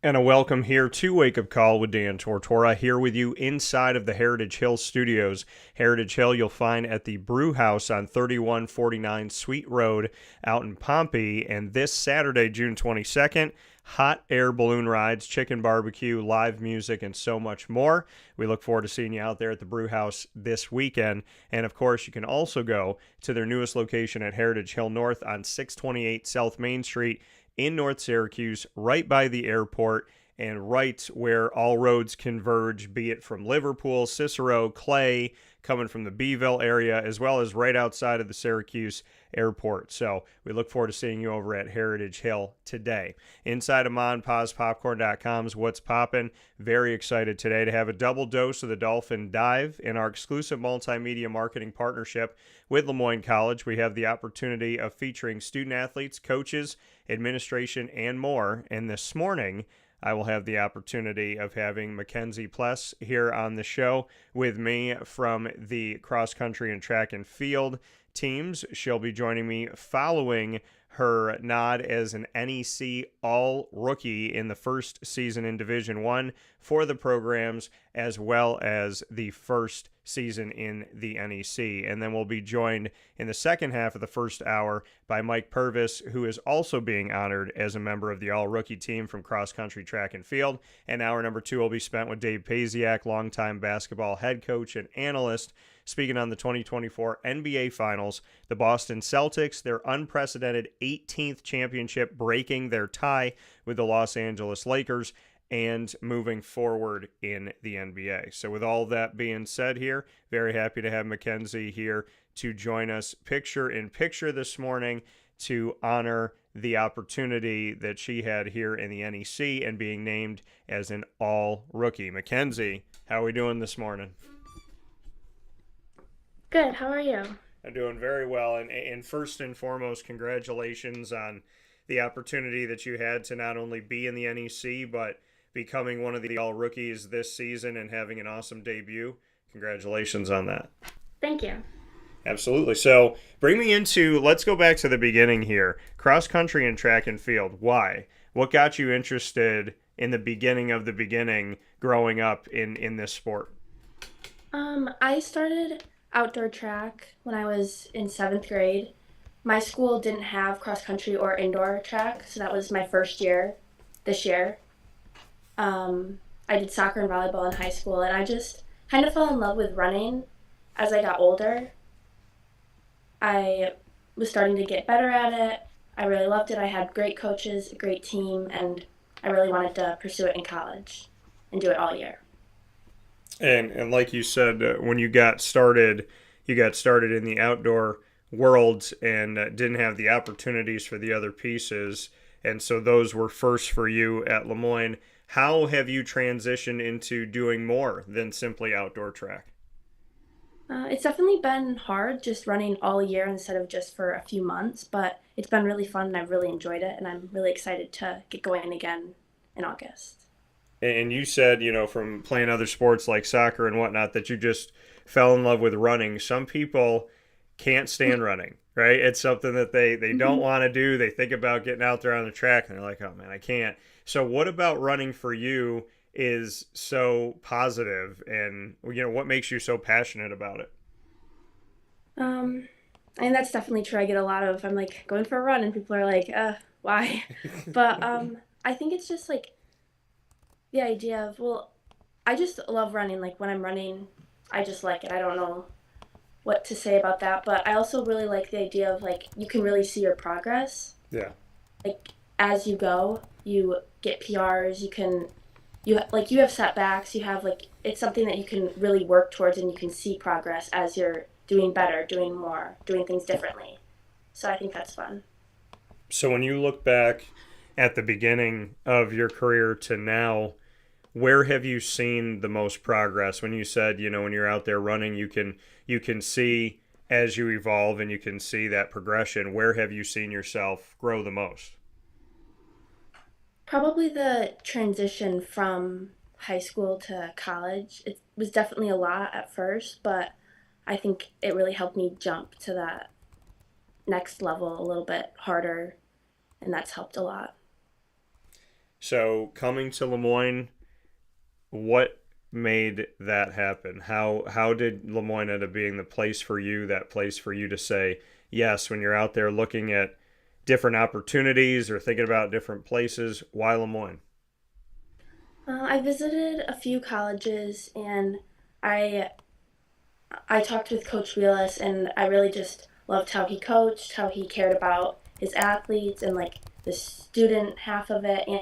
And a welcome here to Wake Up Call with Dan Tortora, here with you inside of the Heritage Hill Studios. Heritage Hill you'll find at the Brew House on 3149 Sweet Road out in Pompey. And this Saturday, June 22nd, hot air balloon rides, chicken barbecue, live music, and so much more. We look forward to seeing you out there at the Brew House this weekend. And of course, you can also go to their newest location at Heritage Hill North on 628 South Main Street in North Syracuse, right by the airport and right where all roads converge, be it from Liverpool, Cicero, Clay, coming from the Beeville area, as well as right outside of the Syracuse airport. So we look forward to seeing you over at Heritage Hill today. Inside of MonPazPopcorn.com's What's Poppin'. Very excited today to have a double dose of the Dolphin Dive in our exclusive multimedia marketing partnership with LeMoyne College. We have the opportunity of featuring student athletes, coaches, administration, and more. And this morning, I will have the opportunity of having Mackenzie Ples here on the show with me from the cross country and track and field teams. She'll be joining me following her nod as an NEC All-Rookie in the first season in Division I for the programs, as well as the first season in the NEC. And then we'll be joined in the second half of the first hour by Mike Purvis, who is also being honored as a member of the All-Rookie Team from cross country, track, and field. And hour number 2 will be spent with Dave Pasiak, longtime basketball head coach and analyst, speaking on the 2024 NBA Finals, the Boston Celtics, their unprecedented 18th championship, breaking their tie with the Los Angeles Lakers, and moving forward in the NBA. So with all that being said here, very happy to have Mackenzie here to join us picture in picture this morning to honor the opportunity that she had here in the NEC and being named as an all-rookie. Mackenzie, how are we doing this morning? Good, how are you? I'm doing very well. And first and foremost, congratulations on the opportunity that you had to not only be in the NEC, but becoming one of the all-rookies this season and having an awesome debut. Congratulations on that. Thank you. Absolutely. So bring me into, let's go back to the beginning here. Cross country and track and field. Why? What got you interested in the beginning of the beginning growing up in this sport? I started outdoor track when I was in 7th grade. My school didn't have cross country or indoor track, so that was my first year this year. I did soccer and volleyball in high school, and I just kind of fell in love with running as I got older. I was starting to get better at it. I really loved it. I had great coaches, a great team, and I really wanted to pursue it in college and do it all year. And like you said, when you got started in the outdoor world and didn't have the opportunities for the other pieces, and so those were first for you at LeMoyne. How have you transitioned into doing more than simply outdoor track? It's definitely been hard just running all year instead of just for a few months, but it's been really fun and I've really enjoyed it, and I'm really excited to get going again in August. And you said, from playing other sports like soccer and whatnot, that you just fell in love with running. Some people can't stand running, right? It's something that they don't Mhm. want to do. They think about getting out there on the track and they're like, oh man, I can't. So what about running for you is so positive, and what makes you so passionate about it? Um, and that's definitely true. I get a lot of, I'm like going for a run and people are like, why? But I think it's just like the idea of, well, I just love running. Like when I'm running, I just like it. I don't know what to say about that, but I also really like the idea of like you can really see your progress. Yeah. Like as you go, you get PRs, you have setbacks, you have like it's something that you can really work towards and you can see progress as you're doing better, doing more, doing things differently. So I think that's fun. So when you look back at the beginning of your career to now, where have you seen the most progress? When you said, when you're out there running, you can see as you evolve and you can see that progression. Where have you seen yourself grow the most? Probably the transition from high school to college. It was definitely a lot at first, but I think it really helped me jump to that next level a little bit harder, and that's helped a lot. So coming to LeMoyne, what made that happen? How did LeMoyne end up being the place for you, that place for you to say yes when you're out there looking at different opportunities or thinking about different places? Why LeMoyne? I visited a few colleges and I I talked with Coach Wheelis and I really just loved how he coached, how he cared about his athletes and like the student half of it. And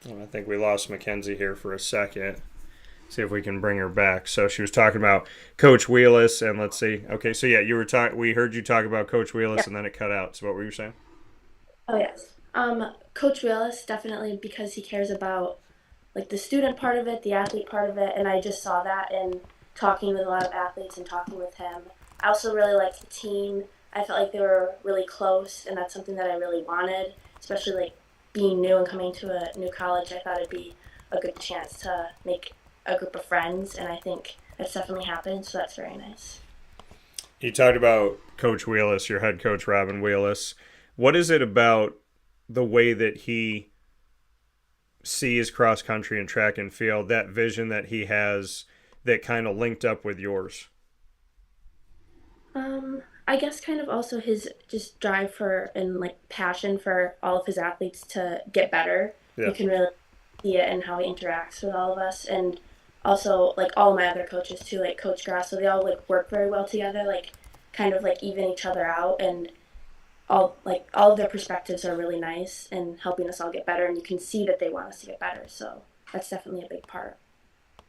Oh, I think we lost Mackenzie here for a second. See if we can bring her back. So she was talking about Coach Wheelis, and let's see. Okay, so yeah, you were talking. We heard you talk about Coach Wheelis, yeah. and then it cut out. So what were you saying? Oh yes. Coach Wheelis definitely because he cares about like the student part of it, the athlete part of it, and I just saw that in talking with a lot of athletes and talking with him. I also really liked the team. I felt like they were really close, and that's something that I really wanted, especially like being new and coming to a new college. I thought it'd be a good chance to make a group of friends, and I think that's definitely happened. So that's very nice. You talked about Coach Wheelis, your head coach Robin Wheelis. What is it about the way that he sees cross country and track and field, that vision that he has that kind of linked up with yours? I guess kind of also his just drive for and like passion for all of his athletes to get better. Yeah. You can really see it in how he interacts with all of us, and also like all of my other coaches too, like Coach Grass. So they all like work very well together, like kind of like even each other out, and all of their perspectives are really nice and helping us all get better. And you can see that they want us to get better. So that's definitely a big part.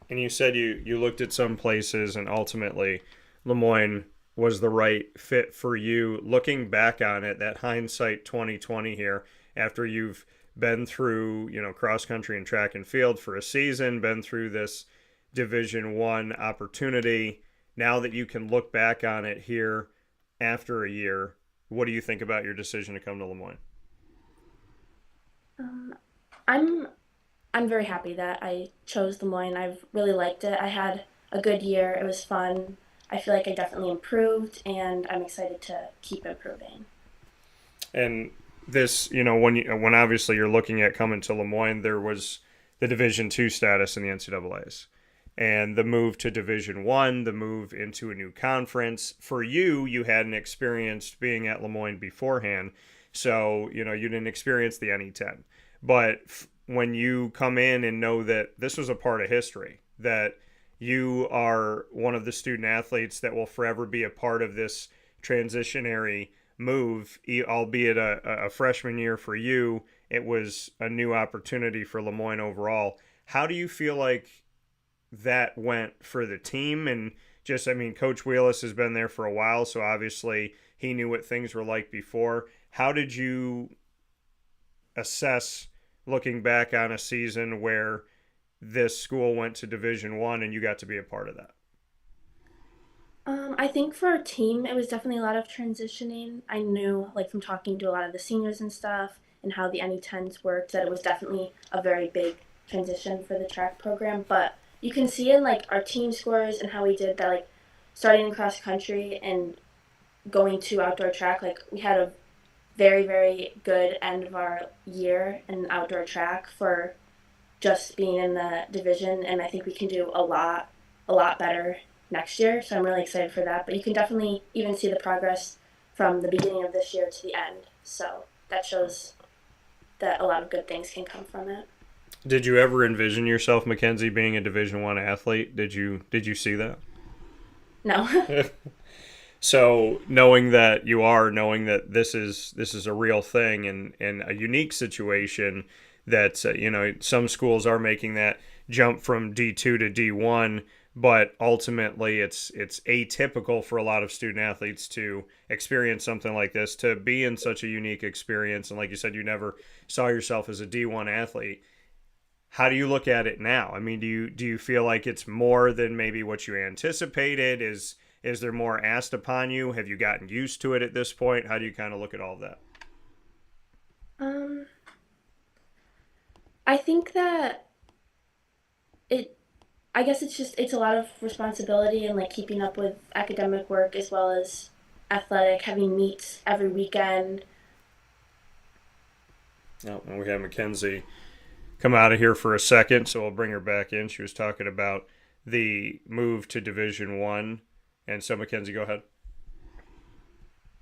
And you said you looked at some places and ultimately LeMoyne was the right fit for you. Looking back on it, that hindsight 2020 here, after you've been through, cross country and track and field for a season, been through this Division 1 opportunity, now that you can look back on it here after a year, what do you think about your decision to come to LeMoyne? Um, I'm I'm very happy that I chose LeMoyne. I've really liked it. I had a good year. It was fun. I feel like I definitely improved, and I'm excited to keep improving. And this, when obviously you're looking at coming to LeMoyne, there was the Division 2 status in the NCAA's. And the move to Division 1, the move into a new conference. For you, you hadn't experienced being at LeMoyne beforehand. So, you didn't experience the NE10. But when you come in and know that this was a part of history, that you are one of the student athletes that will forever be a part of this transitionary move, albeit a freshman year for you, it was a new opportunity for LeMoyne overall. How do you feel like that went for the team? And just, I mean, Coach Wheelis has been there for a while, so obviously he knew what things were like before. How did you assess looking back on a season where this school went to Division 1 and you got to be a part of that? I think for our team, it was definitely a lot of transitioning. I knew, like, from talking to a lot of the seniors and stuff, and how the NE10s worked, that it was definitely a very big transition for the track program. But you can see in, like, our team scores and how we did that, like, starting in cross country and going to outdoor track, like, we had a very, very good end of our year in outdoor track for just being in the division, and I think we can do a lot better next year. So I'm really excited for that. But you can definitely even see the progress from the beginning of this year to the end. So that shows that a lot of good things can come from it. Did you ever envision yourself, Mackenzie, being a Division 1 athlete? Did you see that? No. So knowing that you are, knowing that this is a real thing and a unique situation, that some schools are making that jump from D2 to D1, but ultimately it's atypical for a lot of student athletes to experience something like this, to be in such a unique experience. And like you said, you never saw yourself as a D1 athlete. How do you look at it now? I mean, do you feel like it's more than maybe what you anticipated? Is there more asked upon you? Have you gotten used to it at this point? How do you kind of look at all of that? um, I think that it. I guess it's a lot of responsibility and like keeping up with academic work as well as athletic, having meets every weekend. Oh, and we had Mackenzie come out of here for a second, so we'll bring her back in. She was talking about the move to Division One, and so Mackenzie, go ahead.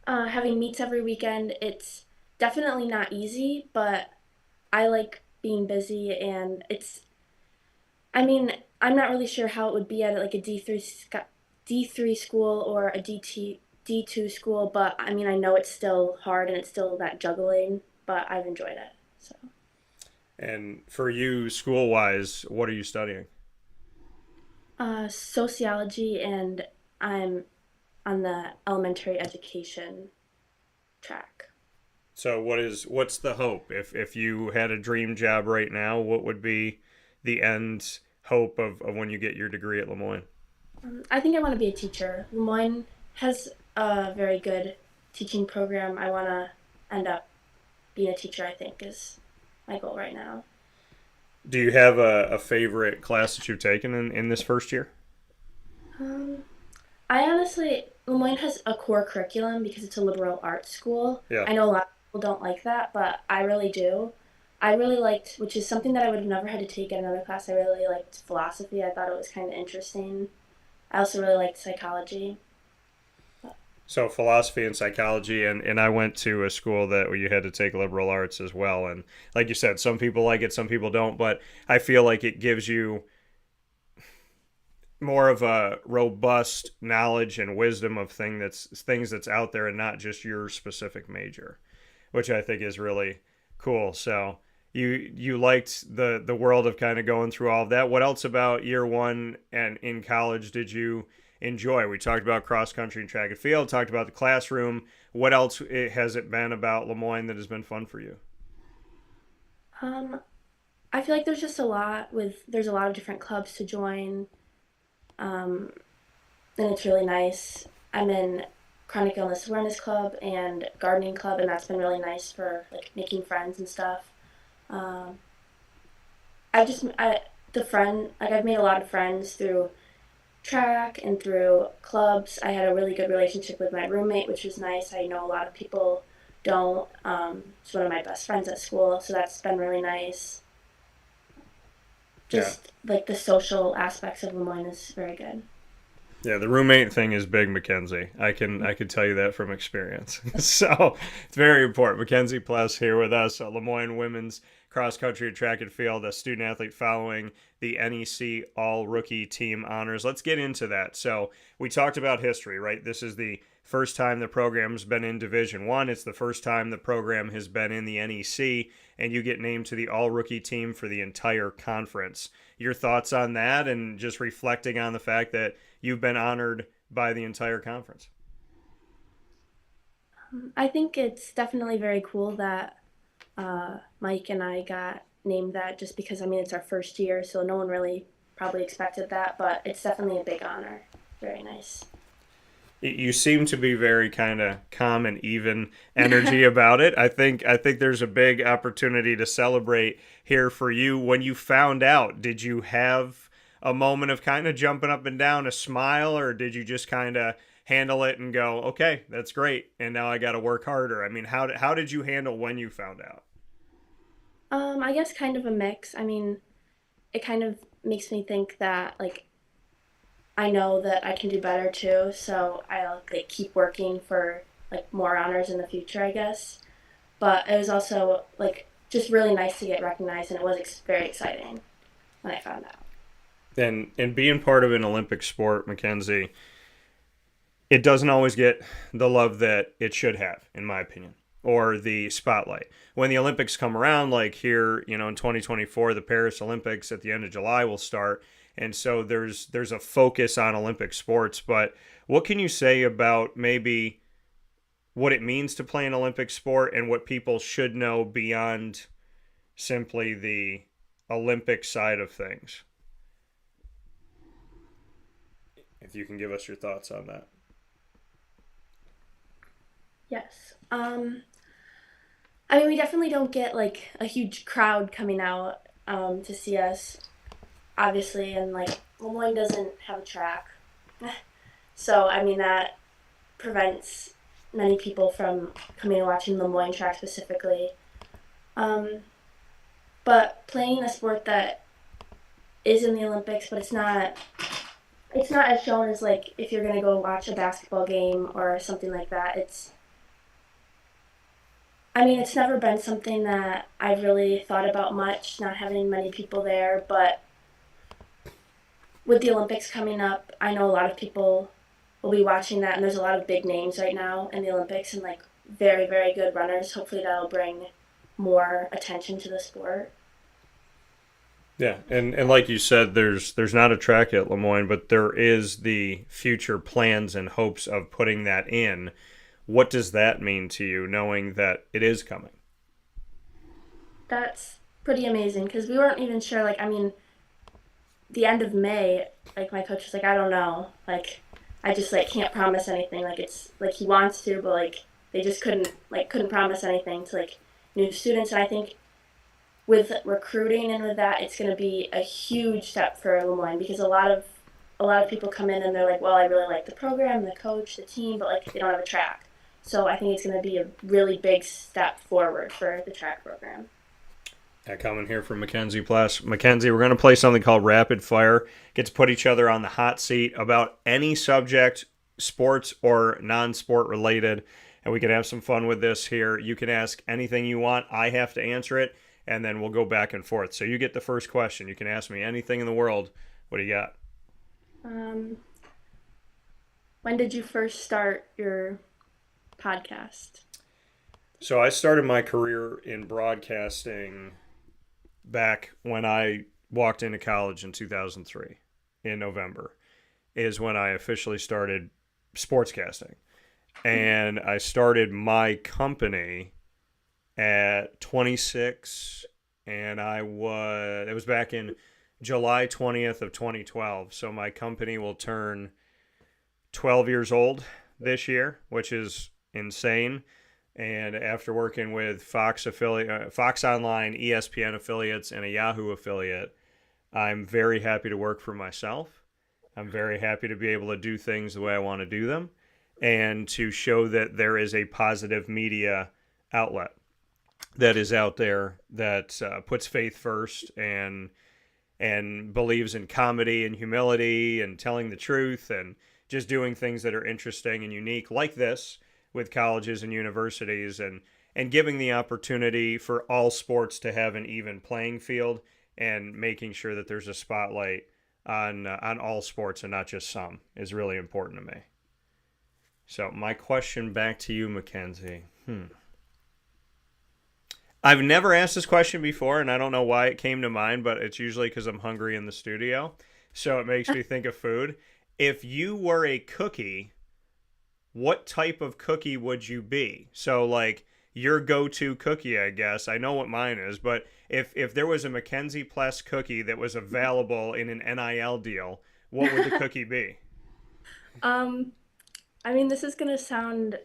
Having meets every weekend, it's definitely not easy, but I like being busy, and I mean, I'm not really sure how it would be at like a D3 school or a D2 school, but I mean, I know it's still hard and it's still that juggling, but I've enjoyed it. So, And for you, school wise, what are you studying? sociology, and I'm on the elementary education track. So what's the hope? If you had a dream job right now, what would be the end hope of when you get your degree at LeMoyne? I think I want to be a teacher. LeMoyne has a very good teaching program. I want to end up being a teacher, I think, is my goal right now. Do you have a favorite class that you've taken in this first year? Um, I honestly, LeMoyne has a core curriculum because it's a liberal arts school. Yeah. I know a lot of people don't like that, but I really do. I really liked, which is something that I would have never had to take in another class. I really liked philosophy. I thought it was kind of interesting. I also really liked psychology. So philosophy and psychology, and I went to a school that you had to take liberal arts as well. And like you said, some people like it, some people don't. But I feel like it gives you more of a robust knowledge and wisdom of things that's out there, and not just your specific major, which I think is really cool. So you liked the world of kind of going through all of that. What else about year one and in college did you enjoy? We talked about cross country and track and field, talked about the classroom. What else has it been about LeMoyne that has been fun for you? Um, I feel like there's a lot of different clubs to join, um, and it's really nice. I'm in Chronic Illness Awareness Club and Gardening Club, and that's been really nice for like making friends and stuff. Um, I've just I, the friend like I've made a lot of friends through track and through clubs. I had a really good relationship with my roommate, which was nice. I know a lot of people don't. She's one of my best friends at school, so that's been really nice. Yeah. Just like the social aspects of Lemoyne is very good. Yeah, the roommate thing is big, Mackenzie. I can tell you that from experience. So it's very important. Mackenzie Ples here with us, Lemoyne women's cross country track and field, a student athlete following the NEC All-Rookie Team honors. Let's get into that. So we talked about history, right? This is the first time the program's been in Division One. It's the first time the program has been in the NEC, and you get named to the All-Rookie Team for the entire conference. Your thoughts on that, and just reflecting on the fact that you've been honored by the entire conference. I think it's definitely very cool that Mike and I got named that just because I mean it's our first year, so no one really probably expected that, but it's definitely a big honor. Very nice. You seem to be very kind of calm and even energy about it. I think there's a big opportunity to celebrate here for you. When you found out, did you have a moment of kind of jumping up and down, a smile, or did you just kind of handle it and go, okay, that's great, and now I got to work harder? I mean, how did you handle when you found out? I guess kind of a mix. I mean, it kind of makes me think that like I know that I can do better too, so I'll like keep working for like more honors in the future, I guess. But it was also like just really nice to get recognized, and it was very exciting when I found out. And being part of an Olympic sport, Mackenzie, it doesn't always get the love that it should have, in my opinion, or the spotlight. When the Olympics come around, like here, in 2024, the Paris Olympics at the end of July will start, and so there's a focus on Olympic sports. But what can you say about maybe what it means to play an Olympic sport and what people should know beyond simply the Olympic side of things? If you can give us your thoughts on that. Yes. I mean, we definitely don't get like a huge crowd coming out to see us, obviously, and like Lemoyne doesn't have a track, so I mean that prevents many people from coming and watching Lemoyne track specifically. Um, but playing a sport that is in the Olympics, but it's not as shown as like if you're gonna go watch a basketball game or something like that. It's never been something that I've really thought about much, not having many people there, but with the Olympics coming up, I know a lot of people will be watching that, and there's a lot of big names right now in the Olympics and like very, very good runners. Hopefully that'll bring more attention to the sport. Yeah, and like you said, there's not a track at LeMoyne, but there is the future plans and hopes of putting that in. What does that mean to you, knowing that it is coming? That's pretty amazing because we weren't even sure. The end of May, like my coach was like, I don't know. Like, I just like can't promise anything. Like it's like he wants to, but like they just couldn't promise anything to like new students. And I think with recruiting and with that, it's going to be a huge step for LeMoyne because a lot of people come in and they're like, well, I really like the program, the coach, the team, but like they don't have a track. So I think it's going to be a really big step forward for the track program. That coming here from Mackenzie Ples. Mackenzie, we're going to play something called Rapid Fire. Get to put each other on the hot seat about any subject, sports or non-sport related, and we can have some fun with this here. You can ask anything you want. I have to answer it, and then we'll go back and forth. So you get the first question. You can ask me anything in the world. What do you got? Um, when did you first start your podcast? So I started my career in broadcasting back when I walked into college in 2003 in November is when I officially started sportscasting. And I started my company at 26 and it was back in July 20th of 2012. So my company will turn 12 years old this year, which is insane. And after working with Fox Online, ESPN affiliates, and a Yahoo affiliate, I'm very happy to work for myself. I'm very happy to be able to do things the way I want to do them and to show that there is a positive media outlet that is out there that puts faith first and believes in comedy and humility and telling the truth and just doing things that are interesting and unique like this with colleges and universities and giving the opportunity for all sports to have an even playing field and making sure that there's a spotlight on all sports and not just some is really important to me. So my question back to you, Mackenzie. I've never asked this question before, and I don't know why it came to mind, but it's usually because I'm hungry in the studio. So it makes me think of food. If you were a cookie, what type of cookie would you be? So, like, your go-to cookie, I guess. I know what mine is, but if there was a Mackenzie Ples cookie that was available in an NIL deal, what would the cookie be? Um, this is gonna sound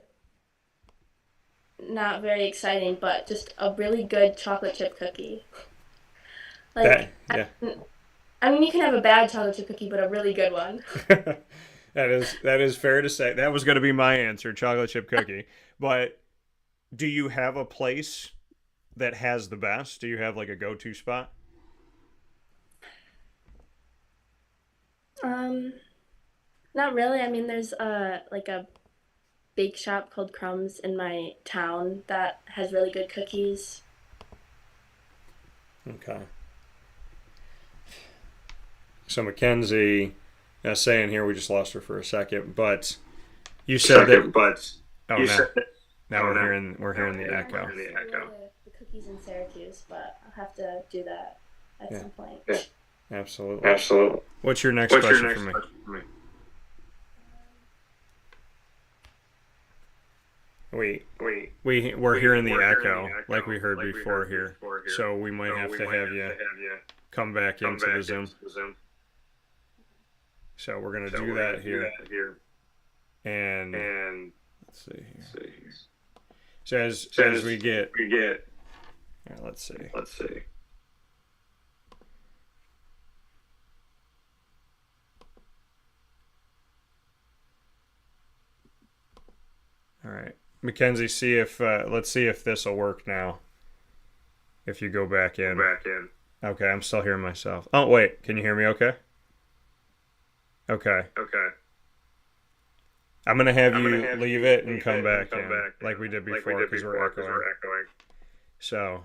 not very exciting, but just a really good chocolate chip cookie. That, Like, yeah. you can have a bad chocolate chip cookie, but a really good one. That is fair to say. That was going to be my answer, chocolate chip cookie. But do you have a place that has the best? Do you have like a go-to spot? Um, Not really. There's a bake shop called Crumbs in my town that has really good cookies. Okay. So Mackenzie, saying here we just lost her for a second, but you said that. Oh no! Now we're hearing the echo. The cookies in Syracuse, but I'll have to do that at Yeah, some point. absolutely. What's your next question for me? We're hearing the echo like we heard before here, so we might have to have you come back into the Zoom. So we're gonna do that here, and let's see here. So as we get, all right, let's see. All right, Mackenzie, let's see if this will work now. if you go back in. Okay, I'm still hearing myself. Oh, wait. Can you hear me okay? Okay. I'm going to have you leave it and come back in like we did before because we're echoing. So,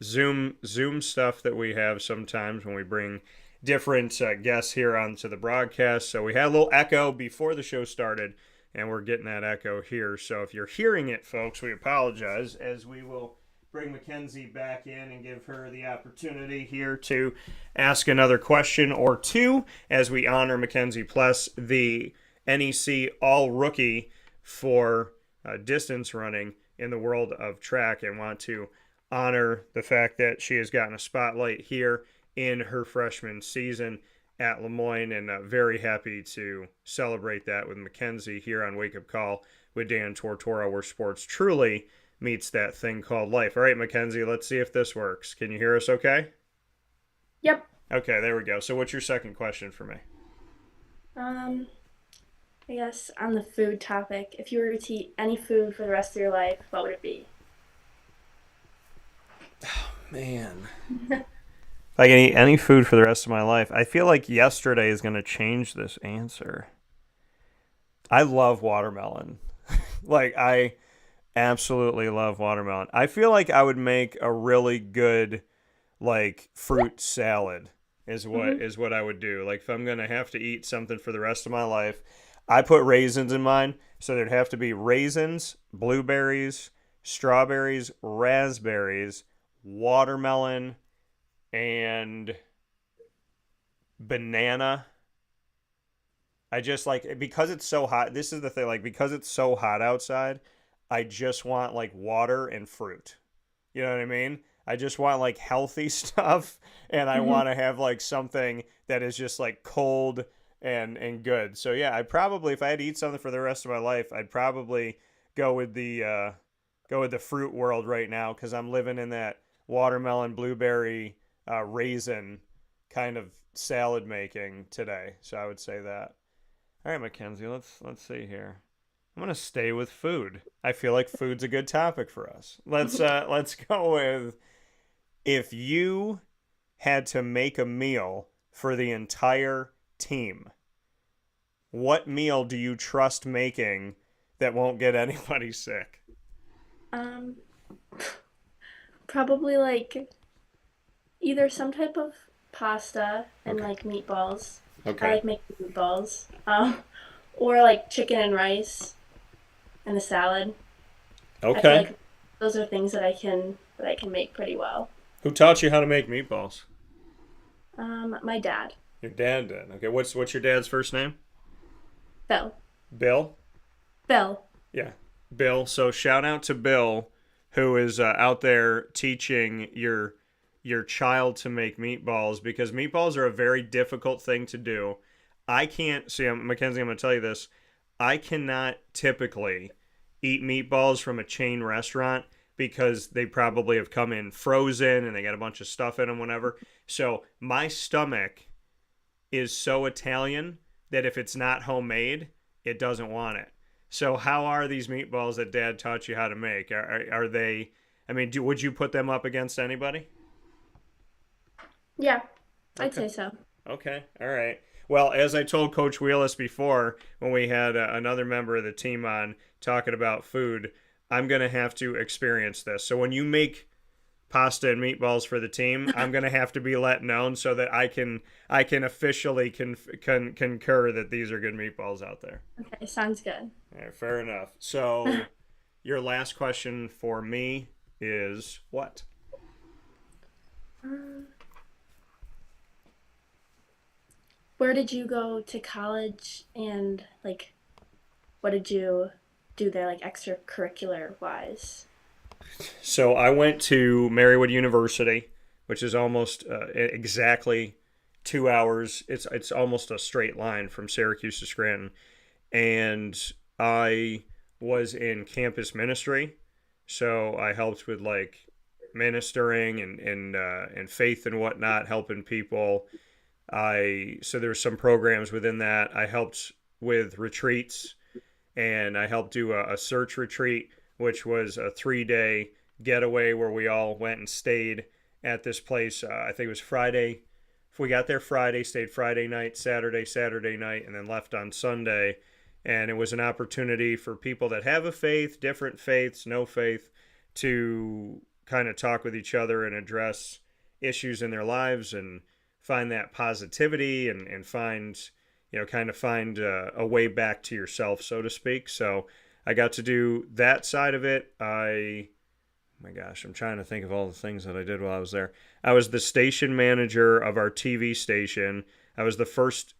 Zoom stuff that we have sometimes when we bring different guests here onto the broadcast. So we had a little echo before the show started, and we're getting that echo here. So if you're hearing it, folks, we apologize, as we will bring Mackenzie back in and give her the opportunity here to ask another question or two as we honor Mackenzie Ples, the NEC All-Rookie for distance running in the world of track, and want to honor the fact that she has gotten a spotlight here in her freshman season at LeMoyne, and very happy to celebrate that with Mackenzie here on Wake Up Call with Dan Tortora, where sports truly meets that thing called life. All right, Mackenzie, let's see if this works. Can you hear us okay? Yep. Okay, there we go. So what's your second question for me? I guess on the food topic, if you were to eat any food for the rest of your life, what would it be? Man. If I can eat any food for the rest of my life, I feel like yesterday is going to change this answer. I love watermelon. Like, I absolutely love watermelon. I feel like I would make a really good, like, fruit salad is what I would do. Like, if I'm going to have to eat something for the rest of my life, I put raisins in mine. So there'd have to be raisins, blueberries, strawberries, raspberries, watermelon, and banana. I just like, because it's so hot. This is the thing, like, because it's so hot outside, I just want like water and fruit. You know what I mean? I just want like healthy stuff, and I want to have like something that is just like cold and good. So yeah, I probably, if I had to eat something for the rest of my life, I'd probably go with the fruit world right now, because I'm living in that watermelon, blueberry, raisin kind of salad making today. So I would say that. All right, Mackenzie, let's see here. I'm gonna stay with food. I feel like food's a good topic for us. Let's go with, if you had to make a meal for the entire team, what meal do you trust making that won't get anybody sick? Um, Probably like either some type of pasta and Okay. like meatballs. I Okay. like making meatballs. Or like chicken and rice and a salad. I feel Okay. like those are things that I can make pretty well. Who taught you how to make meatballs? My dad, Your dad did. Okay. What's your dad's first name? Bill. Bill? Bill. Yeah. Bill. So shout out to Bill, who is out there teaching your child to make meatballs, because meatballs are a very difficult thing to do. I can't see, Mackenzie, I'm going to tell you this. I cannot typically eat meatballs from a chain restaurant because they probably have come in frozen and they got a bunch of stuff in them, whatever. So my stomach is so Italian that if it's not homemade, it doesn't want it. So how are these meatballs that Dad taught you how to make? Are they? I mean, would you put them up against anybody? Yeah, I'd Okay. say so. Okay. All right. Well, as I told Coach Wheelis before, when we had another member of the team on talking about food, I'm going to have to experience this. So when you make pasta and meatballs for the team, I'm going to have to be let known so that I can officially concur that these are good meatballs out there. Okay, sounds good. All right, fair enough. So your last question for me is what? Um, where did you go to college, and like what did you do there, like extracurricular wise? So I went to Marywood University, which is almost exactly 2 hours. It's almost a straight line from Syracuse to Scranton, and I was in campus ministry. So I helped with like ministering and faith and whatnot, helping people. I so there were some programs within that. I helped with retreats, and I helped do a search retreat, which was a 3 day getaway where we all went and stayed at this place. I think it was Friday. If we got there Friday, stayed Friday night, Saturday night, and then left on Sunday. And it was an opportunity for people that have a faith, different faiths, no faith, to kind of talk with each other and address issues in their lives and find that positivity and find, kind of find a way back to yourself, so to speak. So I got to do that side of it. My gosh, I'm trying to think of all the things that I did while I was there. I was the station manager of our TV station. I was the first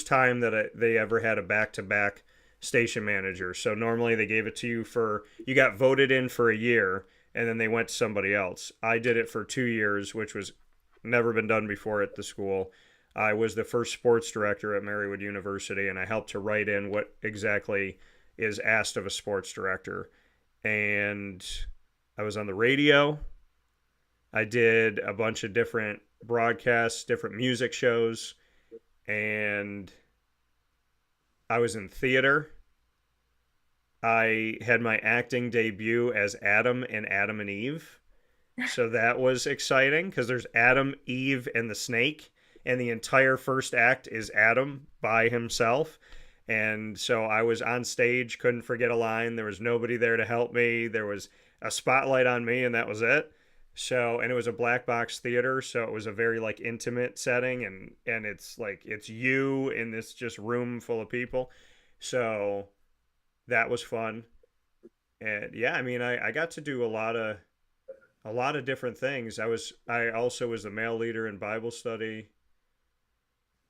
time that they ever had a back-to-back station manager. So normally they gave it to you you got voted in for a year, and then they went to somebody else. I did it for 2 years, which was never been done before at the school. I was the first sports director at Marywood University, and I helped to write in what exactly is asked of a sports director. And I was on the radio. I did a bunch of different broadcasts, different music shows, and I was in theater. I had my acting debut as Adam in Adam and Eve. So that was exciting because there's Adam, Eve, and the snake. And the entire first act is Adam by himself. And so I was on stage, couldn't forget a line. There was nobody there to help me. There was a spotlight on me, and that was it. So, and it was a black box theater, so it was a very like intimate setting, and it's like it's you in this just room full of people. So that was fun. And yeah, I mean, I got to do a lot of different things. I also was the male leader in Bible study.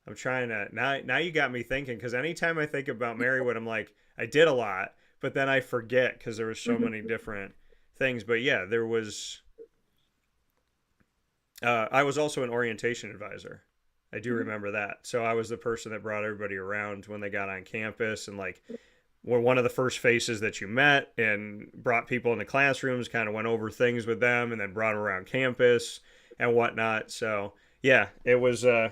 I'm trying to now you got me thinking, because anytime I think about Marywood, I'm like, I did a lot, but then I forget because there were so many different things. But yeah, there was. I was also an orientation advisor. I do remember that. So I was the person that brought everybody around when they got on campus, and like were one of the first faces that you met, and brought people into classrooms, kind of went over things with them, and then brought them around campus and whatnot. So yeah, it was a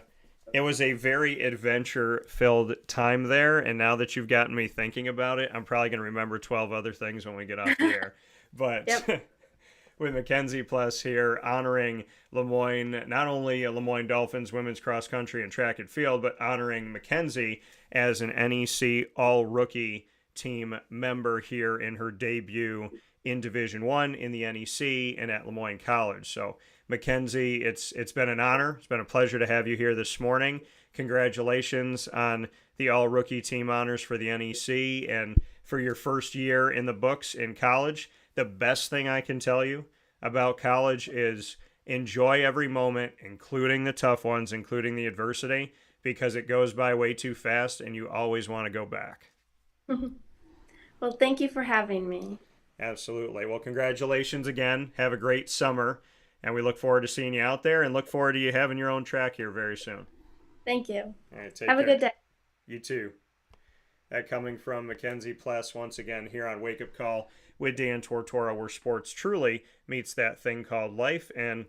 very adventure-filled time there, and now that you've gotten me thinking about it, I'm probably going to remember 12 other things when we get off the air. But Yep. with Mackenzie Ples here, honoring LeMoyne, not only LeMoyne Dolphins women's cross country and track and field, but honoring Mackenzie as an NEC All-Rookie Team member here in her debut in Division One in the NEC and at LeMoyne College. So Mackenzie, it's been an honor. It's been a pleasure to have you here this morning. Congratulations on the All-Rookie Team honors for the NEC and for your first year in the books in college. The best thing I can tell you about college is enjoy every moment, including the tough ones, including the adversity, because it goes by way too fast and you always want to go back. Well, thank you for having me. Absolutely. Well, congratulations again. Have a great summer. And we look forward to seeing you out there and look forward to you having your own track here very soon. Thank you. All right, take Have a care. good day. You too. That coming from Mackenzie Ples once again here on Wake Up Call with Dan Tortora, where sports truly meets that thing called life. And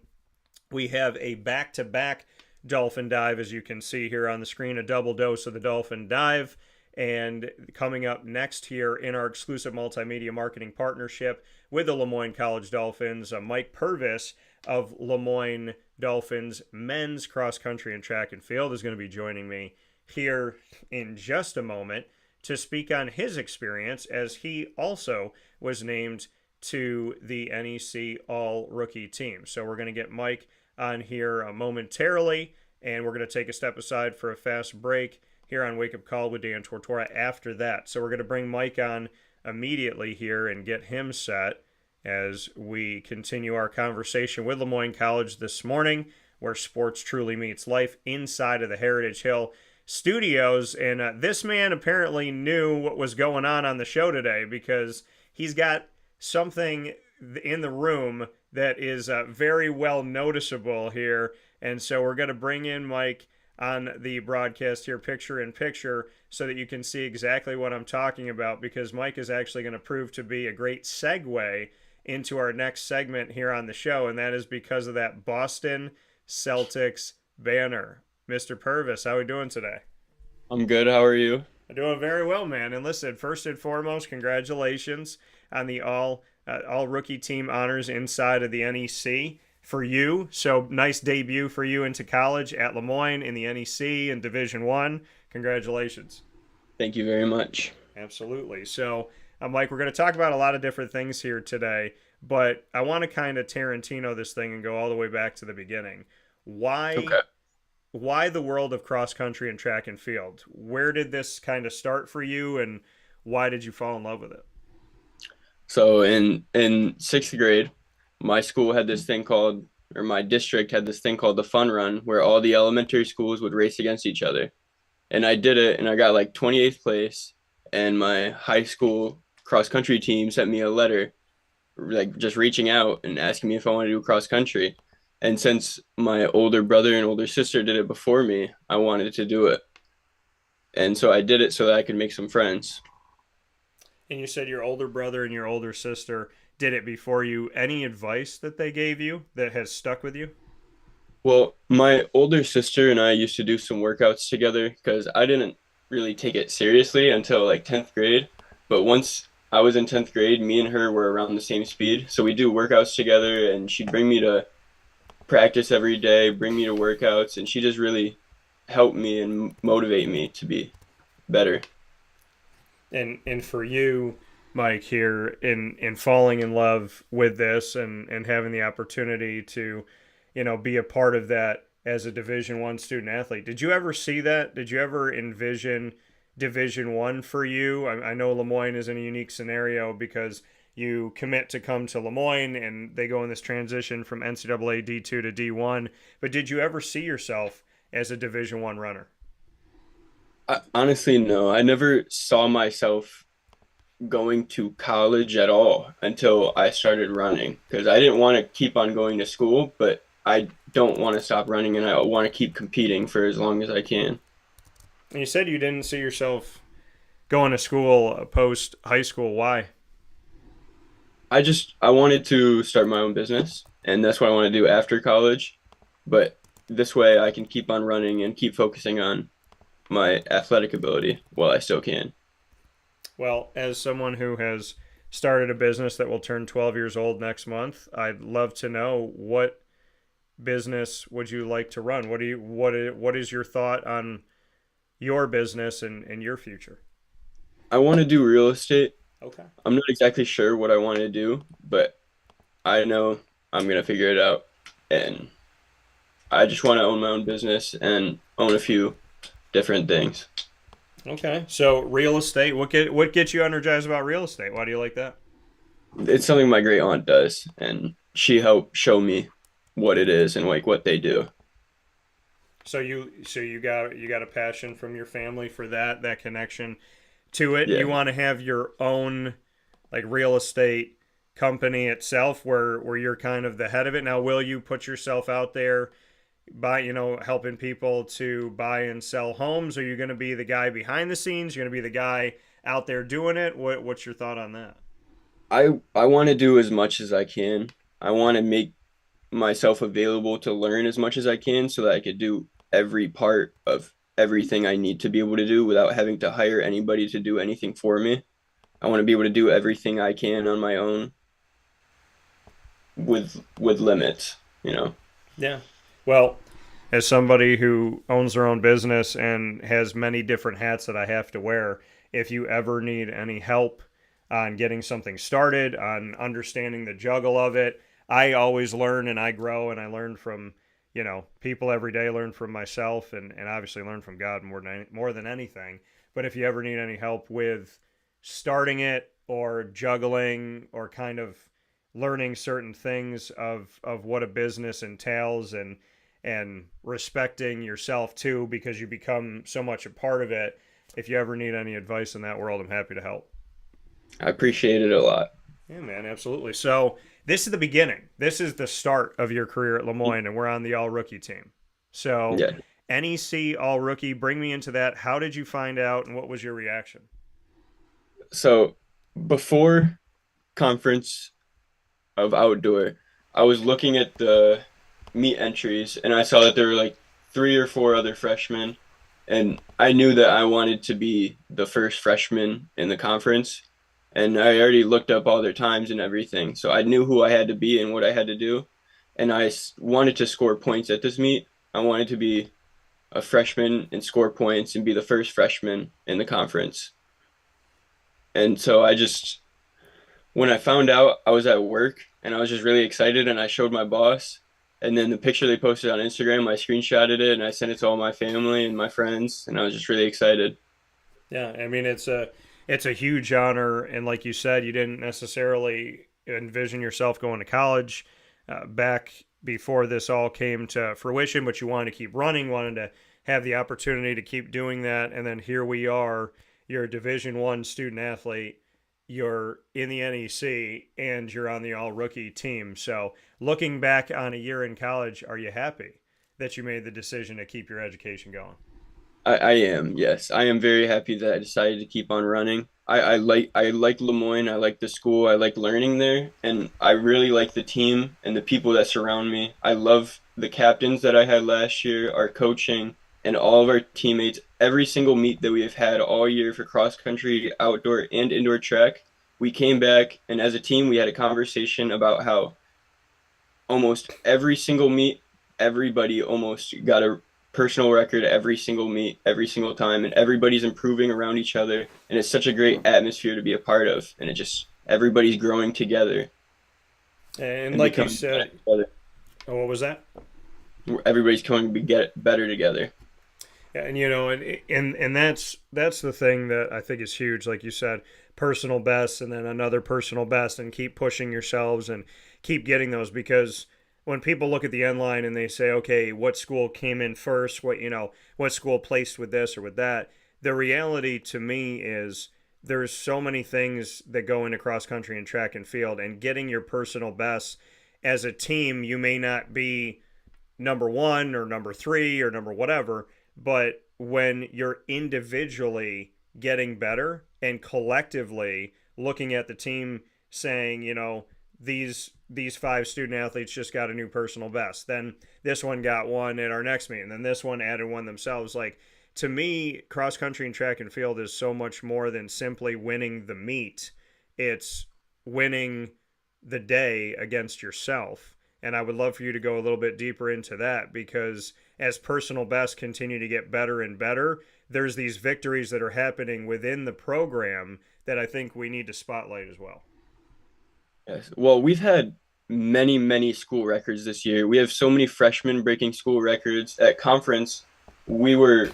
we have a back-to-back Dolphin Dive, as you can see here on the screen, a double dose of the Dolphin Dive. And coming up next here in our exclusive multimedia marketing partnership with the LeMoyne College Dolphins, Mike Purvis of LeMoyne Dolphins men's cross country and track and field is going to be joining me here in just a moment to speak on his experience, as he also was named to the NEC All-Rookie Team. So we're going to get Mike on here momentarily, and we're going to take a step aside for a fast break here on Wake Up Call with Dan Tortora after that. So we're going to bring Mike on immediately here and get him set as we continue our conversation with LeMoyne College this morning, where sports truly meets life, inside of the Heritage Hill studios. And this man apparently knew what was going on the show today, because he's got something in the room that is very well noticeable here. And so we're going to bring in Mike on the broadcast here, picture in picture, so that you can see exactly what I'm talking about, because Mike is actually going to prove to be a great segue into our next segment here on the show, and that is because of that Boston Celtics banner. Mr. Purvis, how are we doing today? I'm good. How are you? I'm doing very well, man. And listen, first and foremost, congratulations on the All All-Rookie Team honors inside of the NEC for you. So nice debut for you into college at LeMoyne in the NEC in Division One. Congratulations. Thank you very much. Absolutely. So, Mike, we're going to talk about a lot of different things here today, but I want to kind of Tarantino this thing and go all the way back to the beginning. Why Okay. why the world of cross country and track and field? Where did this kind of start for you, and why did you fall in love with it? So in sixth grade, my school had this thing called, or my district had this thing called the Fun Run, where all the elementary schools would race against each other. And I did it, and I got like 28th place. And my high school cross country team sent me a letter, like just reaching out and asking me if I wanted to do cross country. And since my older brother and older sister did it before me, I wanted to do it. And so I did it so that I could make some friends. And you said your older brother and your older sister did it before you. Any advice that they gave you that has stuck with you? Well, my older sister and I used to do some workouts together because I didn't really take it seriously until like 10th grade. But once I was in 10th grade, me and her were around the same speed. So we do workouts together, and she'd bring me to practice every day, bring me to workouts, and she just really helped me and motivate me to be better. And for you, Mike, here in falling in love with this and having the opportunity to, be a part of that as a Division One student athlete, did you ever see that? Did you ever envision Division One for you? I know LeMoyne is in a unique scenario because you commit to come to LeMoyne and they go in this transition from NCAA D2 to D1. But did you ever see yourself as a Division One runner? Honestly, no. I never saw myself going to college at all until I started running because I didn't want to keep on going to school, but I don't want to stop running and I want to keep competing for as long as I can. And you said you didn't see yourself going to school post high school. Why? I wanted to start my own business and that's what I want to do after college, but this way I can keep on running and keep focusing on my athletic ability while I still can. Well, as someone who has started a business that will turn 12 years old next month, I'd love to know what business would you like to run? What is your thought on your business and your future? I want to do real estate. Okay. I'm not exactly sure what I want to do, but I know I'm gonna figure it out. And I just want to own my own business and own a few different things. Okay. So real estate, what gets you energized about real estate? Why do you like that? It's something my great aunt does, and she helped show me what it is and like what they do. So you got a passion from your family for that connection to it. Yeah. You want to have your own like real estate company itself where you're kind of the head of it. Now, will you put yourself out there by helping people to buy and sell homes? Are you going to be the guy behind the scenes? You're going to be the guy out there doing it? What's your thought on that? I want to do as much as I can. I want to make myself available to learn as much as I can so that I could do every part of everything I need to be able to do without having to hire anybody to do anything for me. I want to be able to do everything I can on my own with limits. Yeah. Well, as somebody who owns their own business and has many different hats that I have to wear, if you ever need any help on getting something started, on understanding the juggle of it, I always learn and I grow and I learn from, people every day, learn from myself and obviously learn from God more than anything. But if you ever need any help with starting it or juggling or kind of learning certain things of what a business entails and respecting yourself too, because you become so much a part of it. If you ever need any advice in that world, I'm happy to help. I appreciate it a lot. Yeah, man, absolutely. So this is the beginning. This is the start of your career at LeMoyne, and we're on the all-rookie team. So Yeah. NEC All-Rookie, bring me into that. How did you find out, and what was your reaction? So before conference of outdoor, I was looking at the meet entries and I saw that there were like three or four other freshmen, and I knew that I wanted to be the first freshman in the conference. and I already looked up all their times and everything. So I knew who I had to be and what I had to do. And wanted to score points at this meet. I wanted to be a freshman and score points and be the first freshman in the conference. And so when I found out, I was at work and I was just really excited, and I showed my boss. And then the picture they posted on Instagram, I screenshotted it and I sent it to all my family and my friends, and I was just really excited. Yeah, I mean it's a huge honor, and like you said, you didn't necessarily envision yourself going to college back before this all came to fruition, but you wanted to keep running, wanted to have the opportunity to keep doing that, and then here we are. You're a Division I student athlete. You're in the NEC, and you're on the All-Rookie team. So, looking back on a year in college, are you happy that you made the decision to keep your education going? I am, yes. I am very happy that I decided to keep on running. I like LeMoyne, I like the school, I like learning there, and I really like the team and the people that surround me. I love the captains that I had last year, our coaching, and all of our teammates. Every single meet that we have had all year for cross country, outdoor and indoor track, we came back, and as a team we had a conversation about how almost every single meet, everybody almost got a personal record every single meet, every single time, and everybody's improving around each other. And it's such a great atmosphere to be a part of. And everybody's growing together And and like you becoming better said, together. oh, what was that? Everybody's going to be get better together. And and that's the thing that I think is huge. Like you said, personal best, and then another personal best, and keep pushing yourselves and keep getting those, because when people look at the end line and they say, okay, what school came in first, what school placed with this or with that, the reality to me is there's so many things that go into cross country and track and field, and getting your personal best as a team. You may not be number one or number three or number whatever, but when you're individually getting better and collectively looking at the team saying, these five student athletes just got a new personal best, then this one got one at our next meet, and then this one added one themselves. Like, to me, cross country and track and field is so much more than simply winning the meet. It's winning the day against yourself. And I would love for you to go a little bit deeper into that, because as personal bests continue to get better and better, there's these victories that are happening within the program that I think we need to spotlight as well. Yes. Well, we've had many, many school records this year. We have so many freshmen breaking school records. At conference, we were,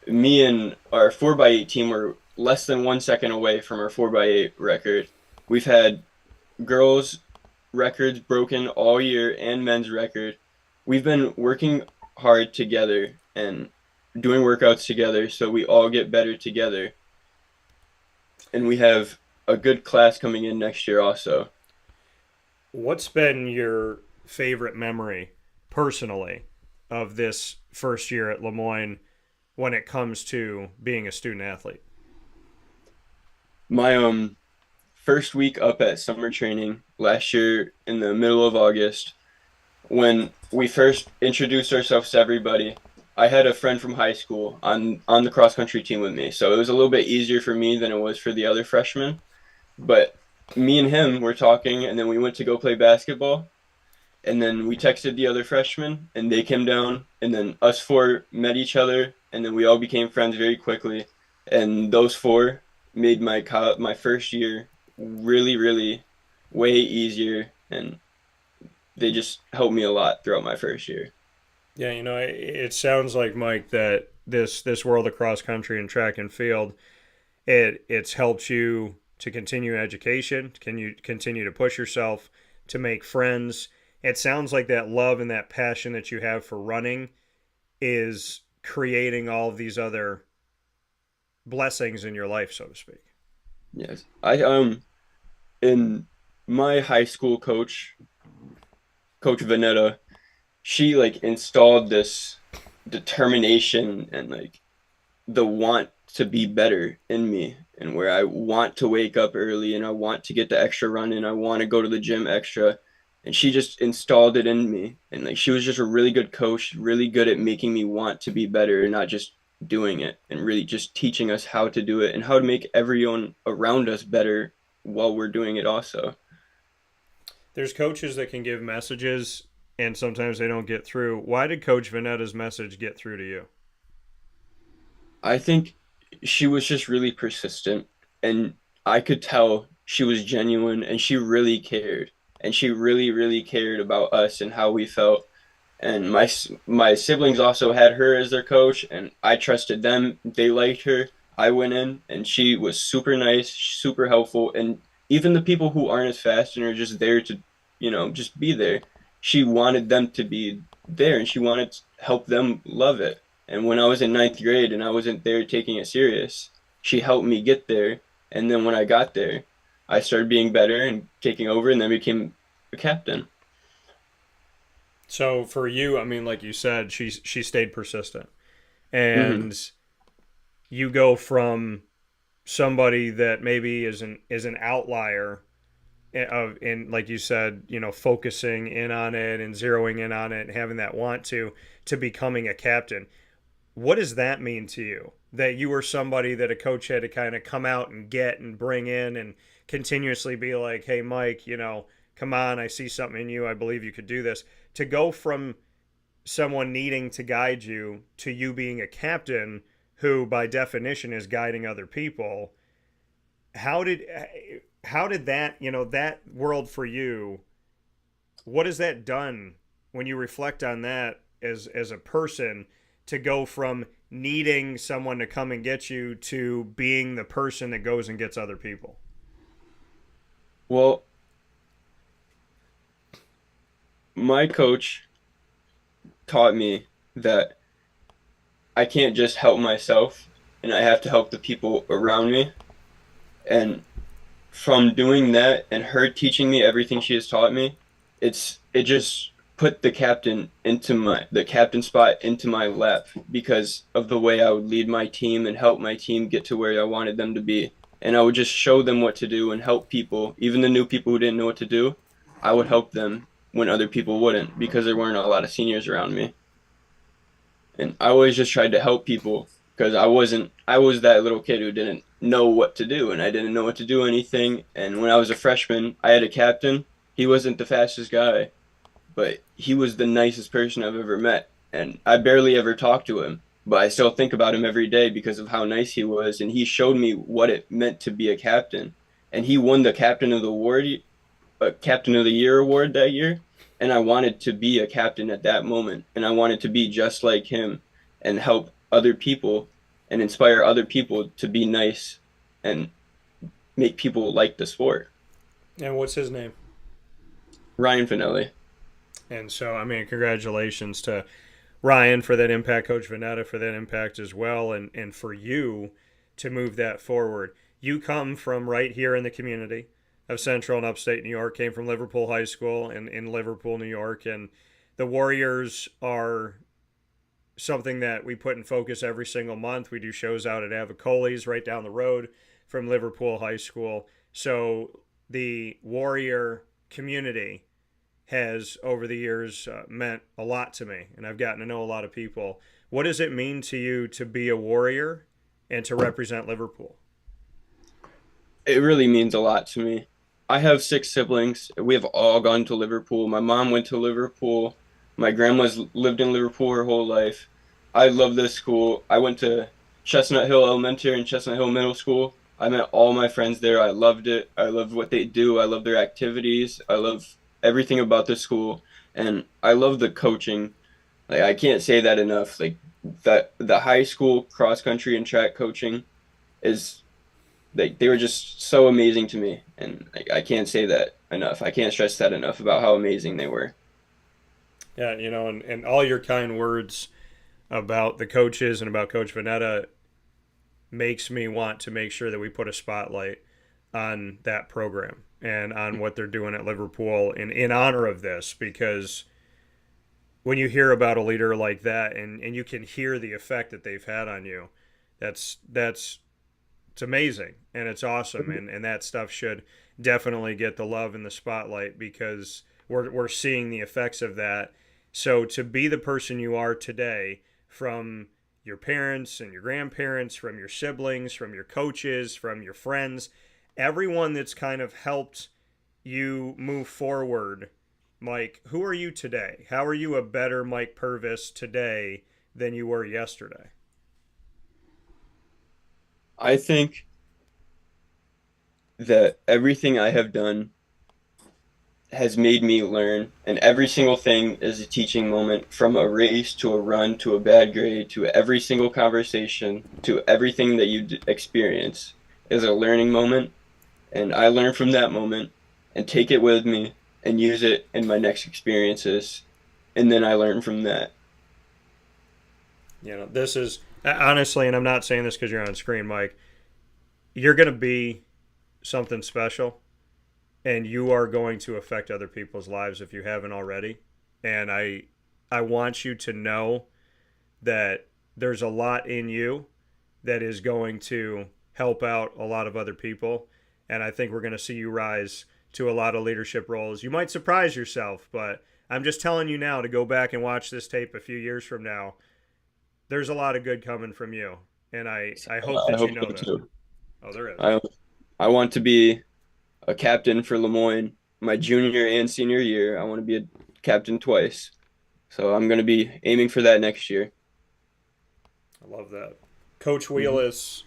me and our 4x8 team were less than 1 second away from our 4x8 record. We've had girls' records broken all year and men's record. We've been working hard together and doing workouts together so we all get better together. And we have a good class coming in next year also. What's been your favorite memory personally of this first year at LeMoyne when it comes to being a student athlete? My first week up at summer training last year in the middle of August, when we first introduced ourselves to everybody, I had a friend from high school on the cross country team with me. So it was a little bit easier for me than it was for the other freshmen. But me and him were talking, and then we went to go play basketball. And then we texted the other freshmen, and they came down, and then us four met each other, and then we all became friends very quickly. And those four made my first year really, really way easier, and they just helped me a lot throughout my first year. Yeah, it sounds like, Mike, that this world of cross country and track and field, it's helped you to continue education. Can you continue to push yourself, to make friends? It sounds like that love and that passion that you have for running is creating all of these other blessings in your life, so to speak. Yes. I in my high school coach, Coach Vanetta, she like installed this determination and like the want to be better in me, and where I want to wake up early and I want to get the extra run in, I want to go to the gym extra. And she just installed it in me. And like she was just a really good coach, really good at making me want to be better and not just doing it, and really just teaching us how to do it and how to make everyone around us better while we're doing it also. There's coaches that can give messages and sometimes they don't get through. Why did Coach Vanetta's message get through to you? I think she was just really persistent, and I could tell she was genuine and she really cared. And she really, really cared about us and how we felt. And my siblings also had her as their coach, and I trusted them. They liked her. I went in, and she was super nice, super helpful, and even the people who aren't as fast and are just there to, just be there, she wanted them to be there, and she wanted to help them love it. And when I was in ninth grade and I wasn't there taking it serious, she helped me get there. And then when I got there, I started being better and taking over, and then became a captain. So for you, I mean, like you said, she stayed persistent, Hmm. and you go from somebody that maybe is an outlier of in like you said, focusing in on it and zeroing in on it and having that want to becoming a captain. What does that mean to you? That you were somebody that a coach had to kind of come out and get and bring in and continuously be like, hey, Mike, come on, I see something in you. I believe you could do this. To go from someone needing to guide you to you being a captain who, by definition, is guiding other people. How did that, that world for you, what has that done when you reflect on that as a person to go from needing someone to come and get you to being the person that goes and gets other people? Well, my coach taught me that I can't just help myself and I have to help the people around me. And from doing that and her teaching me everything she has taught me, it just put the captain spot into my lap because of the way I would lead my team and help my team get to where I wanted them to be. And I would just show them what to do and help people, even the new people who didn't know what to do. I would help them when other people wouldn't because there weren't a lot of seniors around me. And I always just tried to help people because I was that little kid who didn't know what to do and I didn't know what to do anything. And when I was a freshman, I had a captain. He wasn't the fastest guy, but he was the nicest person I've ever met. And I barely ever talked to him, but I still think about him every day because of how nice he was. And he showed me what it meant to be a captain. And he won the captain of the year award that year. And I wanted to be a captain at that moment. And I wanted to be just like him and help other people and inspire other people to be nice and make people like the sport. And what's his name? Ryan Finelli. And so, I mean, congratulations to Ryan for that impact, Coach Vanetta for that impact as well, and for you to move that forward. You come from right here in the community of Central and Upstate New York, came from Liverpool High School in Liverpool, New York, and the Warriors are something that we put in focus every single month. We do shows out at Avicoli's right down the road from Liverpool High School. So the Warrior community has over the years meant a lot to me, and I've gotten to know a lot of people. What does it mean to you to be a Warrior and to represent Liverpool? It really means a lot to me. I have six siblings. We have all gone to Liverpool. My mom went to Liverpool. My grandma's lived in Liverpool her whole life. I love this school. I went to Chestnut Hill Elementary and Chestnut Hill Middle School. I met all my friends there. I loved it. I loved what they do. I love their activities. I love everything about the school. And I love the coaching. Like I can't say that enough. Like that the high school cross country and track coaching is they were just so amazing to me, and I can't say that enough. I can't stress that enough about how amazing they were. Yeah, and all your kind words about the coaches and about Coach Vanetta makes me want to make sure that we put a spotlight on that program and on what they're doing at Liverpool in honor of this, because when you hear about a leader like that and you can hear the effect that they've had on you, that's it's amazing and it's awesome, and that stuff should definitely get the love and the spotlight because we're seeing the effects of that. So to be the person you are today, from your parents and your grandparents, from your siblings, from your coaches, from your friends, everyone that's kind of helped you move forward, Mike, who are you today? How are you a better Mike Purvis today than you were yesterday? I think that everything I have done has made me learn, and every single thing is a teaching moment, from a race to a run to a bad grade to every single conversation to everything that you experience is a learning moment. And I learn from that moment and take it with me and use it in my next experiences. And then I learn from that. You know, this is honestly, and I'm not saying this because you're on screen, Mike, you're going to be something special and you are going to affect other people's lives if you haven't already. And I want you to know that there's a lot in you that is going to help out a lot of other people. And I think we're going to see you rise to a lot of leadership roles. You might surprise yourself, but I'm just telling you now to go back and watch this tape a few years from now. There's a lot of good coming from you. And I hope I that you hope know so that. too. Oh, there is. I want to be a captain for LeMoyne my junior and senior year. I want to be a captain twice. So I'm going to be aiming for that next year. I love that. Coach Wheelis,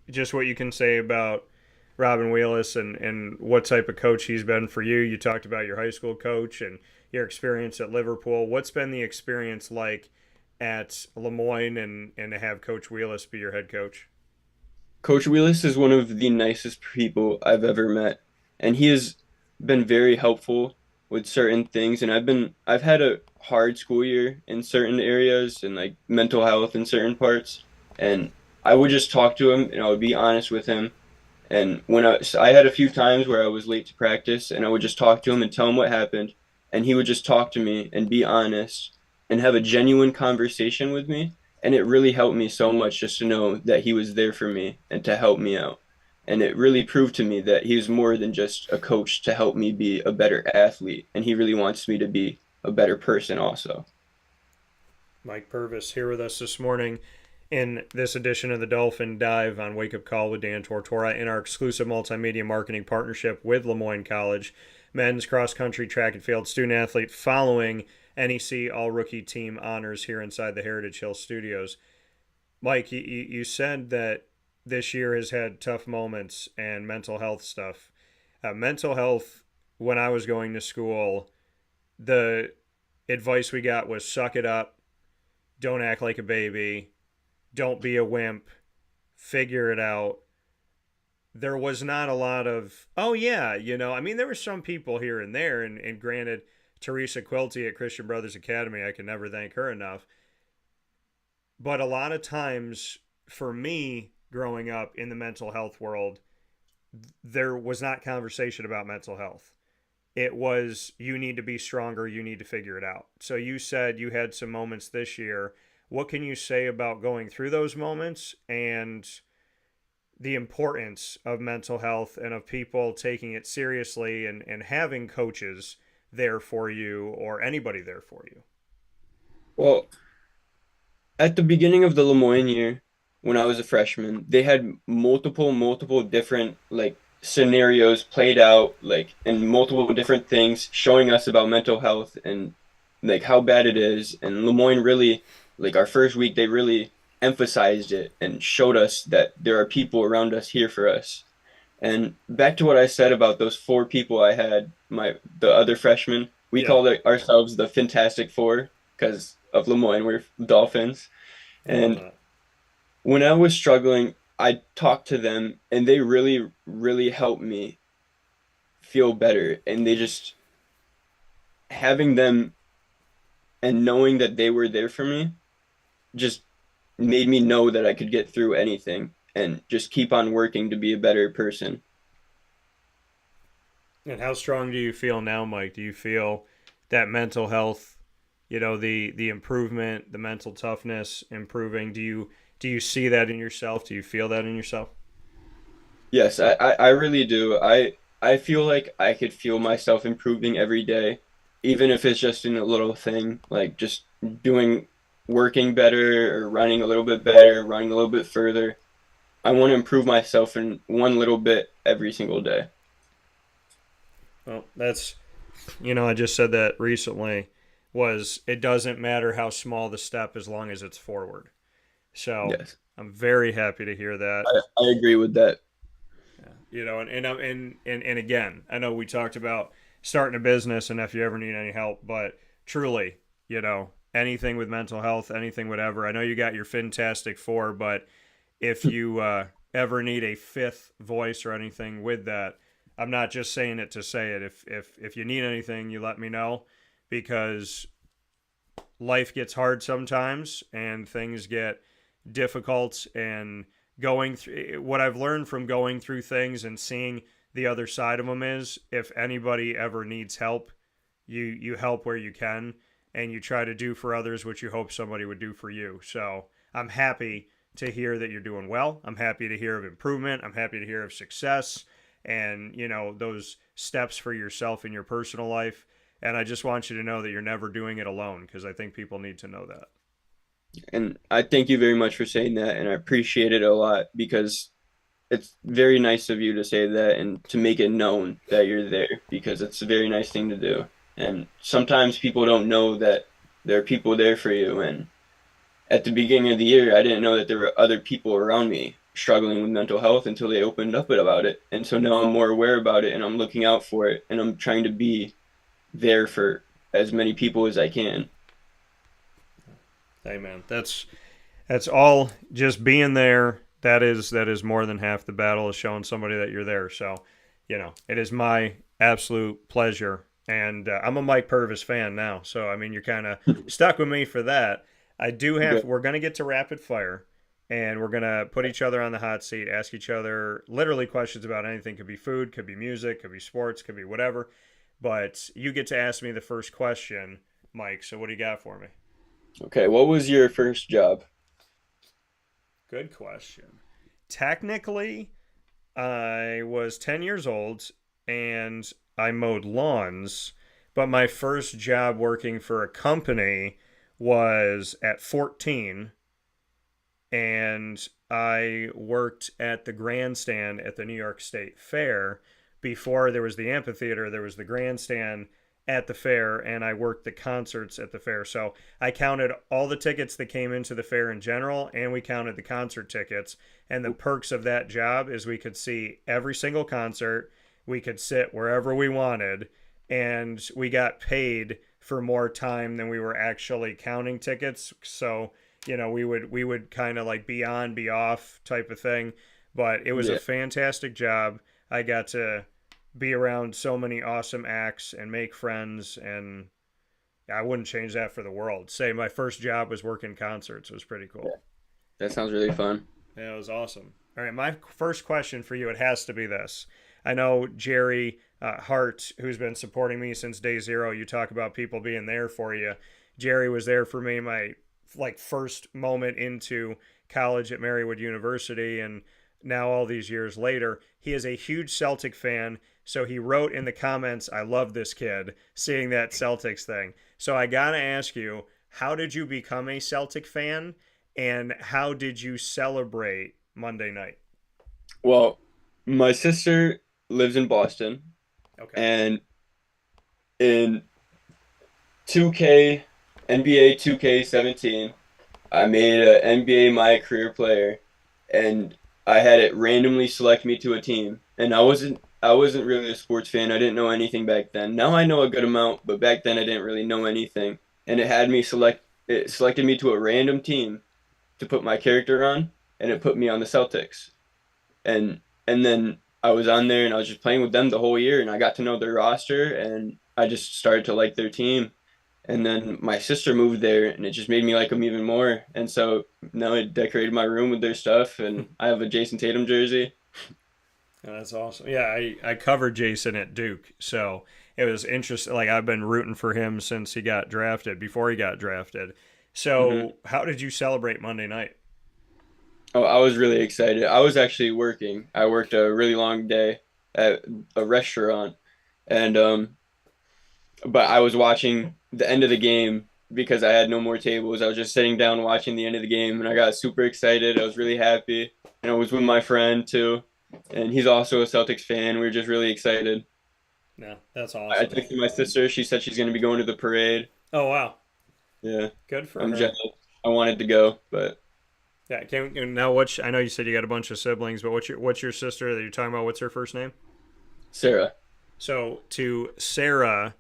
just what you can say about Robin Wheelis and what type of coach he's been for you. You talked about your high school coach and your experience at Liverpool. What's been the experience like at LeMoyne and to have Coach Wheelis be your head coach? Coach Wheelis is one of the nicest people I've ever met, and he has been very helpful with certain things. And I've had a hard school year in certain areas and like mental health in certain parts, and I would just talk to him and I would be honest with him. And I had a few times where I was late to practice, and I would just talk to him and tell him what happened, and he would just talk to me and be honest and have a genuine conversation with me. And it really helped me so much just to know that he was there for me and to help me out. And it really proved to me that he was more than just a coach to help me be a better athlete, and he really wants me to be a better person also. Mike Purvis here with us this morning in this edition of the Dolphin Dive on Wake Up Call with Dan Tortora in our exclusive multimedia marketing partnership with LeMoyne College. Men's cross country track and field student athlete following NEC All-Rookie Team honors here inside the Heritage Hill Studios. Mike, you said that this year has had tough moments and mental health stuff. Mental health, when I was going to school, the advice we got was suck it up, don't act like a baby, don't be a wimp, figure it out. There was not a lot of, oh yeah, I mean, there were some people here and there, and granted, Teresa Quilty at Christian Brothers Academy, I can never thank her enough. But a lot of times, for me, growing up in the mental health world, there was not conversation about mental health. It was, you need to be stronger, you need to figure it out. So you said you had some moments this year. What can you say about going through those moments and the importance of mental health and of people taking it seriously and having coaches there for you or anybody there for you? Well, at the beginning of the LeMoyne year, when I was a freshman, they had multiple different like scenarios played out, like and multiple different things showing us about mental health and like how bad it is. And LeMoyne really, like our first week, they really emphasized it and showed us that there are people around us here for us. And back to what I said about those four people I had, the other freshmen, we called ourselves the Fantastic Four because of LeMoyne. We're Dolphins. And when I was struggling, I talked to them and they really, really helped me feel better. And they just, having them and knowing that they were there for me just made me know that I could get through anything and just keep on working to be a better person. And how strong do you feel now, Mike? Do you feel that mental health, the improvement, the mental toughness improving? Do you see that in yourself? Do you feel that in yourself? Yes, I really do. I feel like I could feel myself improving every day, even if it's just in a little thing, like just working better or running a little bit better, running a little bit further. I want to improve myself in one little bit every single day. Well, that's, I just said that recently, was it doesn't matter how small the step as long as it's forward. So Yes, I'm very happy to hear that. I agree with that. And again, I know we talked about starting a business and if you ever need any help, but truly, anything with mental health, anything, whatever. I know you got your Fantastic Four, but if you ever need a fifth voice or anything with that, I'm not just saying it to say it. If you need anything, you let me know, because life gets hard sometimes and things get difficult, and going through what I've learned from going through things and seeing the other side of them is, if anybody ever needs help, you help where you can, and you try to do for others what you hope somebody would do for you. So I'm happy to hear that you're doing well. I'm happy to hear of improvement. I'm happy to hear of success and, those steps for yourself in your personal life. And I just want you to know that you're never doing it alone, because I think people need to know that. And I thank you very much for saying that, and I appreciate it a lot because it's very nice of you to say that and to make it known that you're there, because it's a very nice thing to do. And sometimes people don't know that there are people there for you. And at the beginning of the year, I didn't know that there were other people around me struggling with mental health until they opened up about it. And so now I'm more aware about it and I'm looking out for it and I'm trying to be there for as many people as I can. Hey man, that's all. Just being there, that is more than half the battle, is showing somebody that you're there. So, it is my absolute pleasure. And I'm a Mike Purvis fan now, so I mean, you're kind of stuck with me for that. I do have. Good. We're gonna get to rapid fire, and we're gonna put each other on the hot seat, ask each other literally questions about anything. Could be food, could be music, could be sports, could be whatever. But you get to ask me the first question, Mike. So what do you got for me? Okay, what was your first job? Good question. Technically, I was 10 years old and I mowed lawns, but my first job working for a company was at 14, and I worked at the grandstand at the New York State Fair. Before there was the amphitheater, there was the grandstand at the fair, and I worked the concerts at the fair. So I counted all the tickets that came into the fair in general, and we counted the concert tickets. And the perks of that job is we could see every single concert, we could sit wherever we wanted, and we got paid for more time than we were actually counting tickets. So, we would kind of like be on, be off type of thing. But it was a Yeah. fantastic job. I got to be around so many awesome acts and make friends, and I wouldn't change that for the world. Say my first job was working concerts. It was pretty cool. That sounds really fun. Yeah, it was awesome. All right, my first question for you, it has to be this. I know Jerry Hart, who's been supporting me since day zero, you talk about people being there for you. Jerry was there for me my first moment into college at Marywood University, and now all these years later, he is a huge Celtic fan. So he wrote in the comments, "I love this kid," seeing that Celtics thing. So I gotta ask you, how did you become a Celtic fan, and how did you celebrate Monday night? Well, my sister lives in Boston, Okay. and in 2K, NBA 2K17, I made a NBA My Career Player, and I had it randomly select me to a team. And I wasn't really a sports fan. I didn't know anything back then. Now I know a good amount, but back then I didn't really know anything. And it selected me to a random team to put my character on, and it put me on the Celtics. And then I was on there and I was just playing with them the whole year, and I got to know their roster and I just started to like their team. And then my sister moved there and it just made me like them even more. And so now I decorated my room with their stuff and I have a Jason Tatum jersey. Oh, that's awesome. Yeah, I covered Jason at Duke, so it was interesting. Like, I've been rooting for him since he got drafted, before he got drafted. Hmm. So how did you celebrate Monday night? Oh, I was really excited. I was actually working. I worked a really long day at a restaurant, and but I was watching the end of the game because I had no more tables. I was just sitting down watching the end of the game, and I got super excited. I was really happy, and I was with my friend too. and he's also a Celtics fan. We're just really excited. No, that's I awesome. texted my sister. She said she's going to be going to the parade. Oh wow, Yeah, good for I'm her. jealous. I wanted to go, but Yeah, now which I know you said you got a bunch of siblings, but what's your sister that you're talking about? What's her first name? Sarah. So to Sarah,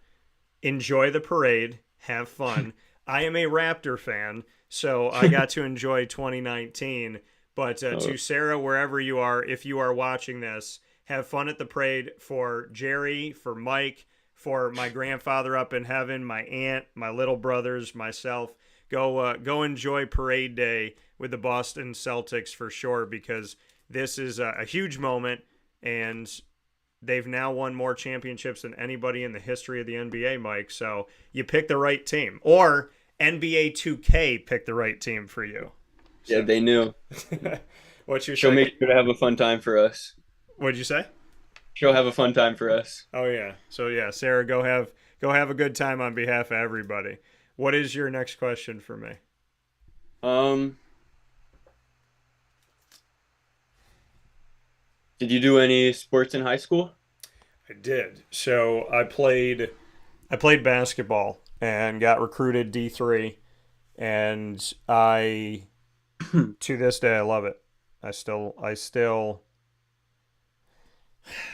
enjoy the parade, have fun. I am a Raptor fan, so I got to enjoy 2019. But Oh, to Sarah, wherever you are, if you are watching this, have fun at the parade for Jerry, for Mike, for my grandfather up in heaven, my aunt, my little brothers, myself. Go enjoy parade day with the Boston Celtics for sure because this is a huge moment and they've now won more championships than anybody in the history of the NBA, Mike. So you picked the right team. Or NBA 2K picked the right team for you. yeah, So they knew. what's your She'll second? make sure to have a fun time for us. What'd you say? She'll have a fun time for us. Oh yeah. So yeah, Sarah, go have a good time on behalf of everybody. What is your next question for me? Um, did you do any sports in high school? I did. So I played basketball and got recruited D3 and I to this day I love it. I still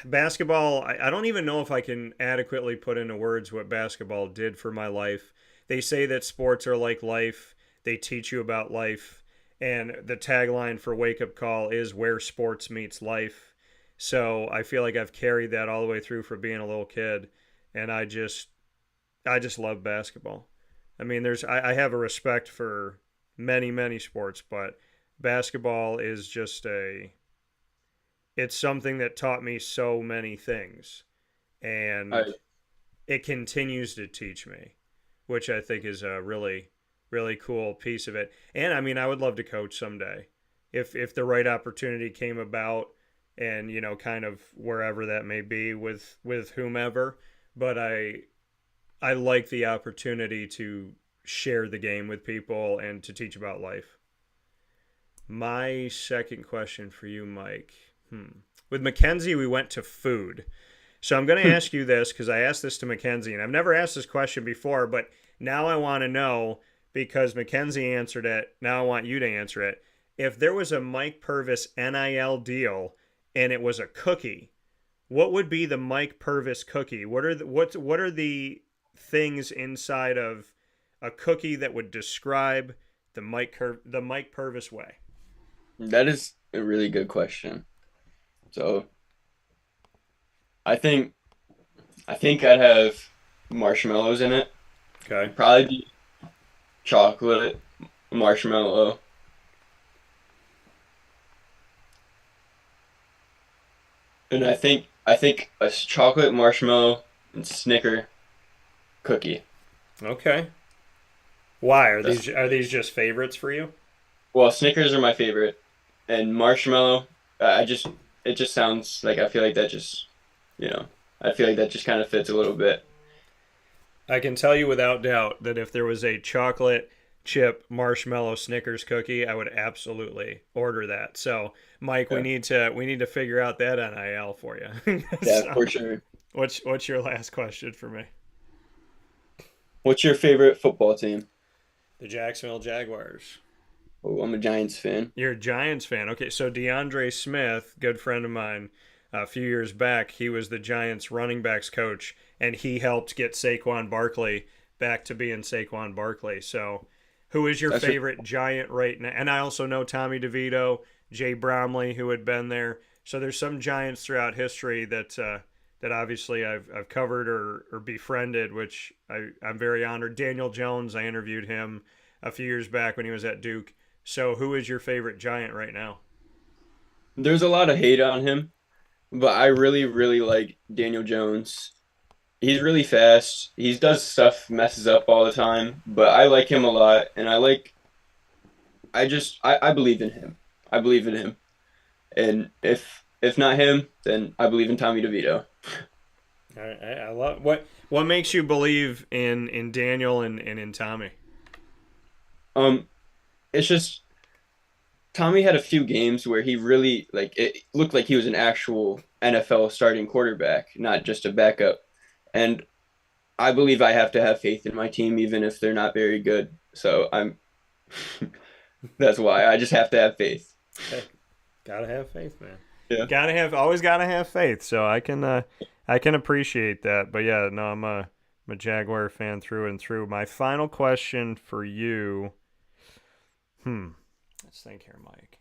basketball I don't even know if I can adequately put into words what basketball did for my life. They say that sports are like life. They teach you about life and the tagline for Wake Up Call is where sports meets life. So I feel like I've carried that all the way through for being a little kid and I just love basketball. I mean I have a respect for many sports, but basketball is just a it's something that taught me so many things and I it continues to teach me, which I think is a really cool piece of it. And I mean I would love to coach someday if the right opportunity came about and kind of wherever that may be with whomever, but I like the opportunity to share the game with people and to teach about life. My second question for you, Mike. With Mackenzie, we went to food. So I'm going to ask you this because I asked this to Mackenzie, and I've never asked this question before, but now I want to know because Mackenzie answered it. Now I want you to answer it. If there was a Mike Purvis NIL deal and it was a cookie, what would be the Mike Purvis cookie? What are the things inside of a cookie that would describe the Mike Purvis way? that is a really good question. So I think I think I'd have marshmallows in it. Okay. Probably be chocolate, marshmallow, and I think a chocolate marshmallow and Snicker cookie. Okay. Why are That's these are these just favorites for you? well, Snickers are my favorite, and marshmallow. I just it just sounds like I feel like that just you know I feel like that just kind of fits a little bit. I can tell you without doubt that if there was a chocolate chip marshmallow Snickers cookie, I would absolutely order that. So, Mike, we Yeah, need to we need to figure out that NIL for you. yeah, So, for sure. what's your last question for me? What's your favorite football team? The Jacksonville Jaguars. Oh, I'm a Giants fan. You're a Giants fan. Okay, so DeAndre Smith, good friend of mine, a few years back, he was the Giants running backs coach, and he helped get Saquon Barkley back to being Saquon Barkley. So, who is your That's re- favorite Giant right now? And I also know Tommy DeVito, Jay Bromley, who had been there. So there's some Giants throughout history that obviously I've covered or befriended, which I'm very honored. Daniel Jones, I interviewed him a few years back when he was at Duke. So who is your favorite Giant right now? There's a lot of hate on him, but I really like Daniel Jones. He's really fast. He does stuff messes up all the time, but I like him a lot, and I believe in him. I believe in him, and if not him, then I believe in Tommy DeVito. I love what makes you believe in Daniel and in Tommy. Um, it's just Tommy had a few games where he really like it looked like he was an actual NFL starting quarterback, not just a backup. And I believe I have to have faith in my team even if they're not very good. So I'm that's why I just have to have faith. Hey, gotta have faith, man. Yeah. Always gotta have faith. So I can appreciate that. But yeah, no, I'm a Jaguar fan through and through. My final question for you. Let's think here, Mike.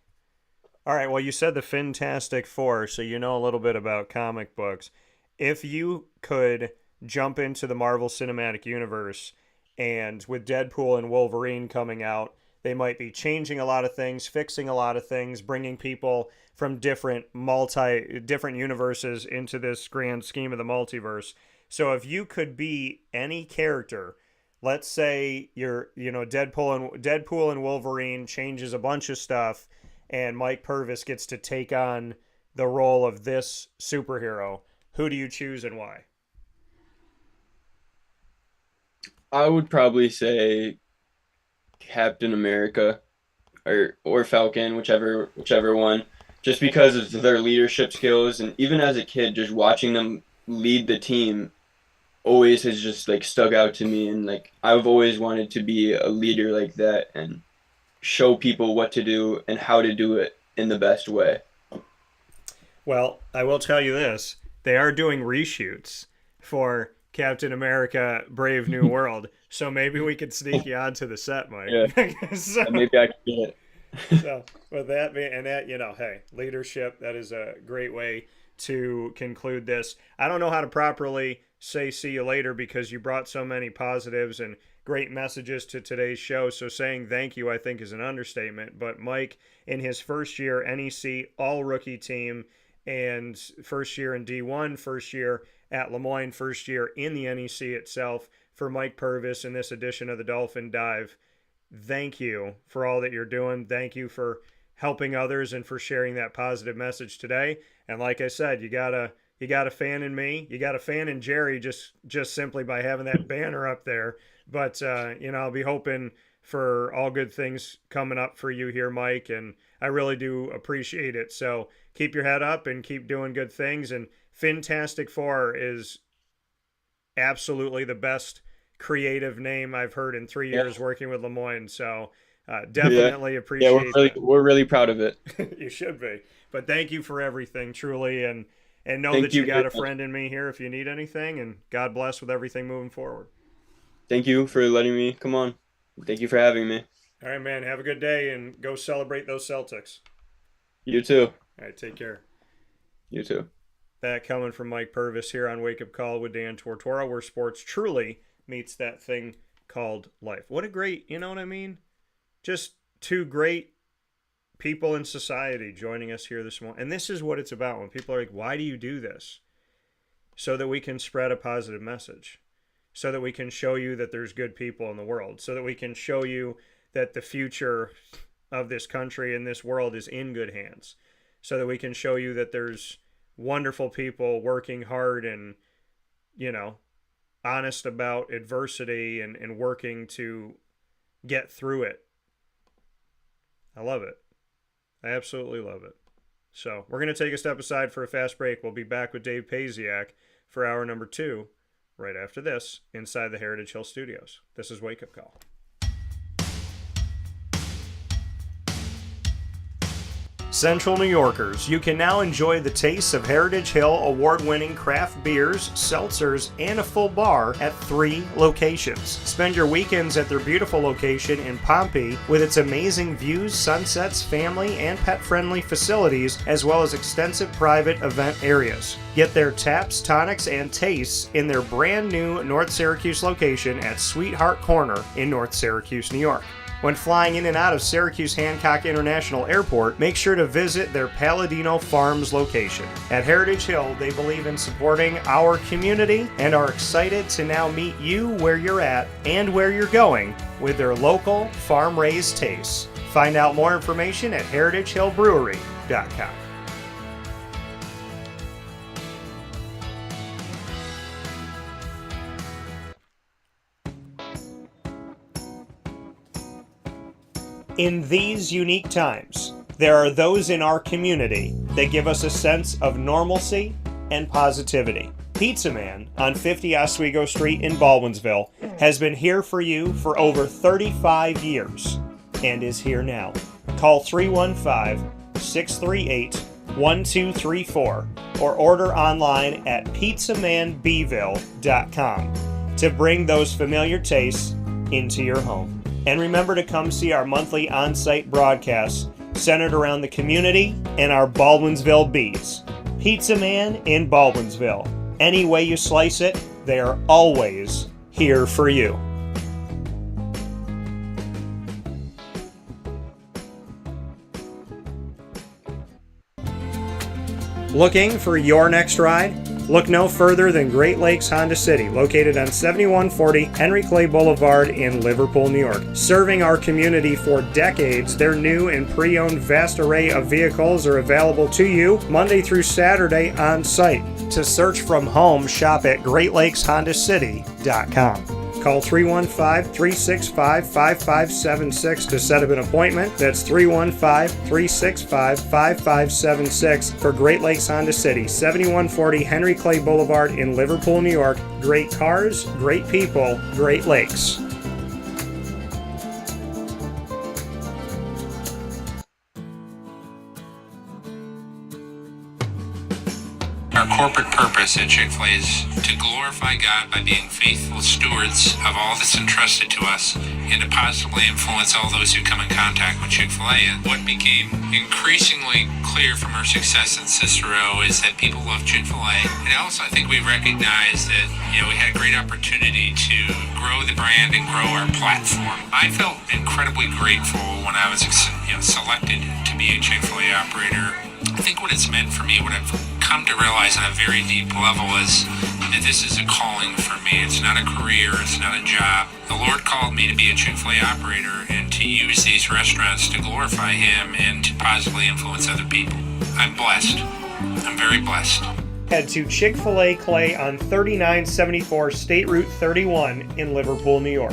All right, well, you said the Fantastic Four, so you know a little bit about comic books. If you could jump into the Marvel Cinematic Universe, and with Deadpool and Wolverine coming out, they might be changing a lot of things, fixing a lot of things, bringing people from different universes into this grand scheme of the multiverse. So if you could be any character, let's say Deadpool and Wolverine changes a bunch of stuff, and Mike Purvis gets to take on the role of this superhero, who do you choose and why? I would probably say Captain America or Falcon, whichever one, just because of their leadership skills and even as a kid, just watching them lead the team always has just like stuck out to me, and like I've always wanted to be a leader like that and show people what to do and how to do it in the best way. Well, I will tell you this. They are doing reshoots for Captain America Brave New World, so maybe we could sneak you onto the set, Mike. Yeah. So, Maybe I could get it. so with that being, and that, hey, leadership, that is a great way to conclude this. I don't know how to properly say see you later because you brought so many positives and great messages to today's show. So saying thank you, I think, is an understatement. But Mike, in his first year NEC All-Rookie Team and first year in D1, first year at LeMoyne, first year in the NEC itself, for Mike Purvis in this edition of the Dolphin Dive, thank you for all that you're doing. Thank you for helping others and for sharing that positive message today. And like I said, you got a fan in me. You got a fan in Jerry just simply by having that banner up there. But I'll be hoping for all good things coming up for you here, Mike, and I really do appreciate it. So keep your head up and keep doing good things. And Fantastic Four is absolutely the best creative name I've heard in 3 years working with LeMoyne. So definitely appreciate that. We're really proud of it. You should be. But thank you for everything, truly, and know Thank that you got a very much. friend in me here if you need anything, and God bless with everything moving forward. Thank you for letting me come on. Thank you for having me. All right, man. Have a good day and go celebrate those Celtics. You too. All right, take care. You too. That coming from Mike Purvis here on Wake Up Call with Dan Tortora, where sports truly meets that thing called life. What a great, you know what I mean? Just two great people in society joining us here this morning. And this is what it's about when people are like, why do you do this? So that we can spread a positive message. So that we can show you that there's good people in the world. So that we can show you that the future of this country and this world is in good hands. So that we can show you that there's wonderful people working hard and, honest about adversity and working to get through it. I love it. I absolutely love it. So we're going to take a step aside for a fast break. We'll be back with Dave Pasiak for hour number 2 right after this inside the Heritage Hill Studios. This is Wake Up Call. Central New Yorkers, you can now enjoy the taste of Heritage Hill award-winning craft beers, seltzers, and a full bar at 3 locations. Spend your weekends at their beautiful location in Pompey with its amazing views, sunsets, family, and pet-friendly facilities, as well as extensive private event areas. Get their taps, tonics, and tastes in their brand new North Syracuse location at Sweetheart Corner in North Syracuse, New York. When flying in and out of Syracuse Hancock International Airport, make sure to visit their Palladino Farms location. At Heritage Hill, they believe in supporting our community and are excited to now meet you where you're at and where you're going with their local farm-raised tastes. Find out more information at heritagehillbrewery.com. In these unique times, There are those in our community that give us a sense of normalcy and positivity. Pizza Man on 50 Oswego Street in Baldwinsville has been here for you for over 35 years and is here now. Call 315-638-1234 or order online at pizzamanbville.com to bring those familiar tastes into your home. And remember to come see our monthly on-site broadcasts centered around the community and our Baldwinsville Bees. Pizza Man in Baldwinsville. Any way you slice it, they are always here for you. Looking for your next ride? Look no further than Great Lakes Honda City, located on 7140 Henry Clay Boulevard in Liverpool, New York. Serving our community for decades, their new and pre-owned vast array of vehicles are available to you Monday through Saturday on site. To search from home, shop at GreatLakesHondaCity.com. Call 315-365-5576 to set up an appointment. That's 315-365-5576 for Great Lakes Honda City, 7140 Henry Clay Boulevard in Liverpool, New York. Great cars, great people, Great Lakes. Our corporate purpose at Chick-fil-A is to glorify God by being faithful stewards of all that's entrusted to us and to positively influence all those who come in contact with Chick-fil-A. And what became increasingly clear from our success in Cicero is that people love Chick-fil-A. And also I think we recognized that, we had a great opportunity to grow the brand and grow our platform. I felt incredibly grateful when I was selected to be a Chick-fil-A operator. I think what it's meant for me, what I've come to realize on a very deep level is that this is a calling for me. It's not a career, it's not a job. The Lord called me to be a Chick-fil-A operator and to use these restaurants to glorify Him and to positively influence other people. I'm blessed. I'm very blessed. Head to Chick-fil-A Clay on 3974 State Route 31 in Liverpool, New York.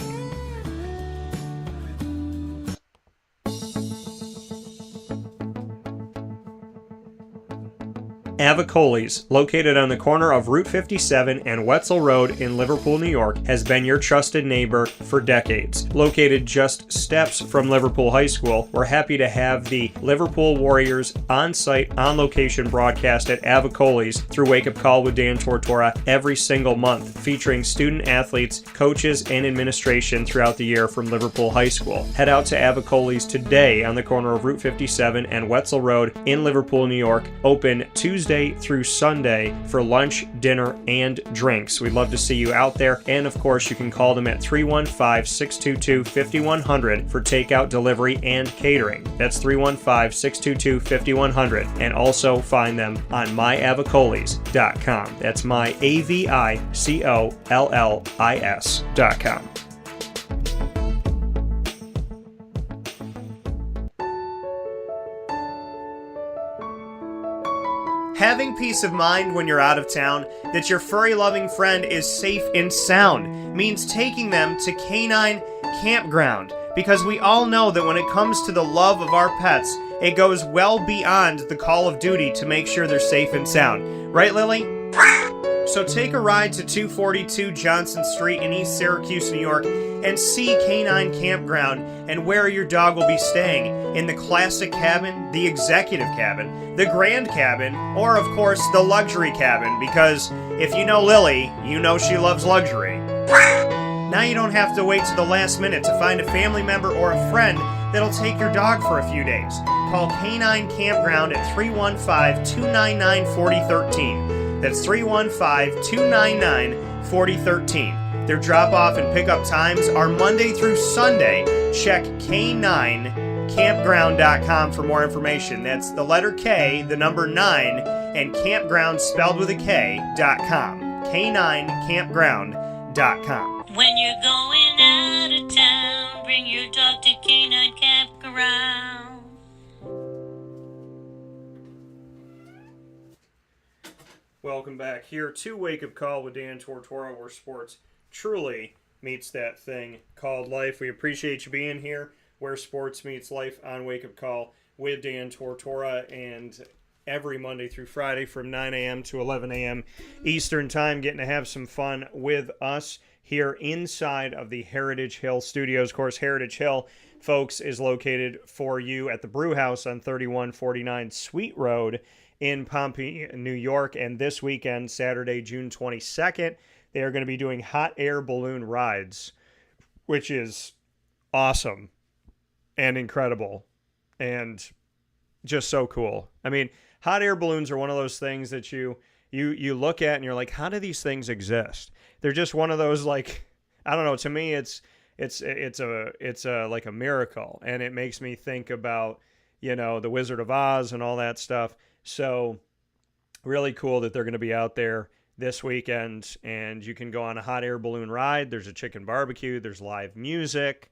Avicoli's, located on the corner of Route 57 and Wetzel Road in Liverpool, New York, has been your trusted neighbor for decades. Located just steps from Liverpool High School, we're happy to have the Liverpool Warriors on-site, on-location broadcast at Avicoli's through Wake Up Call with Dan Tortora every single month, featuring student athletes, coaches, and administration throughout the year from Liverpool High School. Head out to Avicoli's today on the corner of Route 57 and Wetzel Road in Liverpool, New York, open Tuesday through Sunday for lunch, dinner, and drinks. We'd love to see you out there, and of course you can call them at 315-622-5100 for takeout, delivery, and catering. That's 315-622-5100, and also find them on myavicolis.com. That's myavicollis.com. Having peace of mind when you're out of town that your furry-loving friend is safe and sound means taking them to Canine Campground, because we all know that when it comes to the love of our pets, it goes well beyond the call of duty to make sure they're safe and sound. Right, Lily? So take a ride to 242 Johnson Street in East Syracuse, New York, and see Canine Campground and where your dog will be staying, in the classic cabin, the executive cabin, the grand cabin, or of course the luxury cabin, because if you know Lily, you know she loves luxury. Now you don't have to wait to the last minute to find a family member or a friend that'll take your dog for a few days. Call Canine Campground at 315-299-4013. That's 315-299-4013. Their drop-off and pickup times are Monday through Sunday. Check K9campground.com for more information. That's the letter K, the number 9, and campground spelled with a K.com. K9campground.com. When you're going out of town, bring your dog to Canine Campground. Welcome back here to Wake Up Call with Dan Tortora, where sports truly meets that thing called life. We appreciate you being here, where sports meets life on Wake Up Call with Dan Tortora, and every Monday through Friday from 9 a.m. to 11 a.m. Eastern Time, getting to have some fun with us here inside of the Heritage Hill Studios. Of course, Heritage Hill, folks, is located for you at the Brew House on 3149 Sweet Road in Pompey, New York. And this weekend, Saturday, June 22nd, they are going to be doing hot air balloon rides, which is awesome and incredible and just so cool. I mean, hot air balloons are one of those things that you look at and you're like, how do these things exist? They're just one of those, like, I don't know. To me, it's a like a miracle, and it makes me think about, you know, the Wizard of Oz and all that stuff. So really cool that they're going to be out there this weekend, and you can go on a hot air balloon ride. There's a chicken barbecue. There's live music.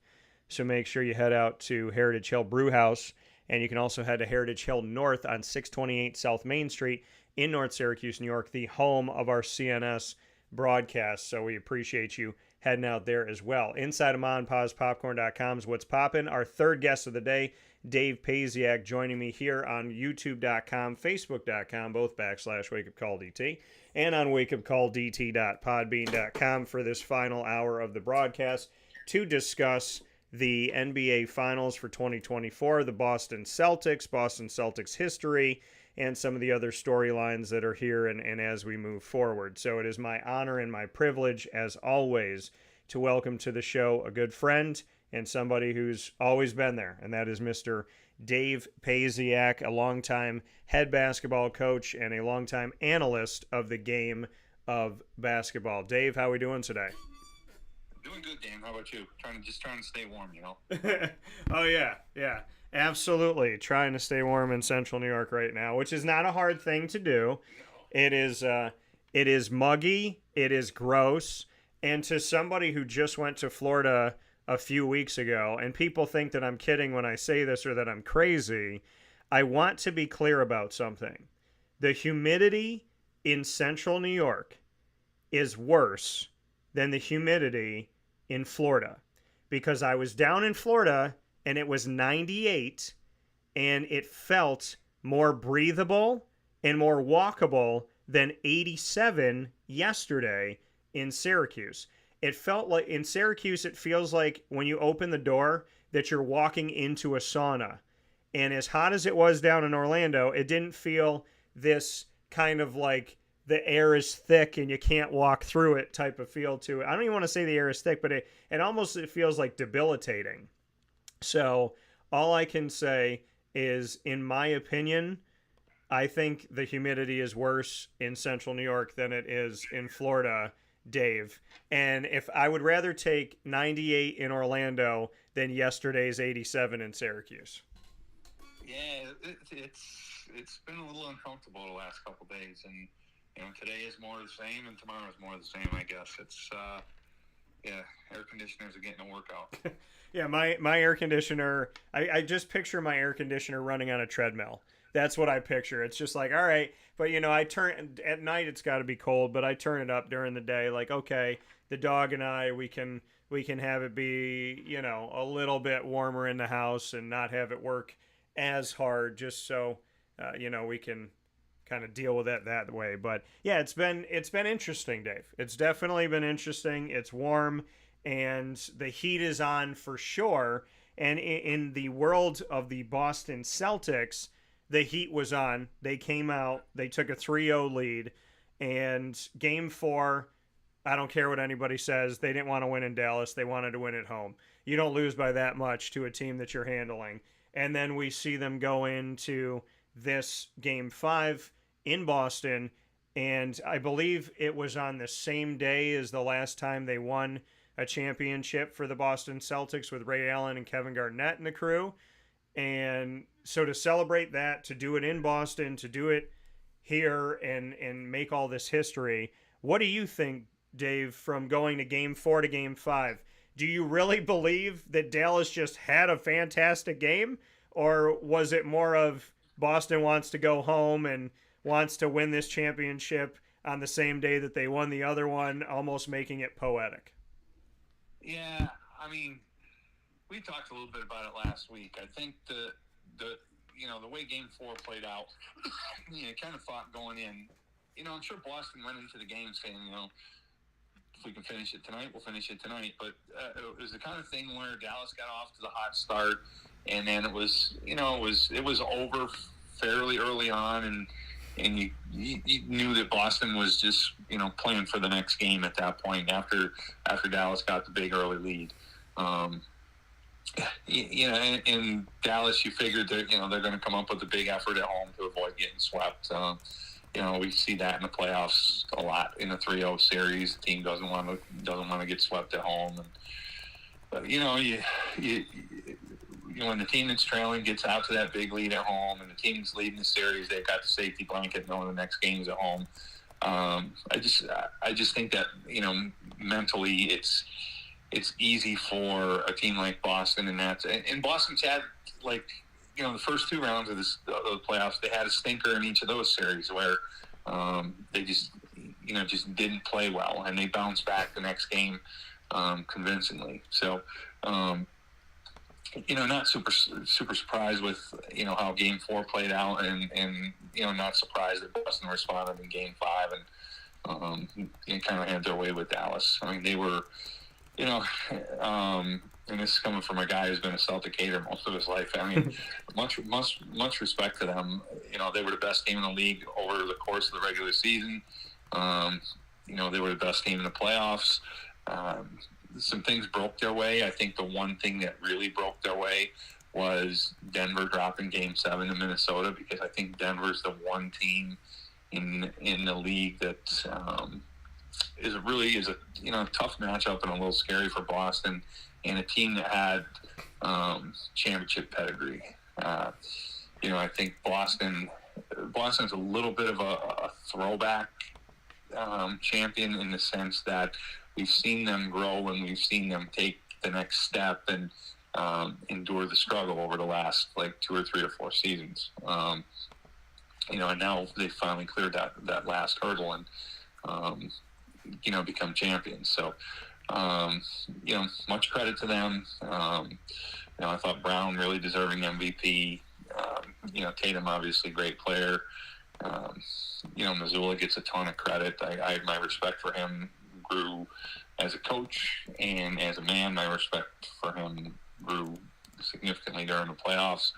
So make sure you head out to Heritage Hill Brew House. And you can also head to Heritage Hill North on 628 South Main Street in North Syracuse, New York, the home of our CNS broadcast. So we appreciate you heading out there as well. Inside of MonPawsPopcorn.com is what's popping. Our third guest of the day, Dave Pasiak, joining me here on YouTube.com, Facebook.com, both /WakeUpCallDT, and on WakeUpCallDT.podbean.com for this final hour of the broadcast to discuss the NBA Finals for 2024, the Boston Celtics history, and some of the other storylines that are here and as we move forward. So it is my honor and my privilege, as always, to welcome to the show a good friend and somebody who's always been there, and that is Mr. Dave Pasiak, a longtime head basketball coach and a longtime analyst of the game of basketball. Dave, how are we doing today? Doing good, Dan. How about you? Trying to stay warm, you know? Oh, yeah. Absolutely. Trying to stay warm in central New York right now, which is not a hard thing to do. It is muggy. It is gross. And to somebody who just went to Florida a few weeks ago, and people think that I'm kidding when I say this or that I'm crazy, I want to be clear about something. The humidity in central New York is worse than the humidity in Florida, because I was down in Florida and it was 98 and it felt more breathable and more walkable than 87 yesterday in Syracuse. It felt like in Syracuse, it feels like when you open the door that you're walking into a sauna. And as hot as it was down in Orlando, it didn't feel this kind of like the air is thick and you can't walk through it type of feel to it. I don't even want to say the air is thick, but it feels like debilitating. So all I can say is, in my opinion, I think the humidity is worse in central New York than it is in Florida, Dave. And if I would rather take 98 in Orlando than yesterday's 87 in Syracuse. Yeah, it's been a little uncomfortable the last couple of days, and you know, today is more of the same, and tomorrow is more of the same, I guess. It's, air conditioners are getting a workout. Yeah, my air conditioner, I just picture my air conditioner running on a treadmill. That's what I picture. It's just like, all right, but, you know, at night it's got to be cold, but I turn it up during the day. Like, okay, the dog and I, we can have it be, you know, a little bit warmer in the house and not have it work as hard, just so, you know, we can kind of deal with it that way. But yeah, it's been interesting, Dave. It's definitely been interesting. It's warm and the heat is on for sure. And in the world of the Boston Celtics, the heat was on. They came out, they took a 3-0 lead, and game 4, I don't care what anybody says, they didn't want to win in Dallas. They wanted to win at home. You don't lose by that much to a team that you're handling. And then we see them go into this game 5 in Boston, and I believe it was on the same day as the last time they won a championship for the Boston Celtics with Ray Allen and Kevin Garnett and the crew. And so to celebrate that, to do it in Boston, to do it here and make all this history, what do you think, Dave, from going to game 4 to game 5? Do you really believe that Dallas just had a fantastic game? Or was it more of Boston wants to go home and wants to win this championship on the same day that they won the other one, almost making it poetic? Yeah, I mean, we talked a little bit about it last week. I think the the way Game 4 played out, kind of thought going in, I'm sure Boston went into the game saying, if we can finish it tonight, we'll finish it tonight. But it was the kind of thing where Dallas got off to the hot start, and then it was over fairly early on, and you knew that Boston was just playing for the next game at that point after Dallas got the big early lead. In Dallas, you figured that they're going to come up with a big effort at home to avoid getting swept. We see that in the playoffs a lot in the 3-0 series. The team doesn't want to get swept at home, but when the team that's trailing gets out to that big lead at home, and the team's leading the series, they've got the safety blanket knowing the next game is at home. I just think that mentally it's easy for a team like Boston, and Boston's had the first 2 rounds of the playoffs, they had a stinker in each of those series where they just didn't play well, and they bounced back the next game convincingly. So, not super surprised with how Game 4 played out, and not surprised that Boston responded in Game 5 and kind of had their way with Dallas. I mean, they were, and this is coming from a guy who's been a Celtic hater most of his life. I mean, much respect to them. They were the best team in the league over the course of the regular season. They were the best team in the playoffs. Some things broke their way. I think the one thing that really broke their way was Denver dropping Game 7 to Minnesota, because I think Denver's the one team in the league that is a tough matchup and a little scary for Boston, and a team that had championship pedigree. I think Boston's a little bit of a throwback champion in the sense that we've seen them grow and we've seen them take the next step and endure the struggle over the last 2 or 3 or 4 seasons. And now they finally cleared that last hurdle and become champions. So, much credit to them. I thought Brown really deserving MVP. Tatum obviously great player. Missoula gets a ton of credit. My respect for him grew as a coach, and as a man, my respect for him grew significantly during the playoffs.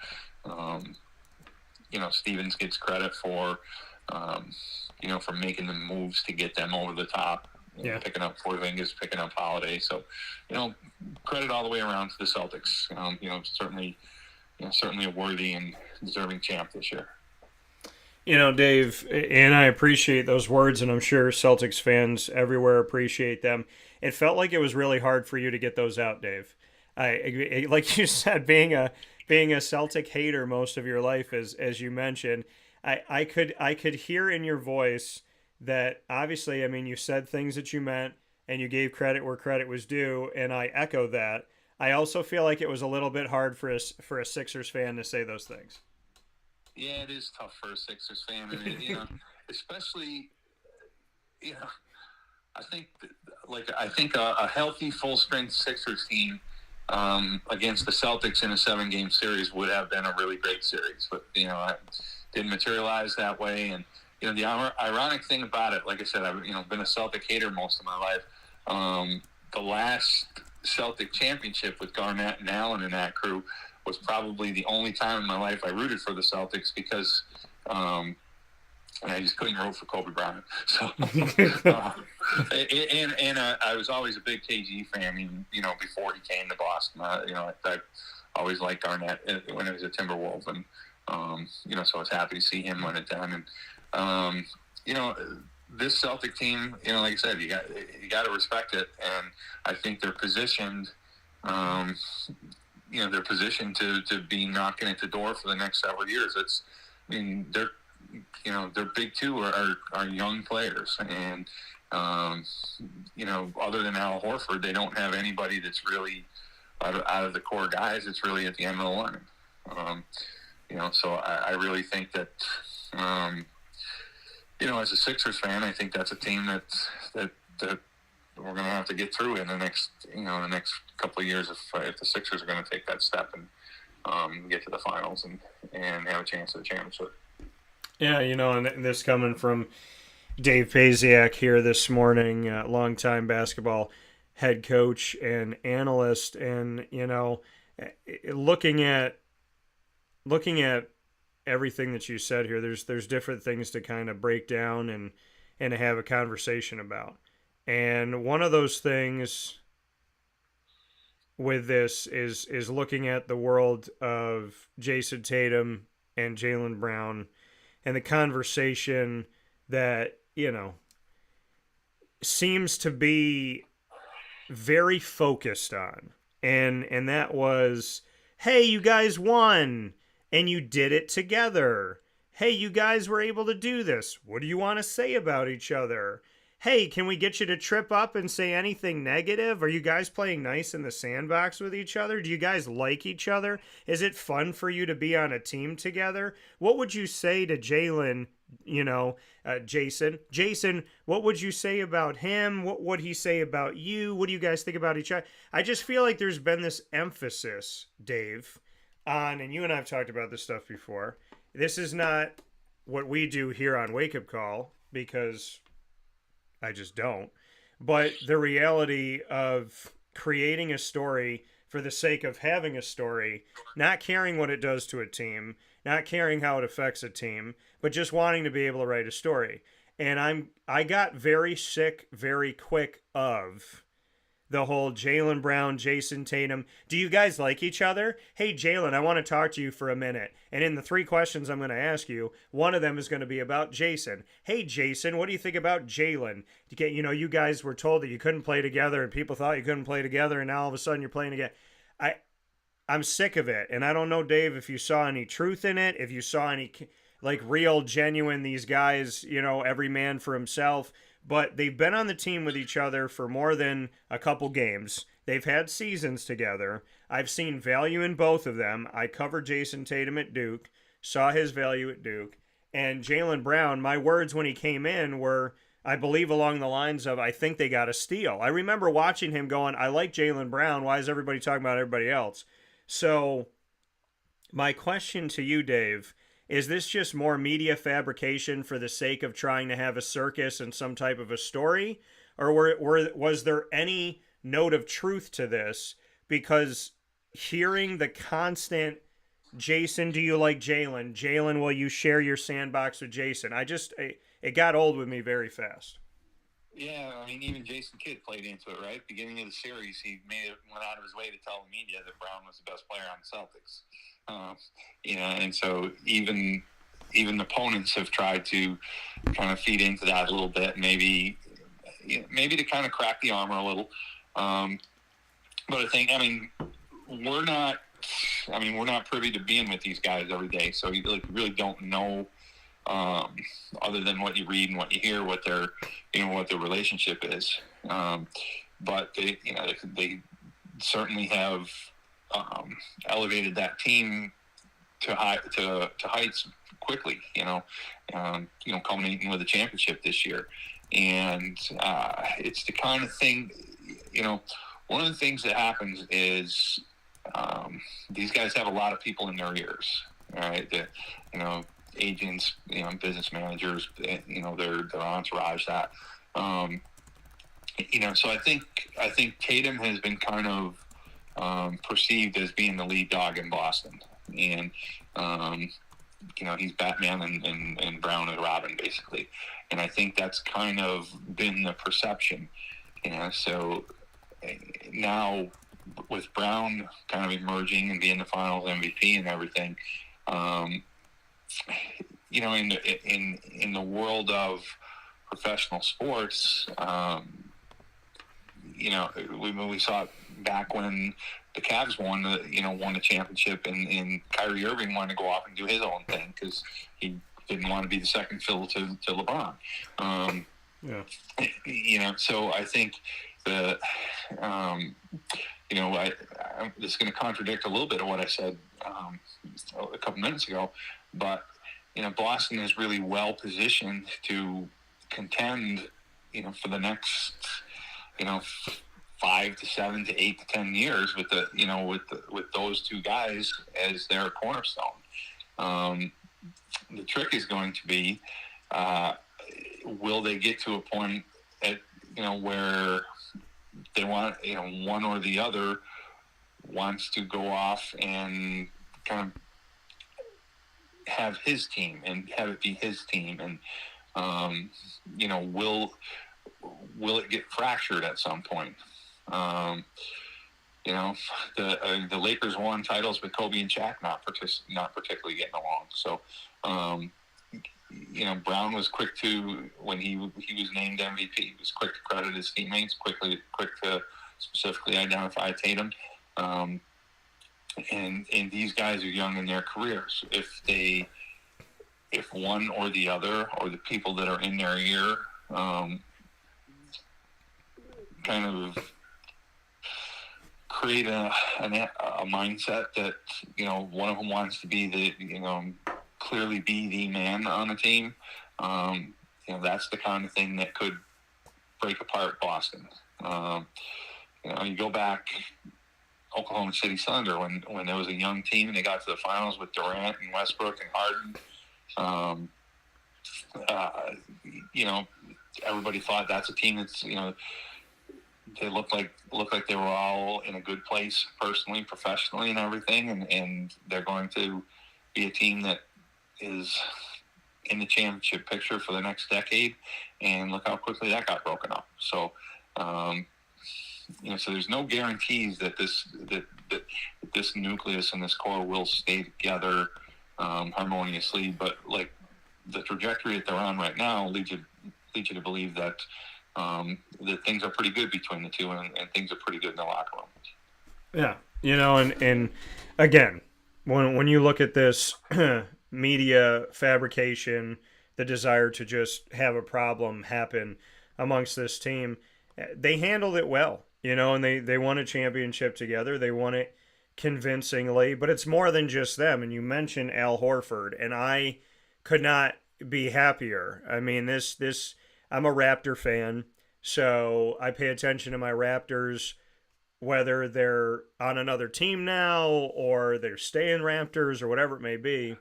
Stevens gets credit for making the moves to get them over the top. Picking up Porzingis, picking up Holiday. So, credit all the way around to the Celtics. Certainly a worthy and deserving champ this year. Dave, and I appreciate those words, and I'm sure Celtics fans everywhere appreciate them. It felt like it was really hard for you to get those out, Dave. Like you said, being a Celtic hater most of your life, as you mentioned, I could hear in your voice that obviously, you said things that you meant, and you gave credit where credit was due, and I echo that. I also feel like it was a little bit hard for a Sixers fan to say those things. Yeah, it is tough for a Sixers fan, and especially, I think a healthy full strength Sixers team against the Celtics in a 7-game series would have been a really great series, but it didn't materialize that way. And the ironic thing about it, like I said, I've been a Celtic hater most of my life. The last Celtic championship with Garnett and Allen and that crew was probably the only time in my life I rooted for the Celtics, because I just couldn't root for Kobe Bryant. So, I was always a big KG fan, even before he came to Boston. I always liked Garnett when he was a Timberwolf, and so I was happy to see him when it done. And this Celtic team, like I said, you got to respect it, and I think they're positioned. They're positioned to be knocking at the door for the next several years. Their big two are young players, and other than Al Horford, they don't have anybody that's really out of the core guys. It's really at the end of the line. So I really think that as a Sixers fan, I think that's a team that we're going to have to get through in the next couple of years if the Sixers are going to take that step get to the finals and have a chance at the championship. Yeah, and this coming from Dave Pasiak here this morning, longtime basketball head coach and analyst, and looking at everything that you said here, there's different things to kind of break down and to have a conversation about. And one of those things with this is looking at the world of Jason Tatum and Jaylen Brown and the conversation that, seems to be very focused on. And that was, hey, you guys won and you did it together. Hey, you guys were able to do this. What do you want to say about each other? Hey, can we get you to trip up and say anything negative? Are you guys playing nice in the sandbox with each other? Do you guys like each other? Is it fun for you to be on a team together? What would you say to Jaylen, Jason? Jason, what would you say about him? What would he say about you? What do you guys think about each other? I just feel like there's been this emphasis, Dave, on, and you and I have talked about this stuff before. This is not what we do here on Wake Up Call, because I just don't. But the reality of creating a story for the sake of having a story, not caring what it does to a team, not caring how it affects a team, but just wanting to be able to write a story. And I got very sick very quick of the whole Jaylen Brown, Jason Tatum. Do you guys like each other? Hey, Jaylen, I want to talk to you for a minute. And in the 3 questions I'm going to ask you, one of them is going to be about Jason. Hey, Jason, what do you think about Jaylen? You guys were told that you couldn't play together and people thought you couldn't play together, and now all of a sudden you're playing together. I'm sick of it. And I don't know, Dave, if you saw any truth in it, if you saw any real, genuine, these guys, every man for himself. But they've been on the team with each other for more than a couple games. They've had seasons together. I've seen value in both of them. I covered Jason Tatum at Duke, saw his value at Duke. And Jaylen Brown, my words when he came in were, I believe, along the lines of, I think they got a steal. I remember watching him going, I like Jaylen Brown. Why is everybody talking about everybody else? So my question to you, Dave, is this just more media fabrication for the sake of trying to have a circus and some type of a story? Or was there any note of truth to this? Because hearing the constant, Jason, do you like Jaylen? Jaylen, will you share your sandbox with Jason? It got old with me very fast. Yeah, I mean, even Jason Kidd played into it, right? Beginning of the series, he went out of his way to tell the media that Brown was the best player on the Celtics. And so even opponents have tried to kind of feed into that a little bit, maybe to kind of crack the armor a little. But I think, we're not privy to being with these guys every day, so you really don't know, other than what you read and what you hear, what their relationship is. But they certainly have elevated that team to heights quickly. Culminating with a championship this year, and it's the kind of thing. One of the things that happens is these guys have a lot of people in their ears. All right, agents, business managers, their entourage. So I think Tatum has been kind of perceived as being the lead dog in Boston, and he's Batman and Brown is Robin, basically, and I think that's kind of been the perception. So now with Brown kind of emerging and being the Finals MVP and everything. In the world of professional sports, we saw it back when the Cavs won the championship, and Kyrie Irving wanted to go off and do his own thing because he didn't want to be the second fiddle to LeBron. So I think this is going to contradict a little bit of what I said a couple minutes ago, but Boston is really well positioned to contend, for the next, 5 to 7 to 8 to 10 years with with those two guys as their cornerstone. The trick is going to be, will they get to a point at where they want one or the other wants to go off and kind of have his team and have it be his team, and will it get fractured at some point? The Lakers won titles with Kobe and Shaq not particularly getting along. So, Brown was quick to, when he was named MVP, he was quick to credit his teammates, quick to specifically identify Tatum. And these guys are young in their careers. If one or the other, or the people that are in their ear, kind of create a mindset that one of them wants to be clearly be the man on the team, that's the kind of thing that could break apart Boston. You go back Oklahoma City Thunder when there was a young team and they got to the finals with Durant and Westbrook and Harden. Everybody thought that's a team that's they look like they were all in a good place personally, professionally, and everything, and they're going to be a team that is in the championship picture for the next decade. And look how quickly that got broken up. So, so there's no guarantees that this nucleus and this core will stay together harmoniously. But like the trajectory that they're on right now leads you to believe that things are pretty good between the two, and things are pretty good in the locker room. Yeah, and again, when you look at this media fabrication, the desire to just have a problem happen amongst this team, they handled it well, and they won a championship together. They won it convincingly, but it's more than just them. And you mentioned Al Horford, and I could not be happier. I mean, this I'm a Raptor fan, so I pay attention to my Raptors, whether they're on another team now or they're staying Raptors or whatever it may be.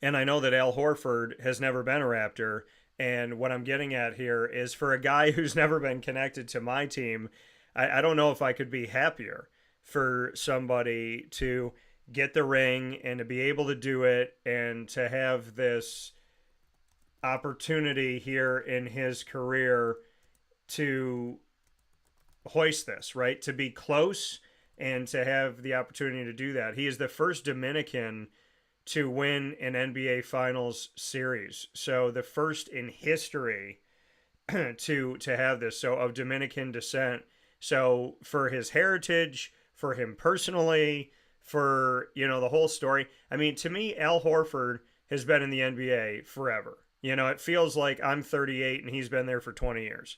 And I know that Al Horford has never been a Raptor. And what I'm getting at here is, for a guy who's never been connected to my team, I don't know if I could be happier for somebody to get the ring and to be able to do it and to have this opportunity here in his career to hoist this, right? To be close and to have the opportunity to do that. He is the first Dominican to win an NBA Finals series. So the first in history to have this, so of Dominican descent. So for his heritage, for him personally, for, the whole story. I mean, to me, Al Horford has been in the NBA forever. It feels like I'm 38 and he's been there for 20 years.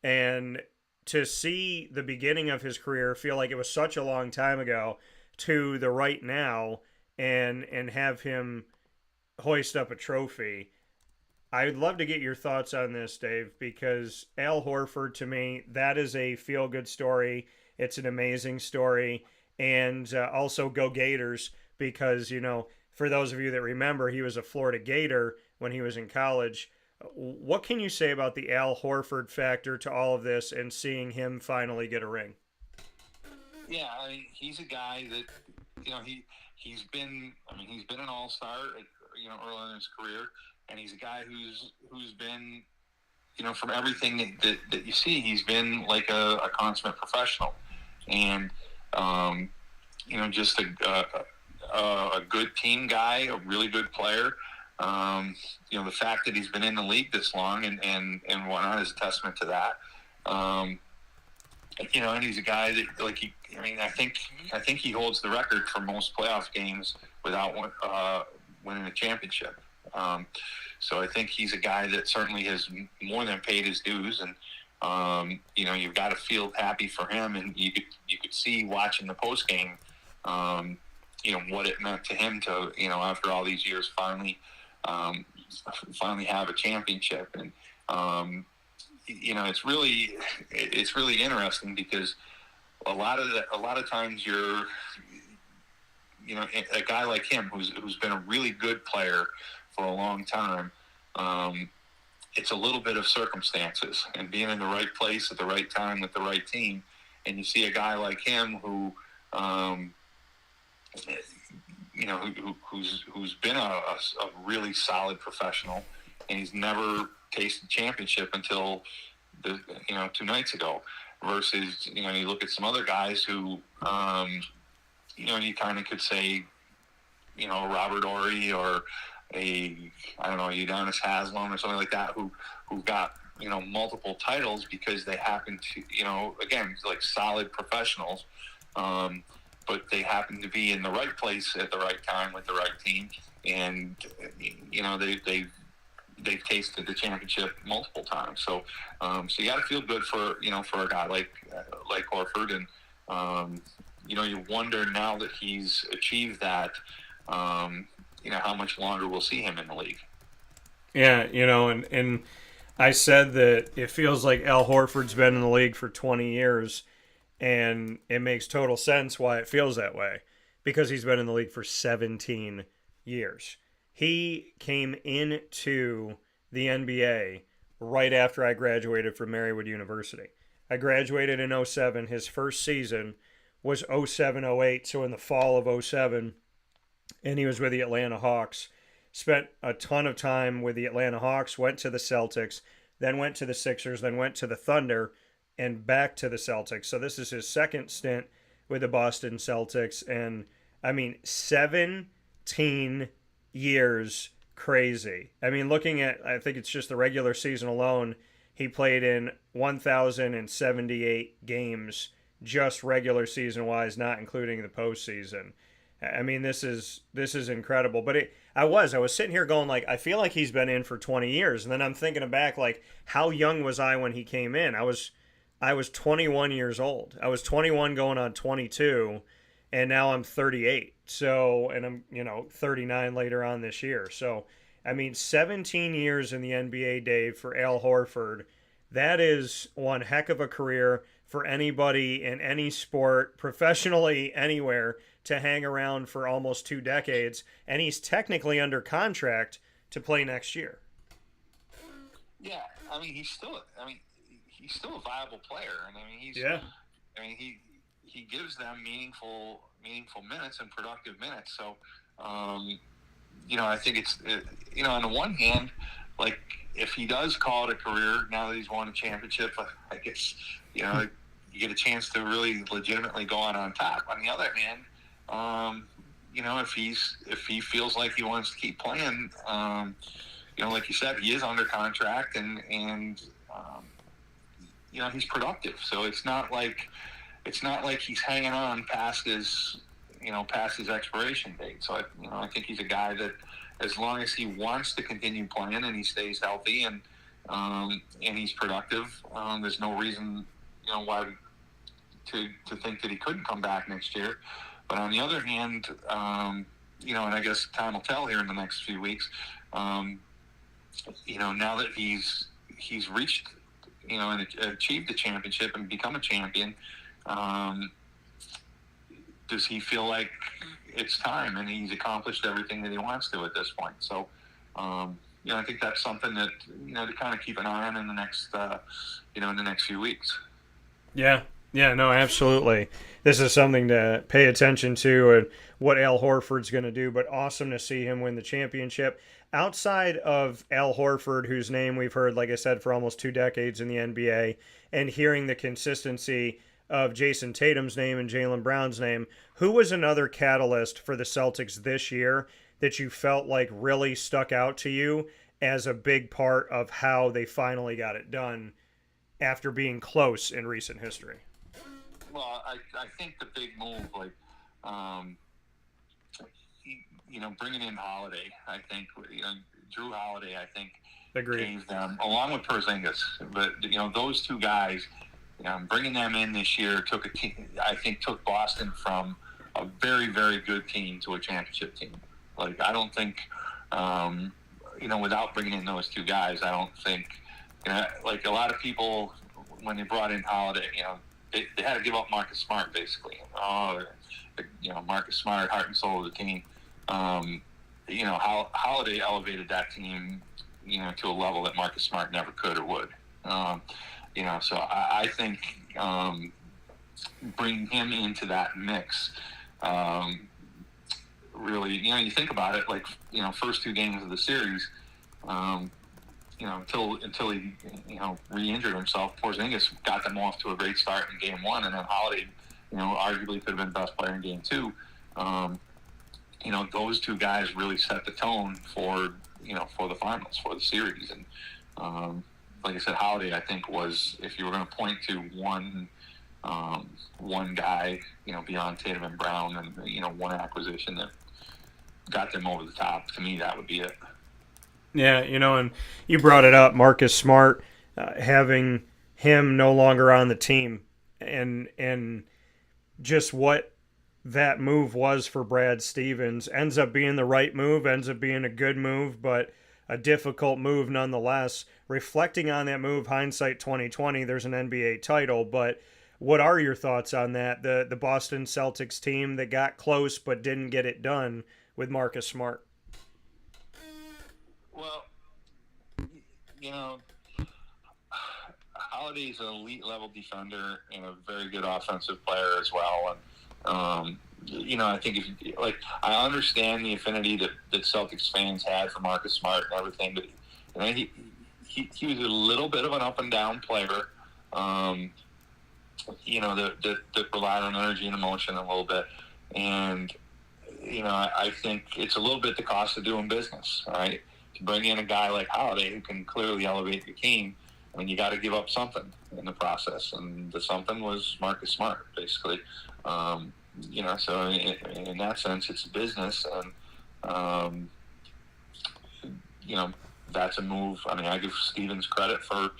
And to see the beginning of his career feel like it was such a long time ago to the right now, and have him hoist up a trophy. I'd love to get your thoughts on this, Dave, because Al Horford, to me, that is a feel-good story. It's an amazing story. And also go Gators, because, for those of you that remember, he was a Florida Gator when he was in college. What can you say about the Al Horford factor to all of this and seeing him finally get a ring? Yeah, I mean, he's a guy that, he's been an all-star, early in his career, and he's a guy who's been, from everything that you see, he's been like a consummate professional, and just a good team guy, a really good player. The fact that he's been in the league this long and whatnot is a testament to that. And he's a guy that, I think he holds the record for most playoff games without winning a championship. So I think he's a guy that certainly has more than paid his dues, and you've got to feel happy for him. And you could see watching the post game, what it meant to him to, after all these years, finally have a championship. And it's really interesting because a lot of times you're, a guy like him who's been a really good player for a long time. It's a little bit of circumstances and being in the right place at the right time with the right team. And you see a guy like him who's been a really solid professional, and he's never tasted championship until 2 nights ago. Versus, you look at some other guys who, you kind of could say, Robert Ory or Udonis Haslam or something like that, who got, multiple titles because they happen to, again, like solid professionals, but they happen to be in the right place at the right time with the right team. And, they've tasted the championship multiple times. So you got to feel good for a guy like Horford. And, you wonder now that he's achieved that, how much longer we'll see him in the league. Yeah, and I said that it feels like Al Horford's been in the league for 20 years, and it makes total sense why it feels that way, because he's been in the league for 17 years. He came into the NBA right after I graduated from Marywood University. I graduated in 07. His first season was 07-08, so in the fall of 07, and he was with the Atlanta Hawks. Spent a ton of time with the Atlanta Hawks, went to the Celtics, then went to the Sixers, then went to the Thunder, and back to the Celtics. So this is his second stint with the Boston Celtics. And, 17 years, crazy. Looking at, I think it's just the regular season alone, he played in 1,078 games, just regular season-wise, not including the postseason. This is incredible. But I was sitting here going, like, I feel like he's been in for 20 years. And then I'm thinking back, like, how young was I when he came in? I was 21 years old. I was 21 going on 22, and now I'm 38. So, and I'm, 39 later on this year. So, 17 years in the NBA, Dave, for Al Horford. That is one heck of a career for anybody in any sport, professionally, anywhere, to hang around for almost 2 decades, and he's technically under contract to play next year. Yeah, he's still a viable player, and he gives them meaningful minutes and productive minutes. So, I think it's on the one hand, like, if he does call it a career now that he's won a championship, I guess you get a chance to really legitimately go on top. On the other hand, if he feels like he wants to keep playing, like you said, he is under contract and he's productive. So it's not like he's hanging on past his expiration date. So I think he's a guy that, as long as he wants to continue playing and he stays healthy and he's productive, there's no reason why to think that he couldn't come back next year. But on the other hand, and I guess time will tell here in the next few weeks, now that he's reached, and achieved the championship and become a champion, does he feel like it's time and he's accomplished everything that he wants to at this point? So, I think that's something that, to kind of keep an eye on in the next, in the next few weeks. Yeah, no, absolutely. This is something to pay attention to and what Al Horford's going to do, but awesome to see him win the championship. Outside of Al Horford, whose name we've heard, like I said, for almost 2 decades in the NBA, and hearing the consistency of Jason Tatum's name and Jaylen Brown's name, who was another catalyst for the Celtics this year that you felt like really stuck out to you as a big part of how they finally got it done after being close in recent history? Well, I think the big move, like, bringing in Holiday, I think, Drew Holiday, I think, Agreed. Gave them, along with Porzingis, but, those 2 guys, bringing them in this year took Boston from a very, very good team to a championship team. Like, I don't think, without bringing in those 2 guys, I don't think like a lot of people when they brought in Holiday, they had to give up Marcus Smart basically. Marcus Smart, heart and soul of the team. How Holiday elevated that team, to a level that Marcus Smart never could or would. So I think bringing him into that mix, really, you think about it, like, first 2 games of the series, until he, re-injured himself, Porzingis got them off to a great start in game 1, and then Holiday, arguably could have been the best player in game 2. Those 2 guys really set the tone for the finals, for the series. And like I said, Holiday, I think, was, if you were going to point to one guy, beyond Tatum and Brown, and one acquisition that got them over the top, to me, that would be it. Yeah, and you brought it up, Marcus Smart, having him no longer on the team, and just what that move was for Brad Stevens. Ends up being the right move, ends up being a good move, but a difficult move nonetheless. Reflecting on that move, hindsight 2020, there's an NBA title, but what are your thoughts on that? The Boston Celtics team that got close but didn't get it done with Marcus Smart. Well, Holiday's an elite level defender and a very good offensive player as well. And, I think I understand the affinity that Celtics fans had for Marcus Smart and everything, but he was a little bit of an up and down player. That relied on energy and emotion a little bit. And, I think it's a little bit the cost of doing business, right? To bring in a guy like Holiday who can clearly elevate your team, you got to give up something in the process. And the something was Marcus Smart, basically. So in that sense, it's business. And, that's a move. I give Stevens credit for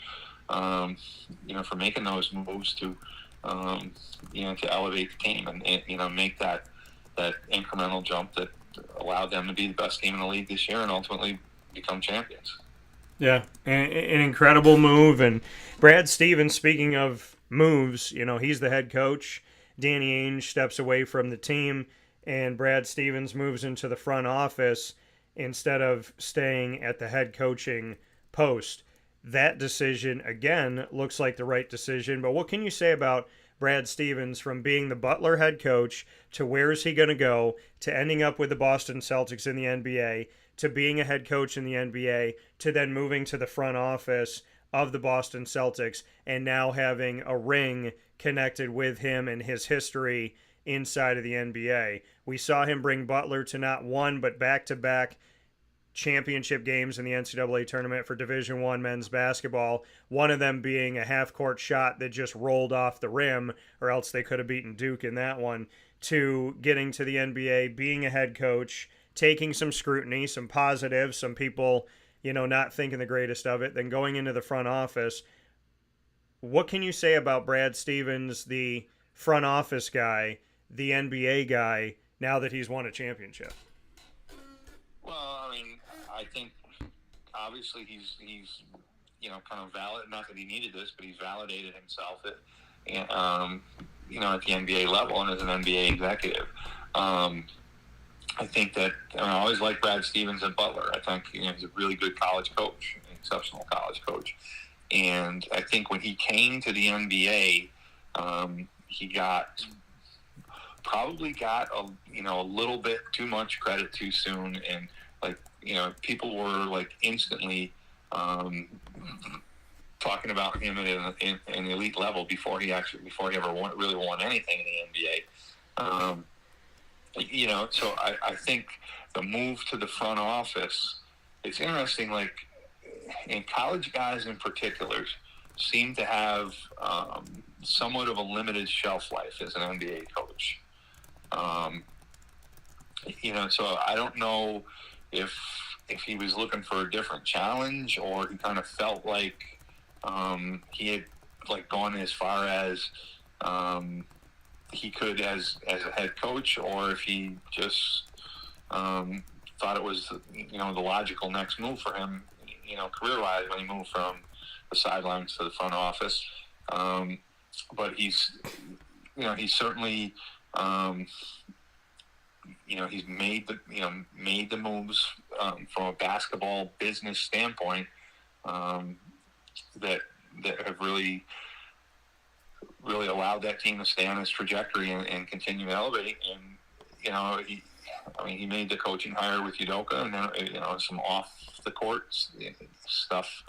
making those moves to elevate the team and make that incremental jump that allowed them to be the best team in the league this year and ultimately become champions. Yeah, an incredible move. And Brad Stevens, speaking of moves, he's the head coach. Danny Ainge steps away from the team, and Brad Stevens moves into the front office instead of staying at the head coaching post. That decision, again, looks like the right decision. But what can you say about Brad Stevens from being the Butler head coach to where is he going to go, to ending up with the Boston Celtics in the NBA, to being a head coach in the NBA, to then moving to the front office of the Boston Celtics, and now having a ring connected with him and his history inside of the NBA. We saw him bring Butler to not one, but back-to-back championship games in the NCAA tournament for Division I men's basketball, one of them being a half-court shot that just rolled off the rim, or else they could have beaten Duke in that one, to getting to the NBA, being a head coach, taking some scrutiny, some positives, some people, not thinking the greatest of it, then going into the front office. What can you say about Brad Stevens, the front office guy, the NBA guy, now that he's won a championship? Well, I think obviously he's kind of valid. Not that he needed this, but he's validated himself at the NBA level and as an NBA executive. I think that I always liked Brad Stevens at Butler. I think he's a really good college coach, an exceptional college coach. And I think when he came to the NBA, he probably got a little bit too much credit too soon, and people were instantly talking about him at an elite level before he ever really won anything in the NBA. So I think the move to the front office, it's interesting, and college guys in particular seem to have somewhat of a limited shelf life as an NBA coach. So I don't know if he was looking for a different challenge, or he kind of felt like he had gone as far as he could as a head coach, or if he just thought it was the logical next move for him, career-wise, when he moved from the sidelines to the front office. But he's certainly, he's made the moves from a basketball business standpoint that have really allowed that team to stay on its trajectory and continue to elevate. And he made the coaching hire with Udoka, and then some off the court stuff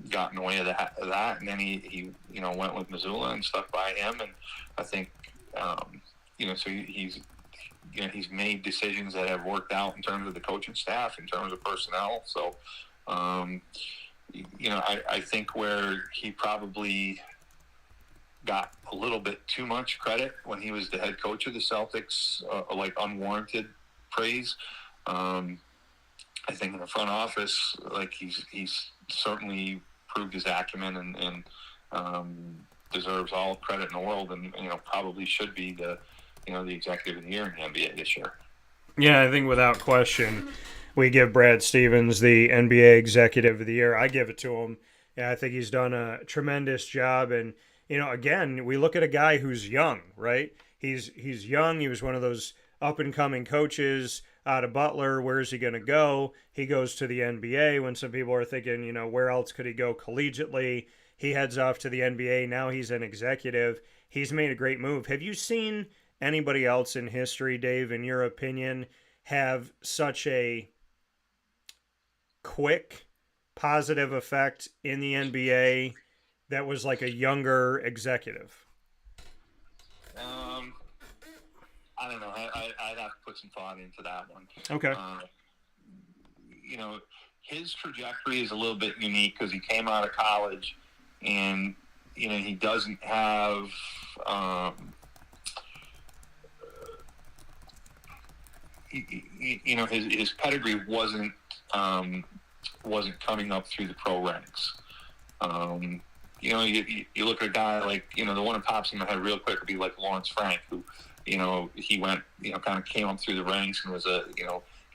got in the way of that, and then he went with Missoula and stuck by him, and I think so he's made decisions that have worked out in terms of the coaching staff, in terms of personnel. So I think where he probably got a little bit too much credit when he was the head coach of the Celtics, like unwarranted praise. I think in the front office, like he's certainly proved his acumen and deserves all credit in the world, and probably should be the executive of the year in the NBA this year. Yeah, I think without question, we give Brad Stevens the NBA executive of the year. I give it to him. Yeah, I think he's done a tremendous job, and again, we look at a guy who's young, right? He's young. He was one of those up-and-coming coaches out of Butler. Where's he going to go? He goes to the NBA when some people are thinking, where else could he go collegiately? He heads off to the NBA. Now he's an executive. He's made a great move. Have you seen anybody else in history, Dave, in your opinion, have such a quick, positive effect in the NBA that was like a younger executive? I don't know. I'd have to put some thought into that one. Okay. His trajectory is a little bit unique because he came out of college and, he doesn't have his pedigree wasn't coming up through the pro ranks. You look at a guy like, the one that pops in my head real quick would be like Lawrence Frank, who, he went, kind of came up through the ranks and was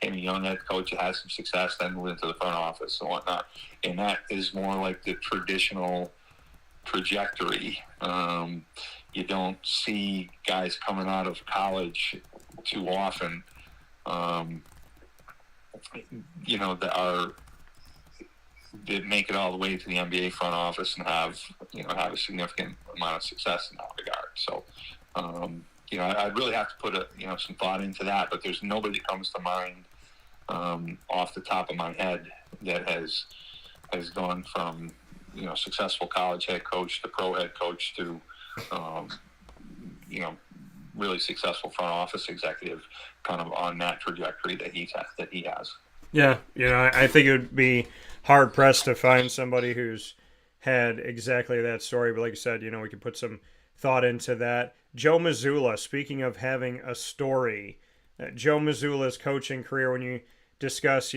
came a young head coach that had some success, then went into the front office and whatnot. And that is more like the traditional trajectory. You don't see guys coming out of college too often, that make it all the way to the NBA front office and have a significant amount of success in that regard. So, I'd really have to put some thought into that, but there's nobody that comes to mind off the top of my head that has gone from successful college head coach to pro head coach to really successful front office executive, kind of on that trajectory that he has. Yeah, I think it would be hard pressed to find somebody who's had exactly that story. But like you said, we could put some thought into that. Joe Mazzulla, speaking of having a story, Joe Mazzulla's coaching career, when you discuss,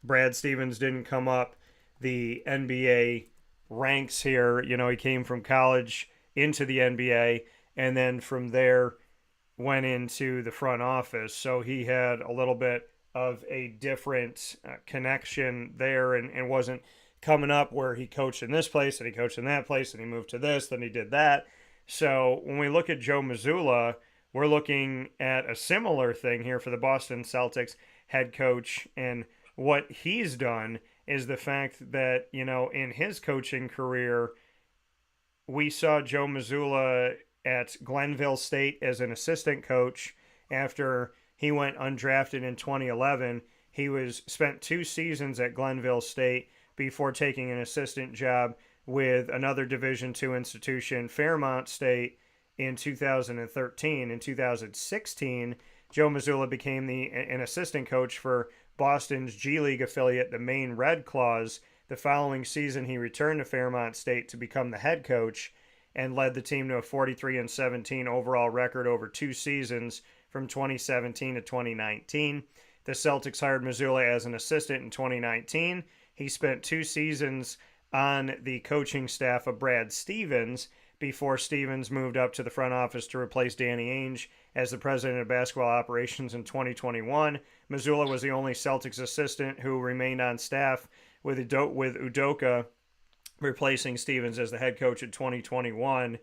Brad Stevens didn't come up the NBA ranks here. He came from college into the NBA, and then from there went into the front office. So he had a little bit of a different connection there, and wasn't coming up where he coached in this place and he coached in that place and he moved to this, then he did that. So when we look at Joe Mazzulla, we're looking at a similar thing here for the Boston Celtics head coach, and what he's done is the fact that, in his coaching career, we saw Joe Mazzulla at Glenville State as an assistant coach. After he went undrafted in 2011, he spent 2 seasons at Glenville State before taking an assistant job with another Division II institution, Fairmont State, in 2013. In 2016, Joe Mazzulla became an assistant coach for Boston's G League affiliate, the Maine Red Claws. The following season, he returned to Fairmont State to become the head coach and led the team to a 43-17 overall record over 2 seasons from 2017 to 2019. The Celtics hired Mazzulla as an assistant in 2019. He spent 2 seasons on the coaching staff of Brad Stevens before Stevens moved up to the front office to replace Danny Ainge as the president of basketball operations in 2021. Mazzulla was the only Celtics assistant who remained on staff with Udoka replacing Stevens as the head coach in 2021.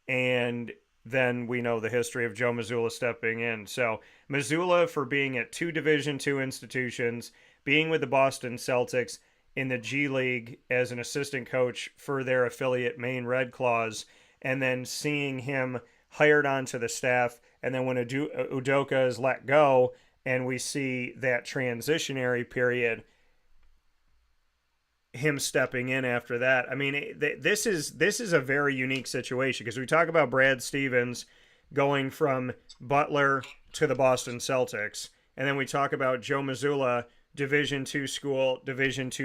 And then we know the history of Joe Mazzulla stepping in. So Mazzulla, for being at 2 Division II institutions, being with the Boston Celtics in the G League as an assistant coach for their affiliate Maine Red Claws, and then seeing him hired onto the staff, and then when Udoka is let go, and we see that transitionary period, him stepping in after that. I mean, this is a very unique situation, because we talk about Brad Stevens going from Butler to the Boston Celtics, and then we talk about Joe Mazzulla, Division II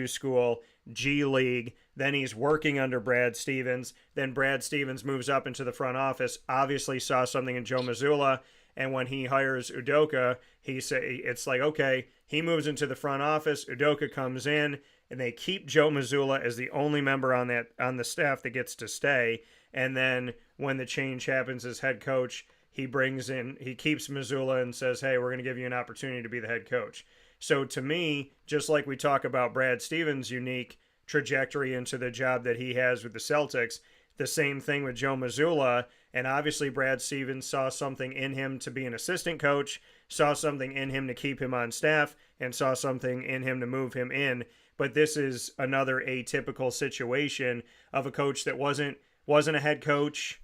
school, G League. Then he's working under Brad Stevens. Then Brad Stevens moves up into the front office, obviously saw something in Joe Mazzulla, and when he hires Udoka, it's like, okay, he moves into the front office, Udoka comes in, and they keep Joe Mazzulla as the only member on the staff that gets to stay. And then when the change happens as head coach, he keeps Mazzulla and says, hey, we're going to give you an opportunity to be the head coach. So to me, just like we talk about Brad Stevens' unique trajectory into the job that he has with the Celtics, the same thing with Joe Mazzulla. And obviously Brad Stevens saw something in him to be an assistant coach, saw something in him to keep him on staff, and saw something in him to move him in. But this is another atypical situation of a coach that wasn't a head coach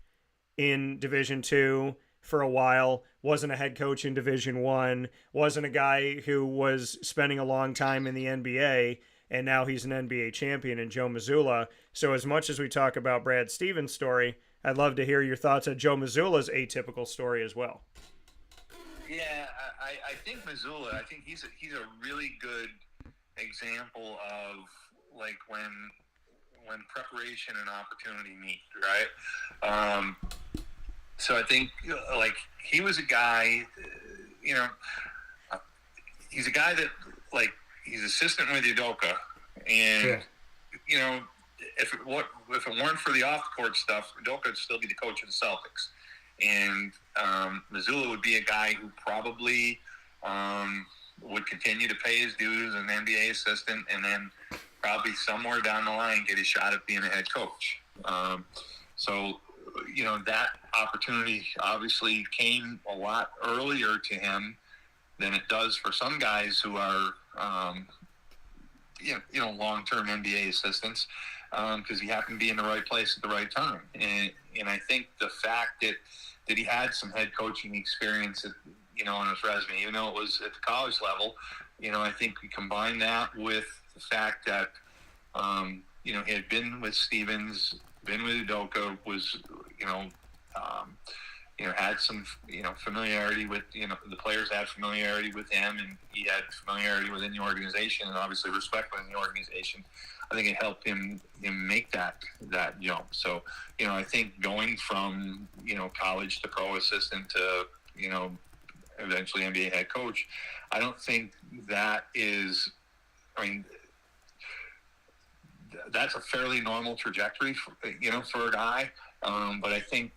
in Division II for a while, wasn't a head coach in Division I, wasn't a guy who was spending a long time in the NBA, and now he's an NBA champion in Joe Mazzulla. So as much as we talk about Brad Stevens' story, I'd love to hear your thoughts on Joe Mazzulla's atypical story as well. Yeah, I think Mazzulla, I think he's a really good example of like when preparation and opportunity meet, right? So I think like he was a guy, he's a guy that like he's assistant with Udoka, and if it weren't for the off the court stuff, Udoka would still be the coach of the Celtics, and Mazzulla would be a guy who probably would continue to pay his dues as an NBA assistant, and then probably somewhere down the line get a shot at being a head coach. So that opportunity obviously came a lot earlier to him than it does for some guys who are, long-term NBA assistants, because he happened to be in the right place at the right time. And I think the fact that he had some head coaching experience, on his resume, even though it was at the college level, I think we combine that with the fact that, he had been with Stevens, been with Udoka, was, had some, familiarity with, the players had familiarity with him, and he had familiarity within the organization, and obviously respect within the organization. I think it helped him make that jump. So, I think going from, college to pro assistant to, eventually NBA head coach, I don't think that is, that's a fairly normal trajectory for a guy. But I think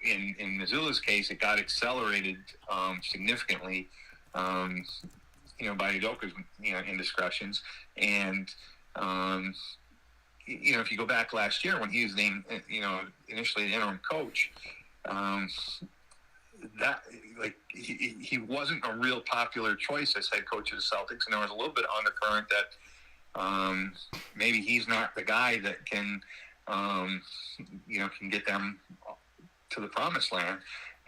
in Mazzulla's case, it got accelerated significantly, by Udoka's indiscretions. And if you go back last year when he was named, initially the interim coach, that he wasn't a real popular choice as head coach of the Celtics, and there was a little bit of undercurrent that maybe he's not the guy that can get them to the promised land.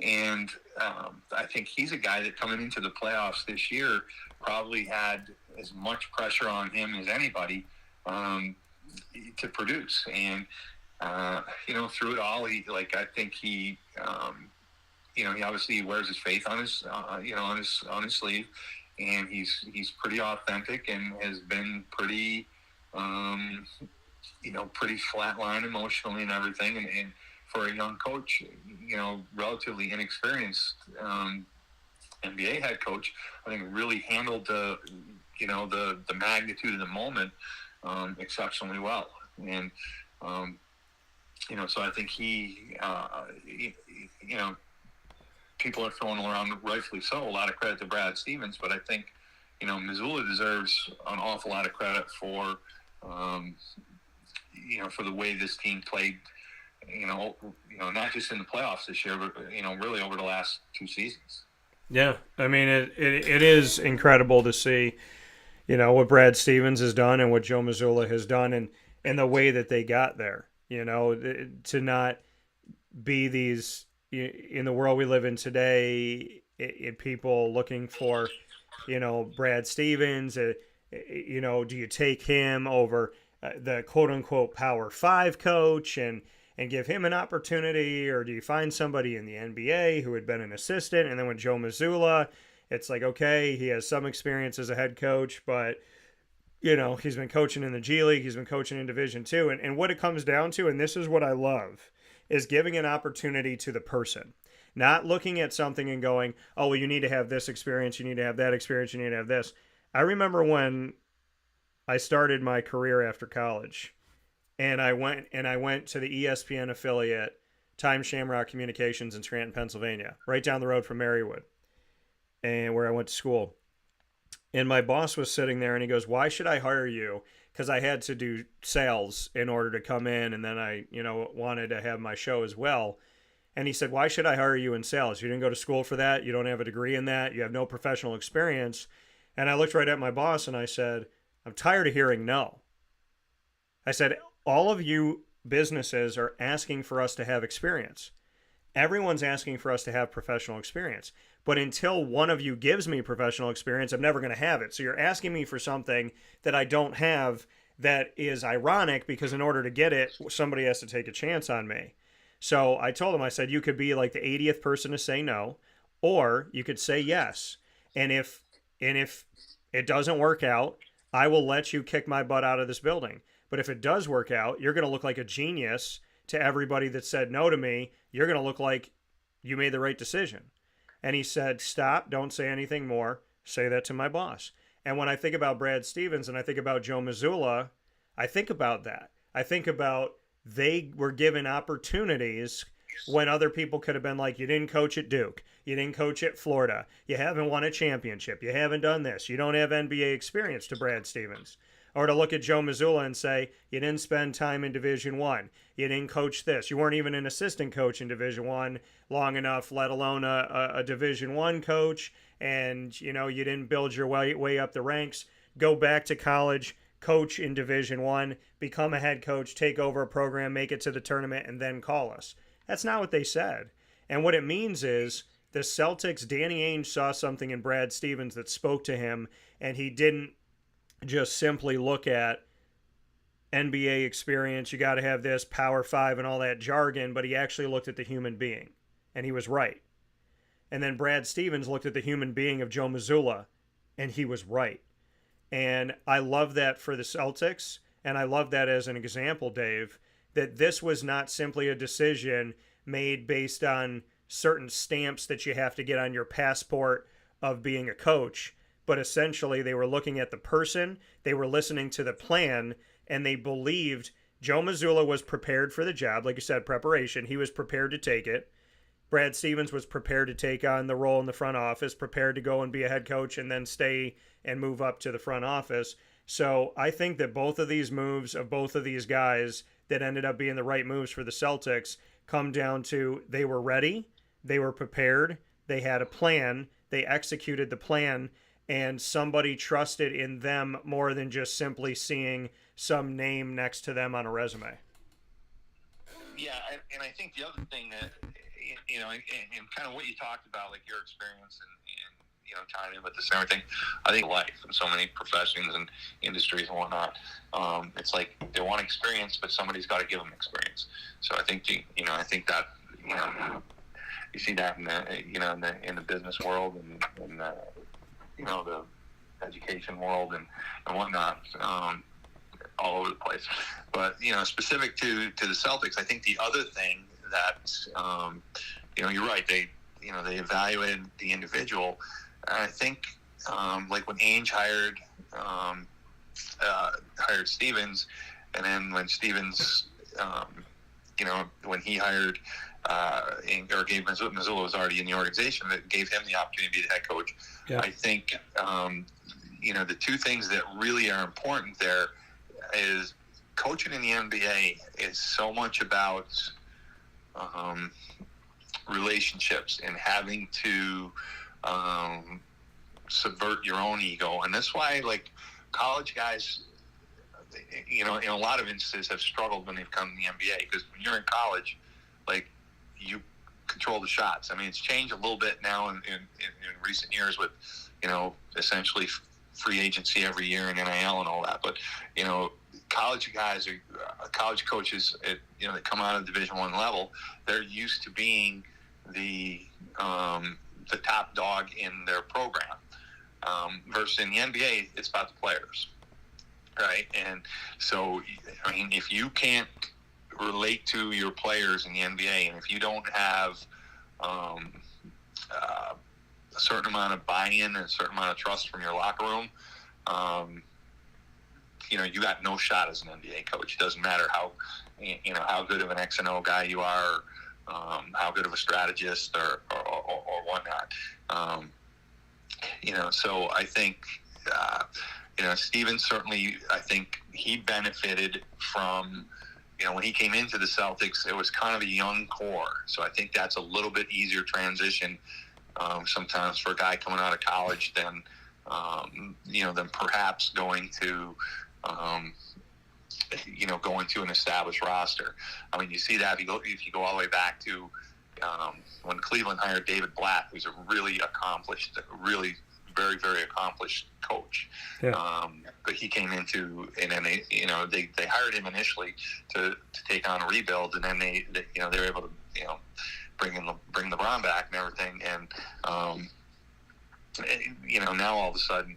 And I think he's a guy that coming into the playoffs this year probably had as much pressure on him as anybody to produce. And through it all, he obviously wears his faith on his on his sleeve, and he's pretty authentic and has been pretty pretty flatline emotionally and everything. And for a young coach, relatively inexperienced NBA head coach, I think really handled the magnitude of the moment exceptionally well. And so I think he people are throwing around, rightfully so, a lot of credit to Brad Stevens, but I think Mazzulla deserves an awful lot of credit for for the way this team played, not just in the playoffs this year, but, really over the last 2 seasons. Yeah, I mean, it is incredible to see, what Brad Stevens has done and what Joe Mazzulla has done, and the way that they got there, to not be these, in the world we live in today, people looking for, Brad Stevens, do you take him over the quote-unquote Power 5 coach and give him an opportunity, or do you find somebody in the NBA who had been an assistant? And then with Joe Mazzulla, it's like, okay, he has some experience as a head coach, but, he's been coaching in the G League, he's been coaching in Division II, and what it comes down to, and this is what I love, is giving an opportunity to the person. Not looking at something and going, oh, well, you need to have this experience, you need to have that experience, you need to have this. I remember when I started my career after college, and I went to the ESPN affiliate, Time Shamrock Communications in Scranton, Pennsylvania, right down the road from Marywood, and where I went to school. And my boss was sitting there, and he goes, why should I hire you? Because I had to do sales in order to come in, and then I, wanted to have my show as well. And he said, why should I hire you in sales? You didn't go to school for that. You don't have a degree in that. You have no professional experience. And I looked right at my boss and I said, I'm tired of hearing no. I said, all of you businesses are asking for us to have experience. Everyone's asking for us to have professional experience. But until one of you gives me professional experience, I'm never going to have it. So you're asking me for something that I don't have. That is ironic, because in order to get it, somebody has to take a chance on me. So I told him, I said, you could be like the 80th person to say no, or you could say yes. And if it doesn't work out, I will let you kick my butt out of this building. But if it does work out, you're going to look like a genius to everybody that said no to me. You're going to look like you made the right decision. And he said, stop, don't say anything more. Say that to my boss. And when I think about Brad Stevens and I think about Joe Mazzulla, I think about that. I think about they were given opportunities when other people could have been like, you didn't coach at Duke, you didn't coach at Florida, you haven't won a championship, you haven't done this, you don't have NBA experience, to Brad Stevens. Or to look at Joe Mazzulla and say, you didn't spend time in Division I, you didn't coach this, you weren't even an assistant coach in Division I long enough, let alone a Division I coach, and you didn't build your way up the ranks. Go back to college, coach in Division I, become a head coach, take over a program, make it to the tournament, and then call us. That's not what they said. And what it means is the Celtics, Danny Ainge saw something in Brad Stevens that spoke to him, and he didn't just simply look at NBA experience, you got to have this, Power 5 and all that jargon, but he actually looked at the human being, and he was right. And then Brad Stevens looked at the human being of Joe Mazzulla, and he was right. And I love that for the Celtics, and I love that as an example, Dave, that this was not simply a decision made based on certain stamps that you have to get on your passport of being a coach, but essentially they were looking at the person, they were listening to the plan, and they believed Joe Mazzulla was prepared for the job. Like you said, preparation. He was prepared to take it. Brad Stevens was prepared to take on the role in the front office, prepared to go and be a head coach and then stay and move up to the front office. So I think that both of these moves of both of these guys that ended up being the right moves for the Celtics come down to they were ready, they were prepared, they had a plan, they executed the plan, and somebody trusted in them more than just simply seeing some name next to them on a resume. Yeah, and I think the other thing that, and kind of what you talked about, like your experience and tying in with this and everything, I think life in so many professions and industries and whatnot, it's like they want experience, but somebody's got to give them experience. So I think, I think that, you see that in the, in the business world and the education world and whatnot, all over the place. But, specific to the Celtics, I think the other thing that, you're right, they evaluated the individual. And I think, like when Ainge hired Stevens, and then when Stevens, when he hired, or gave Mazzulla was already in the organization, that gave him the opportunity to be the head coach. Yeah. I think, the two things that really are important there is coaching in the NBA is so much about relationships and having to subvert your own ego. And that's why, like, college guys, in a lot of instances have struggled when they've come to the NBA, because when you're in college, like, you control the shots. I mean, it's changed a little bit now in recent years with, essentially free agency every year and NIL and all that. But, college guys college coaches, that come out of Division I level, they're used to being the top dog in their program. Versus in the NBA, it's about the players, right? And so, I mean, if you can't relate to your players in the NBA, and if you don't have a certain amount of buy-in and a certain amount of trust from your locker room, you got no shot as an NBA coach. It doesn't matter how good of an X and O guy you are, how good of a strategist or whatnot. So I think, Stevens certainly, I think he benefited from, when he came into the Celtics, it was kind of a young core. So I think that's a little bit easier transition sometimes for a guy coming out of college than perhaps going to an established roster. I mean, you see that if you go all the way back to when Cleveland hired David Blatt, who's a really accomplished, really very, very accomplished coach. Yeah. But he came into, and then they hired him initially to take on a rebuild, and then they were able to bring LeBron back and everything, and now all of a sudden,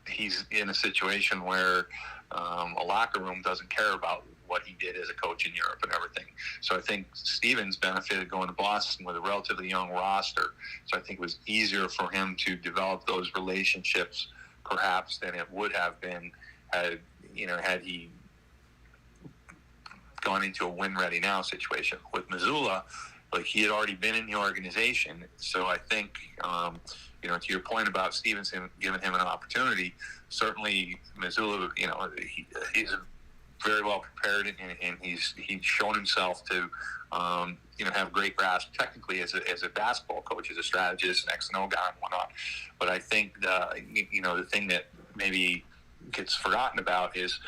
he's in a situation where a locker room doesn't care about what he did as a coach in Europe and everything. So I think Stevens benefited going to Boston with a relatively young roster. So I think it was easier for him to develop those relationships perhaps than it would have been had he gone into a win ready now situation. With Missoula, like, he had already been in the organization. So I think, to your point about Stevenson giving him an opportunity, certainly Missoula, he's very well prepared, and he's shown himself to, have great grasp technically as a basketball coach, as a strategist, an X and O guy and whatnot. But I think the thing that maybe gets forgotten about is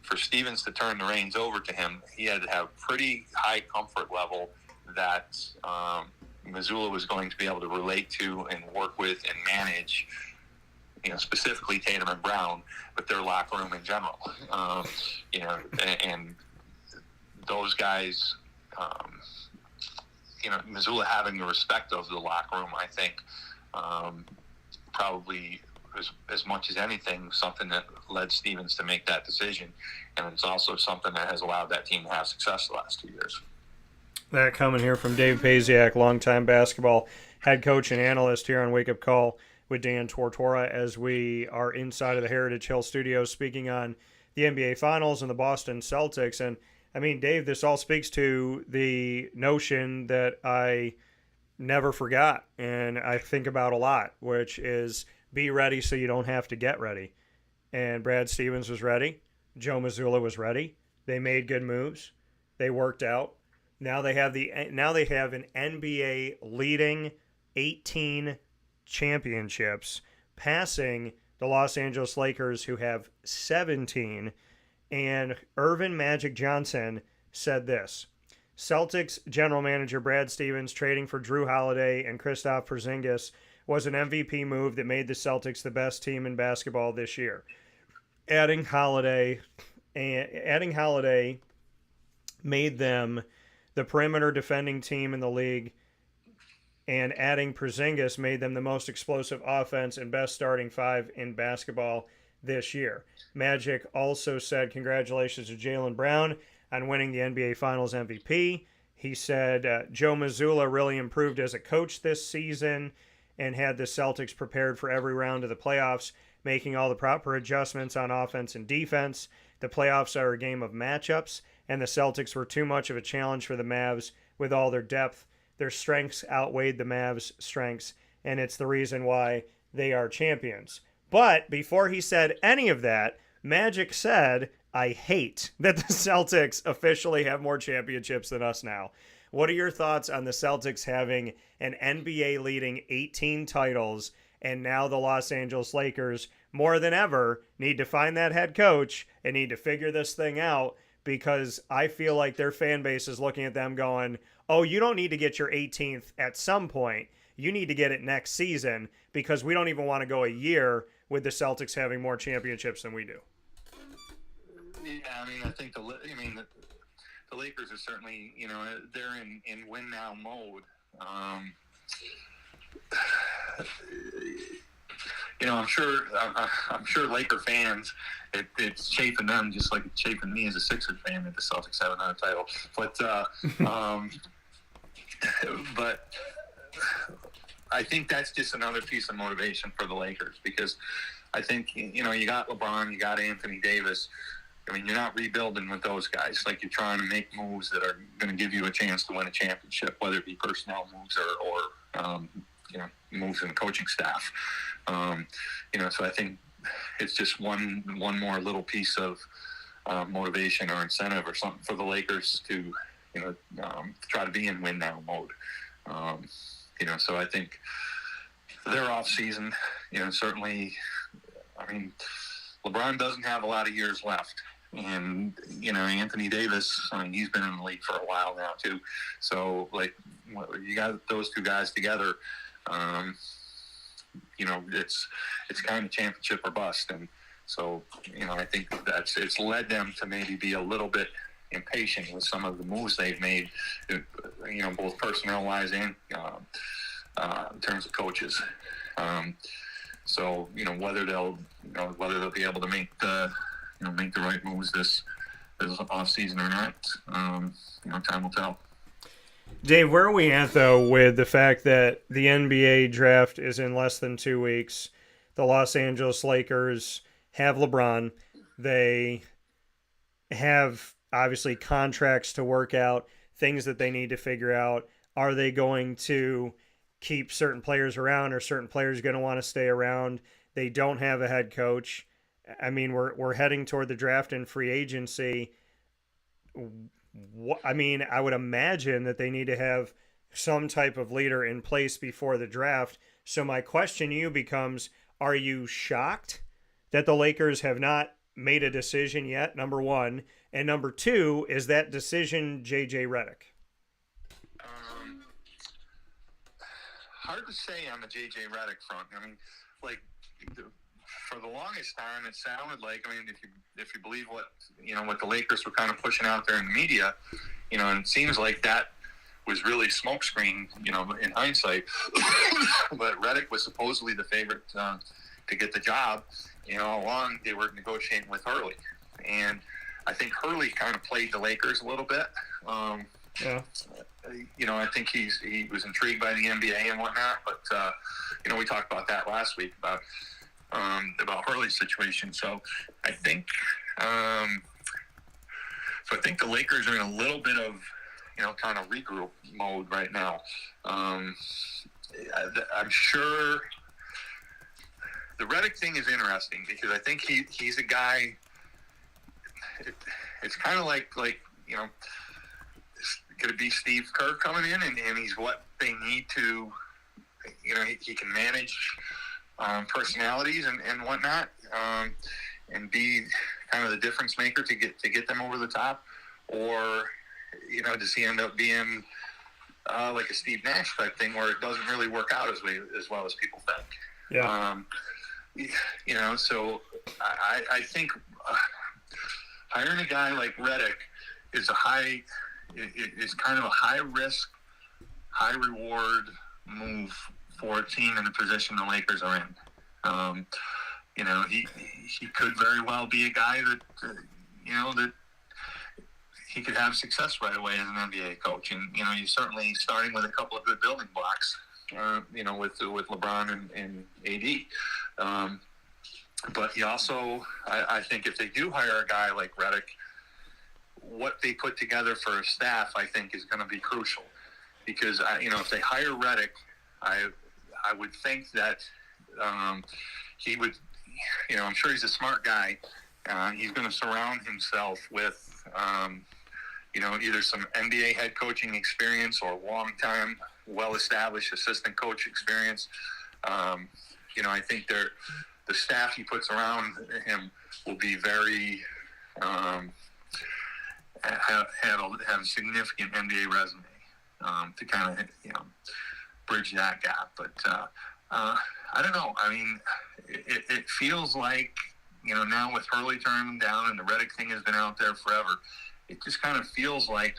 for Stevens to turn the reins over to him, he had to have pretty high comfort level that Missoula was going to be able to relate to and work with and manage, specifically Tatum and Brown, but their locker room in general. And those guys, Missoula having the respect of the locker room, I think, probably as much as anything, something that led Stevens to make that decision. And it's also something that has allowed that team to have success the last 2 years. That coming here from Dave Pasiak, longtime basketball head coach and analyst here on Wake Up Call with Dan Tortora, as we are inside of the Heritage Hill Studios speaking on the NBA Finals and the Boston Celtics. And, I mean, Dave, this all speaks to the notion that I never forgot and I think about a lot, which is be ready so you don't have to get ready. And Brad Stevens was ready. Joe Mazzulla was ready. They made good moves. They worked out. Now they have an NBA leading 18 championships, passing the Los Angeles Lakers, who have 17. And Irvin Magic Johnson said this: Celtics general manager Brad Stevens trading for Drew Holiday and Kristaps Porzingis was an MVP move that made the Celtics the best team in basketball this year. Adding Holiday made them the perimeter defending team in the league, and adding Porzingis made them the most explosive offense and best starting five in basketball this year. Magic also said congratulations to Jaylen Brown on winning the NBA Finals MVP. He said Joe Mazzulla really improved as a coach this season and had the Celtics prepared for every round of the playoffs, making all the proper adjustments on offense and defense. The playoffs are a game of matchups, and the Celtics were too much of a challenge for the Mavs with all their depth. Their strengths outweighed the Mavs' strengths, and it's the reason why they are champions. But before he said any of that, Magic said, I hate that the Celtics officially have more championships than us now. What are your thoughts on the Celtics having an NBA leading 18 titles, and now the Los Angeles Lakers, more than ever, need to find that head coach and need to figure this thing out, because I feel like their fan base is looking at them going, oh, you don't need to get your 18th at some point. You need to get it next season, because we don't even want to go a year with the Celtics having more championships than we do. Yeah, I mean, I think the Lakers are certainly, they're in win now mode. I'm sure Laker fans, it's chafing them just like it's chafing me as a Sixers fan that the Celtics have another title. But I think that's just another piece of motivation for the Lakers, because I think, you got LeBron, you got Anthony Davis. I mean, you're not rebuilding with those guys. Like, you're trying to make moves that are going to give you a chance to win a championship, whether it be personnel moves or moves in the coaching staff. So I think it's just one more little piece of motivation or incentive or something for the Lakers to, try to be in win now mode. So I think their off season, certainly, I mean, LeBron doesn't have a lot of years left. And, Anthony Davis, I mean, he's been in the league for a while now, too. So, you got those two guys together, it's kind of championship or bust. And so, I think it's led them to maybe be a little bit impatient with some of the moves they've made, both personnel-wise and in terms of coaches. So, whether they'll be able to make the right moves this off season or not, time will tell. Dave, where are we at, though, with the fact that the NBA draft is in less than 2 weeks? The Los Angeles Lakers have LeBron. They have, obviously, contracts to work out, things that they need to figure out. Are they going to keep certain players around, or certain players going to want to stay around? They don't have a head coach. I mean, we're heading toward the draft and free agency. I would imagine that they need to have some type of leader in place before the draft. So my question to you becomes, are you shocked that the Lakers have not made a decision yet, number one? And number two, is that decision J.J. Redick? Hard to say on the J.J. Redick front. I mean, for the longest time, it sounded like, I mean, if you believe what the Lakers were kind of pushing out there in the media, and it seems like that was really smokescreen, in hindsight. But Redick was supposedly the favorite to get the job. All along they were negotiating with Hurley, and I think Hurley kind of played the Lakers a little bit. Yeah. I think he was intrigued by the NBA and whatnot, but we talked about that last week about Hurley's situation. So I think the Lakers are in a little bit of kind of regroup mode right now. I'm sure the Redick thing is interesting, because I think he's a guy. It's kind of like could it be Steve Kerr coming in and he's what they need to, he can manage personalities and whatnot, and be kind of the difference maker to get them over the top, or does he end up being like a Steve Nash type thing where it doesn't really work out as well as people think? Yeah. So I think hiring a guy like Redick is kind of a high risk, high reward move for a team in the position the Lakers are in. He could very well be a guy that that he could have success right away as an NBA coach, and he's certainly starting with a couple of good building blocks. With LeBron and AD. But he also, I think if they do hire a guy like Redick, what they put together for a staff, I think, is going to be crucial. Because, if they hire Redick, I would think that he would, I'm sure he's a smart guy, He's going to surround himself with, either some NBA head coaching experience or long-time, well-established assistant coach experience. I think the staff he puts around him will be very have a significant NBA resume to kind of bridge that gap. But I don't know. I mean, it feels like now with Hurley turning down and the Redick thing has been out there forever, it just kind of feels like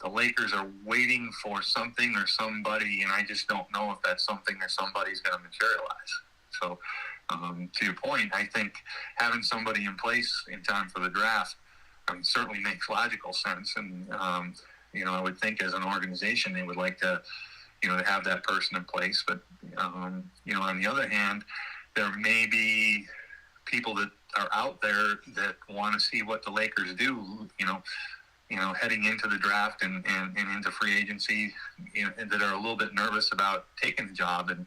the Lakers are waiting for something or somebody, and I just don't know if that something or somebody's going to materialize. So, to your point, I think having somebody in place in time for the draft certainly makes logical sense. And, I would think as an organization they would like to, to have that person in place. But, on the other hand, there may be people that are out there that want to see what the Lakers do, heading into the draft and into free agency, that are a little bit nervous about taking the job and,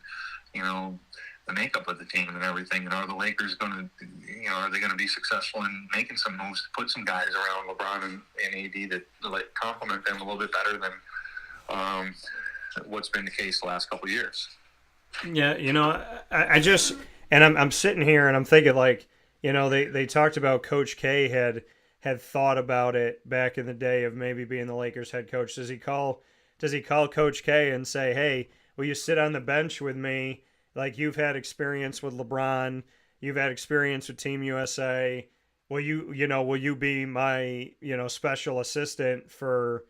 the makeup of the team and everything. And are the Lakers going to, are they going to be successful in making some moves to put some guys around LeBron and AD that complement them a little bit better than what's been the case the last couple of years? Yeah, I just, and I'm sitting here and I'm thinking they talked about Coach K had thought about it back in the day of maybe being the Lakers head coach. Does he call Coach K and say, hey, will you sit on the bench with me? Like, you've had experience with LeBron, you've had experience with Team USA. Will you be my, special assistant for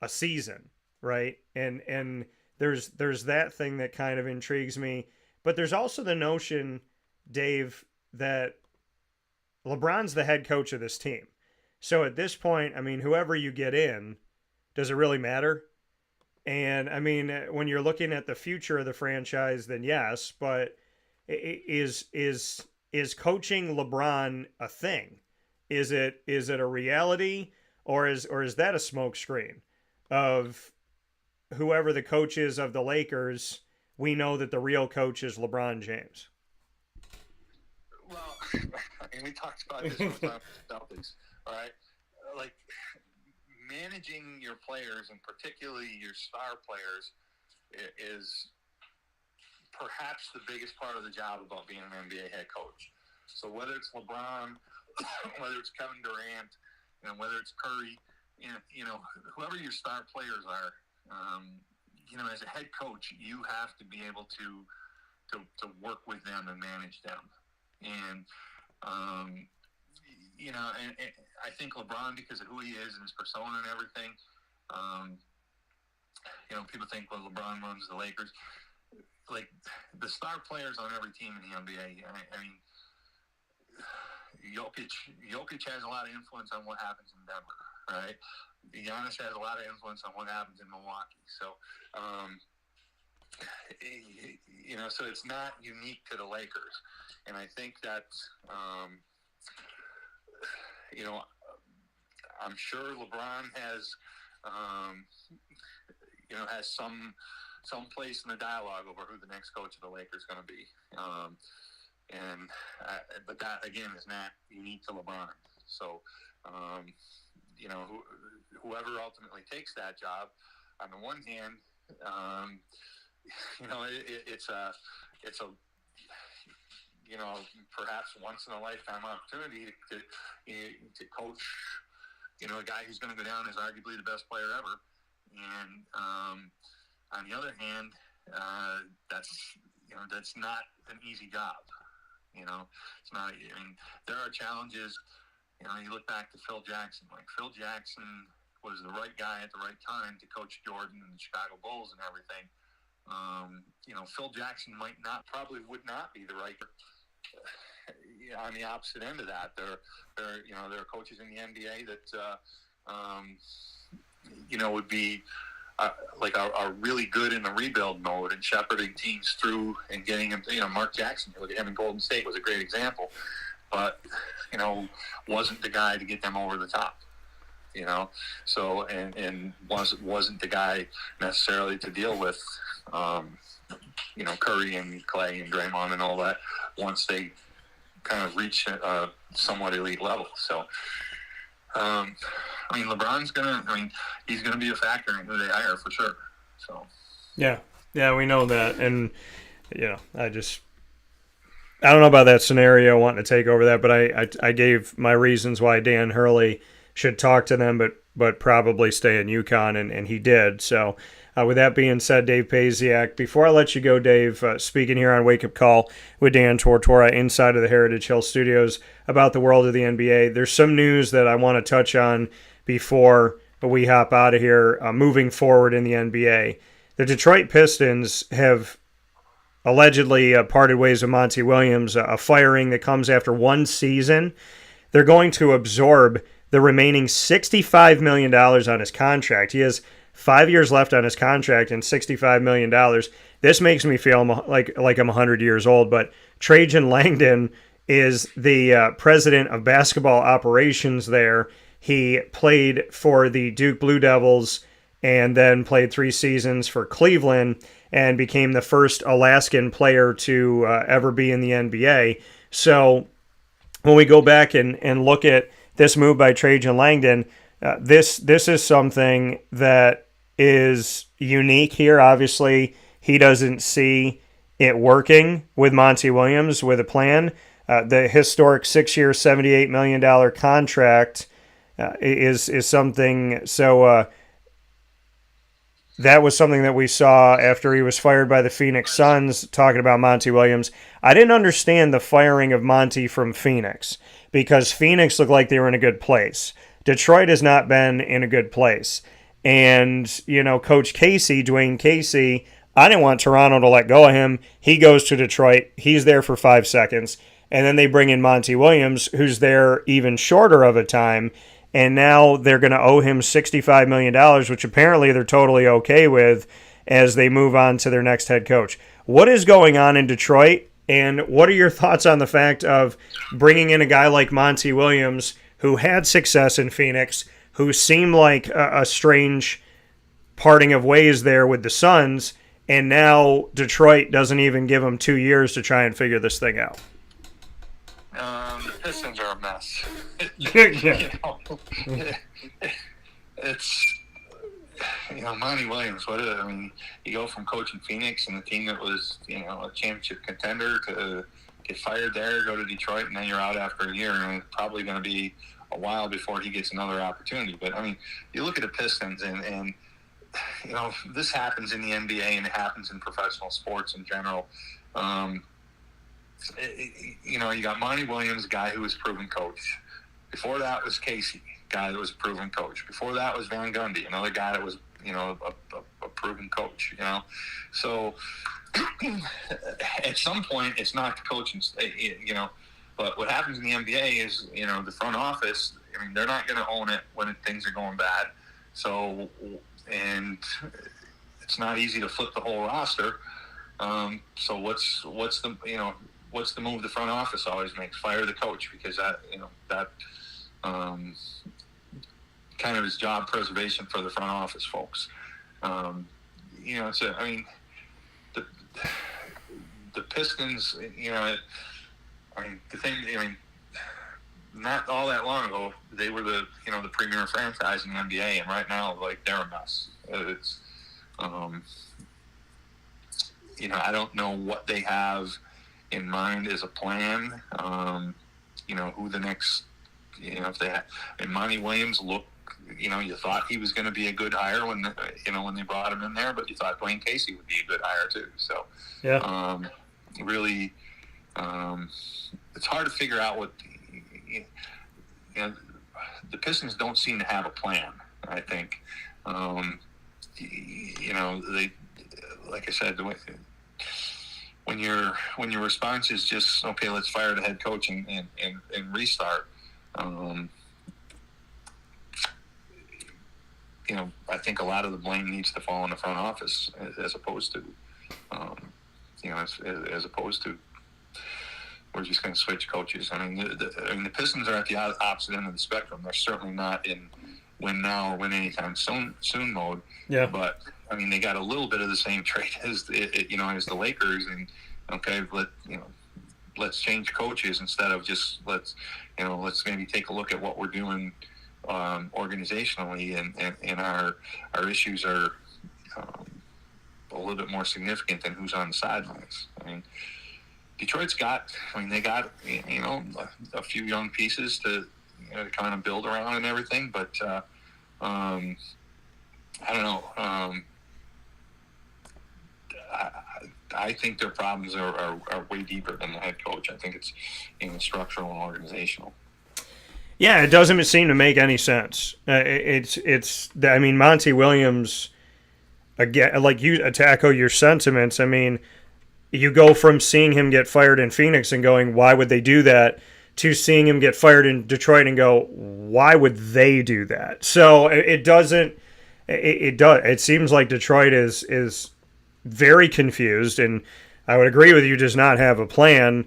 a season, right? And there's that thing that kind of intrigues me. But there's also the notion, Dave, that LeBron's the head coach of this team. So at this point, I mean, whoever you get in, does it really matter? And I mean, when you're looking at the future of the franchise, then yes, but is coaching LeBron a thing? Is it a reality, or is that a smokescreen of whoever the coach is of the Lakers? We know that the real coach is LeBron James. Well, I mean, we talked about this with the Celtics, all right? Like, managing your players, and particularly your star players, is perhaps the biggest part of the job about being an NBA head coach. So whether it's LeBron, whether it's Kevin Durant, whether it's Curry, whoever your star players are, as a head coach, you have to be able to work with them and manage them. And, and I think LeBron, because of who he is and his persona and everything, people think, well, LeBron runs the Lakers. Like, the star players on every team in the NBA, I mean, Jokic has a lot of influence on what happens in Denver, right? Giannis has a lot of influence on what happens in Milwaukee. So, so it's not unique to the Lakers. And I think that, I'm sure LeBron has, has some place in the dialogue over who the next coach of the Lakers is going to be. But that, again, is not unique to LeBron. So, whoever ultimately takes that job, on the one hand, it's a perhaps once in a lifetime opportunity to coach, a guy who's going to go down as arguably the best player ever. And on the other hand, that's not an easy job. It's not. I mean, there are challenges. You look back to Phil Jackson. Like, Phil Jackson was the right guy at the right time to coach Jordan and the Chicago Bulls and everything. Phil Jackson probably would not be the right. On the opposite end of that, there are coaches in the NBA that would be are really good in the rebuild mode and shepherding teams through and getting them. Mark Jackson, look at him in Golden State, was a great example, but wasn't the guy to get them over the top. So and wasn't the guy necessarily to deal with Curry and Clay and Draymond and all that once they kind of reach a somewhat elite level. So, I mean, he's gonna be a factor in who they hire for sure. So. Yeah, we know that, and I don't know about that scenario wanting to take over that, but I gave my reasons why Dan Hurley should talk to them, but probably stay in UConn, and he did. So with that being said, Dave Pasiak, before I let you go, Dave, speaking here on Wake Up Call with Dan Tortora inside of the Heritage Hill Studios about the world of the NBA, there's some news that I want to touch on before we hop out of here moving forward in the NBA. The Detroit Pistons have allegedly parted ways with Monty Williams, a firing that comes after one season. They're going to absorb the remaining $65 million on his contract. He has 5 years left on his contract and $65 million. This makes me feel like I'm 100 years old, but Trajan Langdon is the president of basketball operations there. He played for the Duke Blue Devils and then played 3 seasons for Cleveland and became the first Alaskan player to ever be in the NBA. So when we go back and look at this move by Trajan Langdon, this is something that is unique here. Obviously, he doesn't see it working with Monty Williams with a plan. The historic 6-year, $78 million contract is something so... That was something that we saw after he was fired by the Phoenix Suns, talking about Monty Williams. I didn't understand the firing of Monty from Phoenix because Phoenix looked like they were in a good place. Detroit has not been in a good place. And, Coach Casey, Dwayne Casey, I didn't want Toronto to let go of him. He goes to Detroit. He's there for 5 seconds. And then they bring in Monty Williams, who's there even shorter of a time. And now they're going to owe him $65 million, which apparently they're totally okay with as they move on to their next head coach. What is going on in Detroit, and what are your thoughts on the fact of bringing in a guy like Monty Williams, who had success in Phoenix, who seemed like a strange parting of ways there with the Suns, and now Detroit doesn't even give him 2 years to try and figure this thing out? The Pistons are a mess. It's Monty Williams. You go from coaching Phoenix and the team that was a championship contender to get fired there, go to Detroit, and then you're out after a year, and it's probably going to be a while before he gets another opportunity. But you look at the Pistons, and this happens in the NBA and it happens in professional sports in general. You got Monty Williams, a guy who was a proven coach. Before that was Casey, guy that was a proven coach. Before that was Van Gundy, another guy that was, a proven coach, So at some point, it's not the coaching, but what happens in the NBA is, the front office, they're not going to own it when things are going bad. So, and it's not easy to flip the whole roster. So what's the move the front office always makes? Fire the coach, because that kind of is job preservation for the front office folks. The Pistons, not all that long ago, they were the premier franchise in the NBA, and right now, they're a mess. It's, I don't know what they have in mind as a plan. Who the next, if they have, and Monty Williams looked, you thought he was going to be a good hire when they brought him in there, but you thought Dwayne Casey would be a good hire too. So, yeah, really, it's hard to figure out what, the Pistons don't seem to have a plan, I think. They, like I said, when your response is just, okay, let's fire the head coach and restart, I think a lot of the blame needs to fall on the front office as opposed to, as opposed to we're just going to switch coaches. The Pistons are at the opposite end of the spectrum. They're certainly not in win now or win anytime soon mode. Yeah. But they got a little bit of the same trait as the Lakers, and let's change coaches instead of just let's maybe take a look at what we're doing organizationally, and our issues are a little bit more significant than who's on the sidelines. I mean, Detroit's they got a few young pieces to kind of build around and everything, but I don't know. I think their problems are way deeper than the head coach. I think it's structural and organizational. Yeah, it doesn't seem to make any sense. I mean, Monty Williams, again, like to echo your sentiments, I mean, you go from seeing him get fired in Phoenix and going, why would they do that, to seeing him get fired in Detroit and go, why would they do that? So it doesn't. It seems like Detroit is very confused, and I would agree with you, does not have a plan.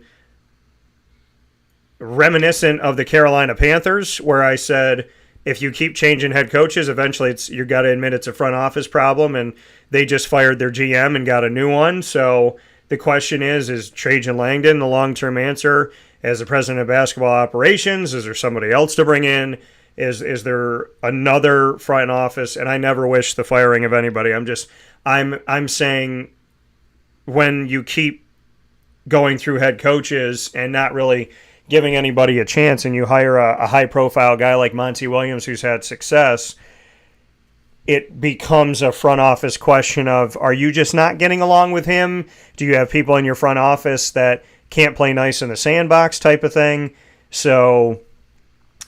Reminiscent of the Carolina Panthers, where I said, if you keep changing head coaches, eventually you got to admit it's a front office problem, and they just fired their GM and got a new one. So the question is Trajan Langdon the long-term answer as the president of basketball operations? Is there somebody else to bring in? Is there another front office? And I never wish the firing of anybody. I'm saying, when you keep going through head coaches and not really giving anybody a chance, and you hire a high-profile guy like Monty Williams who's had success, it becomes a front office question of, are you just not getting along with him? Do you have people in your front office that can't play nice in the sandbox type of thing? So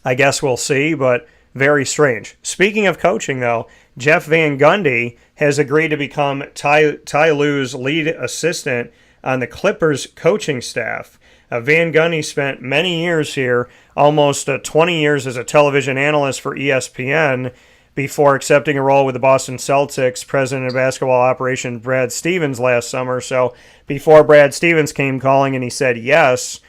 I guess we'll see, but very strange. Speaking of coaching, though, Jeff Van Gundy has agreed to become Ty Lue's lead assistant on the Clippers coaching staff. Van Gundy spent many years here, almost 20 years as a television analyst for ESPN, before accepting a role with the Boston Celtics, president of basketball operations Brad Stevens last summer. So before Brad Stevens came calling and he said yes,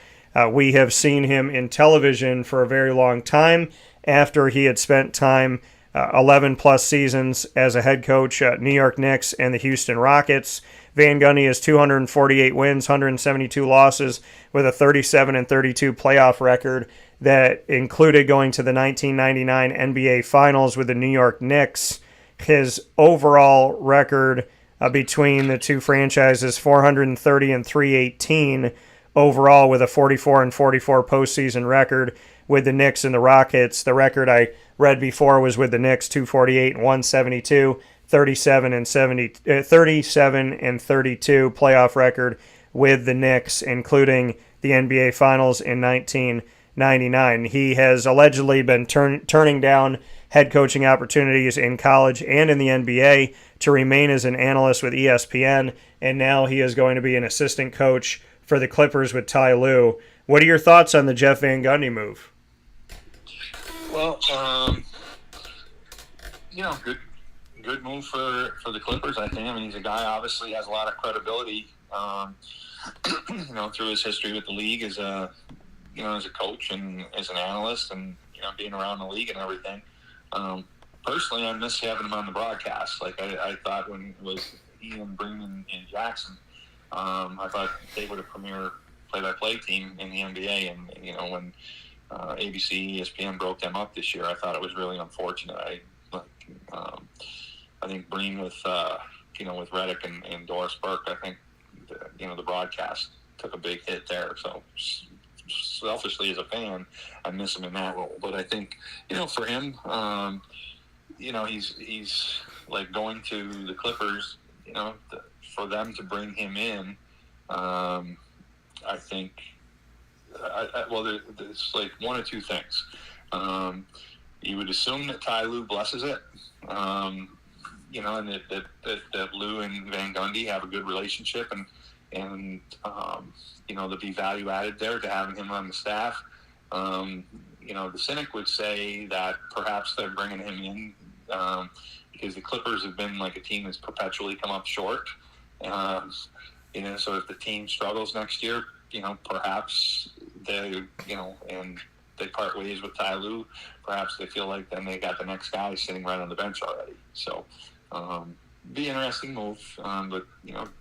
we have seen him in television for a very long time after he had spent time 11-plus seasons as a head coach at New York Knicks and the Houston Rockets. Van Gundy has 248 wins, 172 losses, with a 37-32 playoff record that included going to the 1999 NBA Finals with the New York Knicks. His overall record between the two franchises, 430 and 318 overall, with a 44-44 postseason record with the Knicks and the Rockets. The record I read before was with the Knicks, 248 and 172, 37 and 32 playoff record with the Knicks, including the NBA Finals in 1999. He has allegedly been turning down head coaching opportunities in college and in the NBA to remain as an analyst with ESPN, and now he is going to be an assistant coach for the Clippers with Ty Lue. What are your thoughts on the Jeff Van Gundy move? Well, good move for the Clippers, I think. I mean, he's a guy obviously has a lot of credibility, through his history with the league as a coach and as an analyst, and being around the league and everything. Personally, I miss having him on the broadcast. Like I thought when it was Ian Bremen and Jackson, I thought they were the premier play-by-play team in the NBA, and when ABC, ESPN broke them up this year, I thought it was really unfortunate. I think Breen with Reddick and Doris Burke, I think the broadcast took a big hit there. So selfishly as a fan, I miss him in that role. But I think for him, he's like going to the Clippers. For them to bring him in, I think. There's like one or two things. You would assume that Ty Lue blesses it, and that Lue and Van Gundy have a good relationship, and there'll be value added there to having him on the staff. The cynic would say that perhaps they're bringing him in because the Clippers have been like a team that's perpetually come up short. So if the team struggles next year, perhaps they, and they part ways with Ty Lue, perhaps they feel like then they got the next guy sitting right on the bench already. So, be an interesting move, but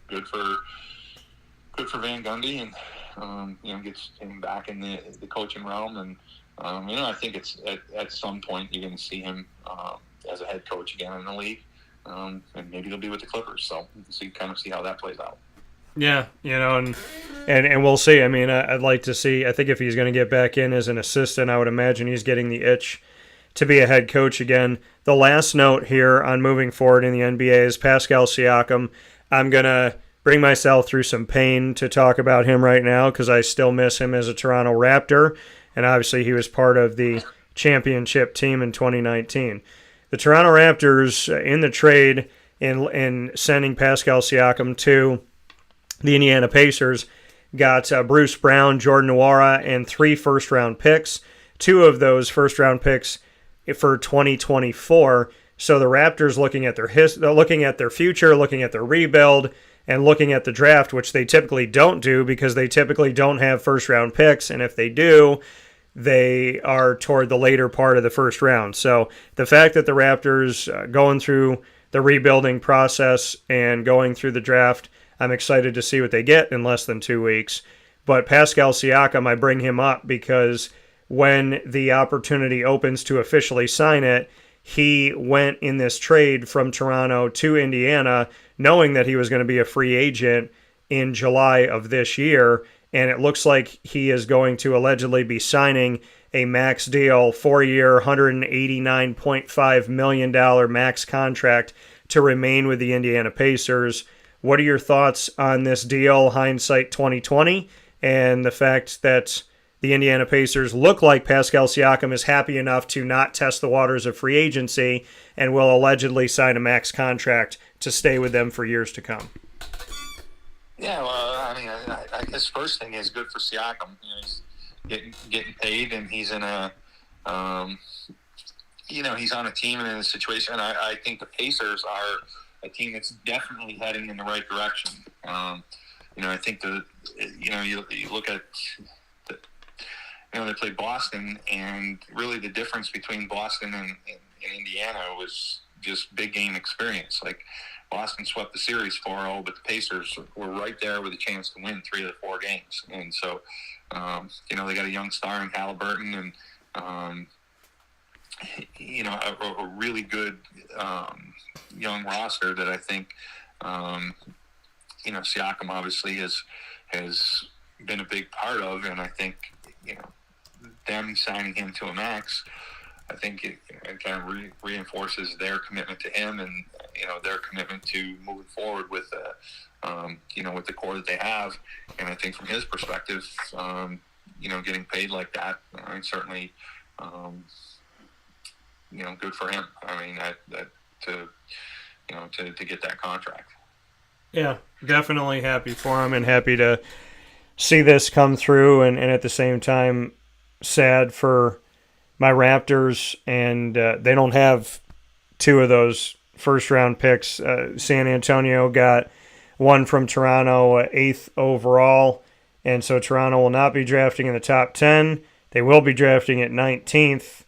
good good for Van Gundy, and gets him back in the coaching realm. And I think it's at some point you're going to see him as a head coach again in the league, and maybe he'll be with the Clippers. So you kind of see how that plays out. Yeah, and we'll see. I mean, I'd like to see. I think if he's going to get back in as an assistant, I would imagine he's getting the itch to be a head coach again. The last note here on moving forward in the NBA is Pascal Siakam. I'm going to bring myself through some pain to talk about him right now because I still miss him as a Toronto Raptor, and obviously he was part of the championship team in 2019. The Toronto Raptors, in the trade in sending Pascal Siakam to the Indiana Pacers, got Bruce Brown, Jordan Nwora, and 3 first-round picks. 2 of those first-round picks for 2024. So the Raptors looking at their future, looking at their rebuild, and looking at the draft, which they typically don't do because they typically don't have first-round picks, and if they do, they are toward the later part of the first round. So the fact that the Raptors going through the rebuilding process and going through the draft, I'm excited to see what they get in less than 2 weeks. But Pascal Siakam, I bring him up because when the opportunity opens to officially sign it, he went in this trade from Toronto to Indiana knowing that he was going to be a free agent in July of this year, and it looks like he is going to allegedly be signing a max deal, 4-year, $189.5 million max contract to remain with the Indiana Pacers. What are your thoughts on this deal, hindsight 2020, and the fact that the Indiana Pacers look like Pascal Siakam is happy enough to not test the waters of free agency and will allegedly sign a max contract to stay with them for years to come? Yeah, well, I guess first thing is good for Siakam. He's getting paid, and he's in a, he's on a team and in a situation. And I think the Pacers are a team that's definitely heading in the right direction. I think you look at they played Boston, and really the difference between Boston and Indiana was just big game experience. Like, Boston swept the series 4-0, but the Pacers were right there with a chance to win 3 of the 4 games. And so, they got a young star in Halliburton, and, a really good young roster that I think, Siakam obviously has been a big part of. And I think, them signing him to a max, I think it kind of reinforces their commitment to him and, their commitment to moving forward with, with the core that they have. And I think from his perspective, getting paid like that, certainly, good for him. To get that contract. Yeah, definitely happy for him and happy to see this come through, and at the same time, sad for my Raptors, and they don't have 2 of those first-round picks. San Antonio got 1 from Toronto, 8th overall, and so Toronto will not be drafting in the top 10. They will be drafting at 19th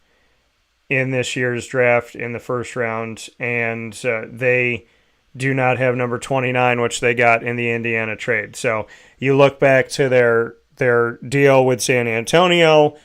in this year's draft in the first round, and they do not have number 29, which they got in the Indiana trade. So you look back to their deal with San Antonio,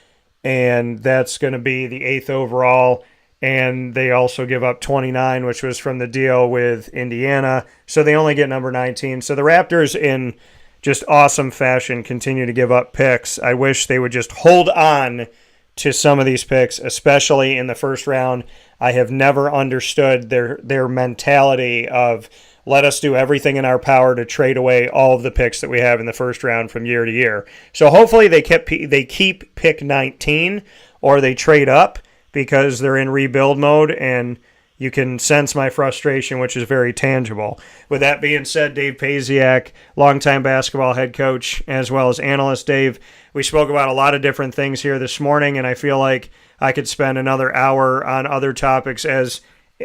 and that's going to be the 8th overall, and they also give up 29, which was from the deal with Indiana, so they only get number 19. So the Raptors, in just awesome fashion, continue to give up picks. I wish they would just hold on to some of these picks, especially in the first round. I have never understood their mentality of, let us do everything in our power to trade away all of the picks that we have in the first round from year to year. So hopefully they keep pick 19, or they trade up because they're in rebuild mode, and you can sense my frustration, which is very tangible. With that being said, Dave Pasiak, longtime basketball head coach, as well as analyst. Dave, we spoke about a lot of different things here this morning, and I feel like I could spend another hour on other topics as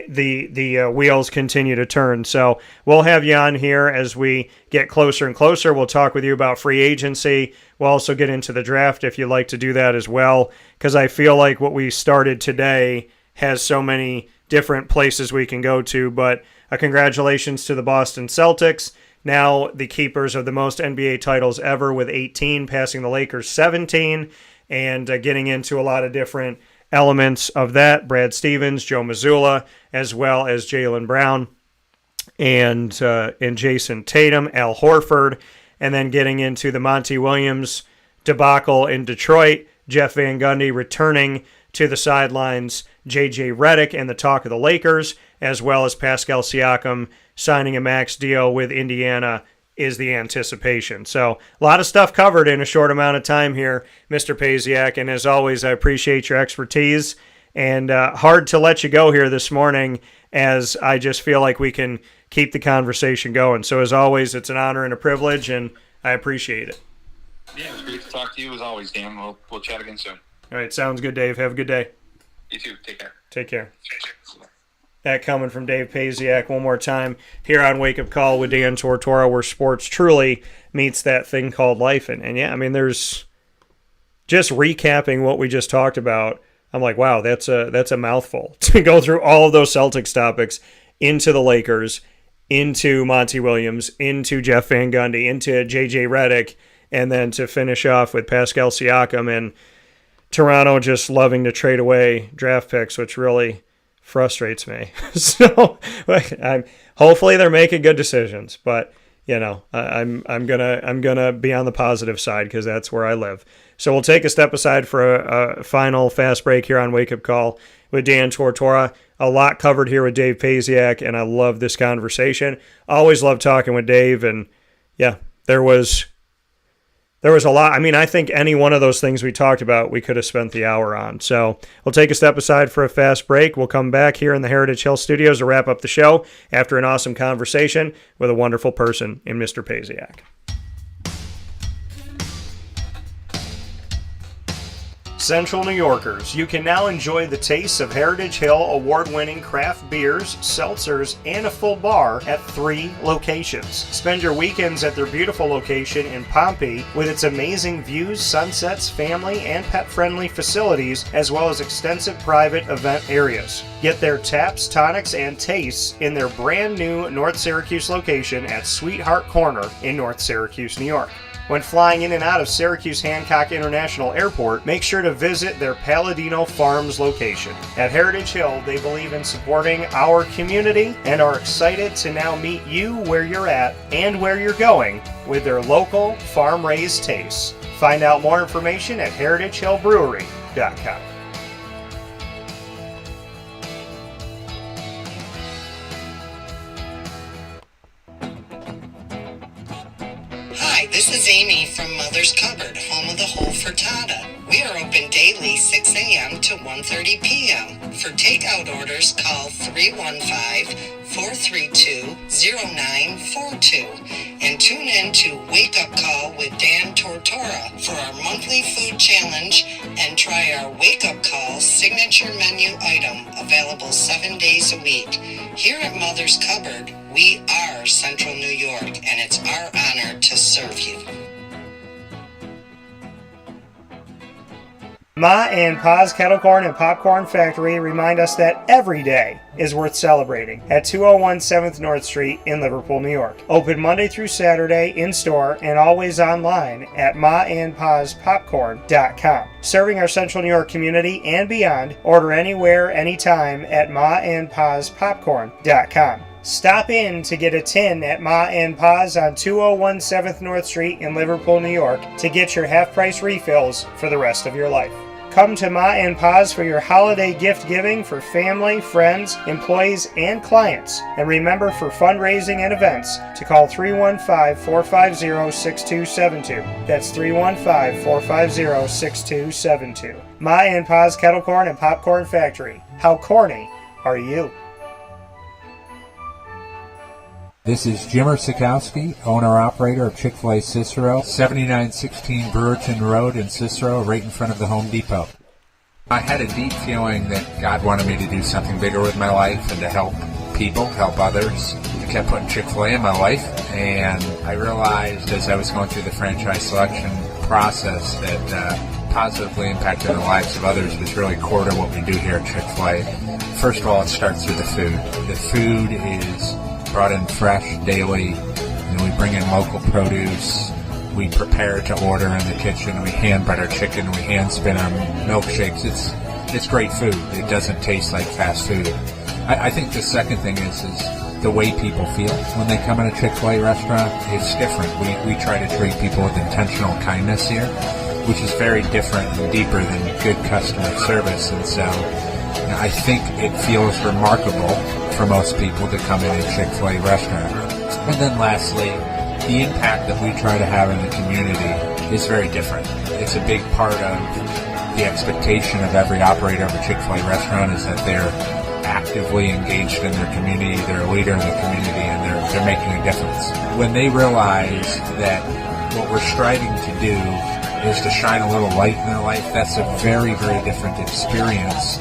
the wheels continue to turn. So we'll have you on here as we get closer and closer. We'll talk with you about free agency. We'll also get into the draft if you'd like to do that as well, because I feel like what we started today has so many different places we can go to. But congratulations to the Boston Celtics. now the keepers of the most NBA titles ever with 18, passing the Lakers 17, and getting into a lot of different elements of that. Brad Stevens, Joe Mazzulla, as well as Jaylen Brown and Jason Tatum, Al Horford, and then getting into the Monty Williams debacle in Detroit, Jeff Van Gundy returning to the sidelines, J.J. Redick and the talk of the Lakers, as well as Pascal Siakam signing a max deal with Indiana is the anticipation. So a lot of stuff covered in a short amount of time here, Mr. Pasiak, and as always, I appreciate your expertise, and hard to let you go here this morning, as I just feel like we can keep the conversation going. So as always, it's an honor and a privilege, and I appreciate it. Yeah, it was great to talk to you as always, Dan. We'll chat again soon. All right, sounds good, Dave. Have a good day. You too. Take care. Take care. That coming from Dave Pasiak one more time here on Wake Up Call with Dan Tortora, where sports truly meets that thing called life. And yeah, I mean, there's just recapping what we just talked about. I'm like, wow, that's a mouthful to go through all of those Celtics topics into the Lakers, into Monty Williams, into Jeff Van Gundy, into J.J. Redick, and then to finish off with Pascal Siakam and Toronto just loving to trade away draft picks, which really frustrates me. So hopefully they're making good decisions, but you know, I'm gonna be on the positive side because that's where I live. So we'll take a step aside for a final fast break here on Wake Up Call with Dan Tortora. A lot covered here with Dave Pasiak, and I love this conversation. Always love talking with Dave, and yeah, there was a lot. I mean, I think any one of those things we talked about, we could have spent the hour on. So we'll take a step aside for a fast break. We'll come back here in the Heritage Hill Studios to wrap up the show after an awesome conversation with a wonderful person in Mr. Pasiak. Central New Yorkers, you can now enjoy the taste of Heritage Hill award-winning craft beers, seltzers, and a full bar at 3 locations. Spend your weekends at their beautiful location in Pompey with its amazing views, sunsets, family, and pet-friendly facilities, as well as extensive private event areas. Get their taps, tonics, and tastes in their brand new North Syracuse location at Sweetheart Corner in North Syracuse, New York. When flying in and out of Syracuse Hancock International Airport, make sure to visit their Palladino Farms location. At Heritage Hill, they believe in supporting our community and are excited to now meet you where you're at and where you're going with their local farm-raised tastes. Find out more information at heritagehillbrewery.com. Hi, this is Amy from Mother's Cupboard, home of the whole frittata. We are open daily 6 a.m. to 1:30 p.m. For takeout orders, call 315-432-0942 and tune in to Wake Up Call with Dan Tortora for our monthly food challenge and try our Wake Up Call signature menu item available 7 days a week. Here at Mother's Cupboard, we are Central New York, and it's our honor to serve you. Ma and Pa's Kettle Corn and Popcorn Factory remind us that every day is worth celebrating at 201 7th North Street in Liverpool, New York. Open Monday through Saturday in-store and always online at maandpaspopcorn.com. Serving our Central New York community and beyond, order anywhere, anytime at maandpaspopcorn.com. Stop in to get a tin at Ma and Pa's on 201 7th North Street in Liverpool, New York to get your half-price refills for the rest of your life. Come to Ma and Pa's for your holiday gift giving for family, friends, employees, and clients. And remember, for fundraising and events, to call 315-450-6272. That's 315-450-6272. Ma and Pa's Kettle Corn and Popcorn Factory. How corny are you? This is Jimmer Sikowski, owner-operator of Chick-fil-A Cicero, 7916 Brewerton Road in Cicero, right in front of the Home Depot. I had a deep feeling that God wanted me to do something bigger with my life and to help people, help others. I kept putting Chick-fil-A in my life, and I realized as I was going through the franchise selection process that positively impacting the lives of others was really core to what we do here at Chick-fil-A. First of all, it starts with the food. The food is brought in fresh daily, And we bring in local produce. We prepare to order in the kitchen. We hand butter chicken. We hand spin our milkshakes. It's great food. It doesn't taste like fast food. I think the second thing is the way people feel when they come in a Chick-fil-A restaurant. It's different. We try to treat people with intentional kindness here, which is very different and deeper than good customer service. And so I think it feels remarkable for most people to come in a Chick-fil-A restaurant. And then lastly, the impact that we try to have in the community is very different. It's a big part of the expectation of every operator of a Chick-fil-A restaurant is that they're actively engaged in their community, they're a leader in the community, and they're making a difference. When they realize that what we're striving to do is to shine a little light in their life, that's a very, very different experience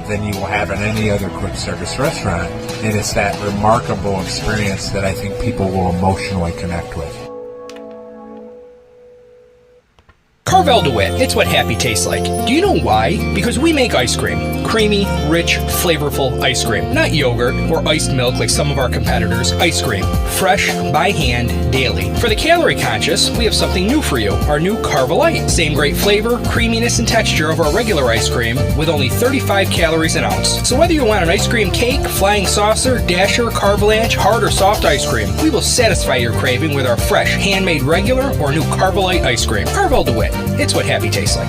than you will have in any other quick service restaurant. And it's that remarkable experience that I think people will emotionally connect with. Carvel DeWitt, it's what happy tastes like. Do you know why? Because we make ice cream. Creamy, rich, flavorful ice cream. Not yogurt or iced milk like some of our competitors. Ice cream. Fresh, by hand, daily. For the calorie conscious, we have something new for you. Our new Carvelite. Same great flavor, creaminess, and texture of our regular ice cream with only 35 calories an ounce. So whether you want an ice cream cake, flying saucer, dasher, carvalanche, hard or soft ice cream, we will satisfy your craving with our fresh, handmade regular or new Carvelite ice cream. Carvel DeWitt. It's what happy tastes like.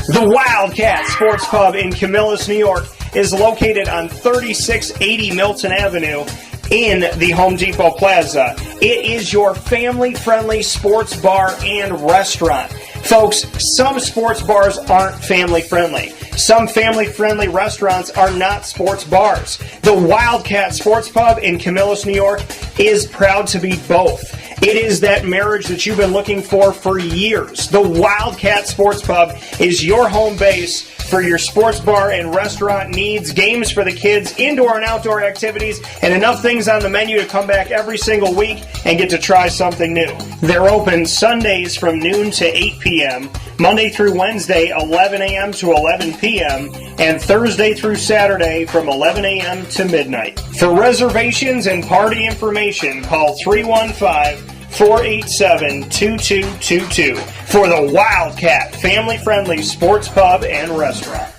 The Wildcat Sports Pub in Camillus, New York is located on 3680 Milton Avenue in the Home Depot Plaza. It is your family-friendly sports bar and restaurant. Folks, some sports bars aren't family-friendly. Some family-friendly restaurants are not sports bars. The Wildcat Sports Pub in Camillus, New York is proud to be both. It is that marriage that you've been looking for years. The Wildcat Sports Pub is your home base for your sports bar and restaurant needs, games for the kids, indoor and outdoor activities, and enough things on the menu to come back every single week and get to try something new. They're open Sundays from noon to 8 p.m., Monday through Wednesday, 11 a.m. to 11 p.m., and Thursday through Saturday from 11 a.m. to midnight. For reservations and party information, call 315-487-2222 for the Wildcat family-friendly sports pub and restaurant.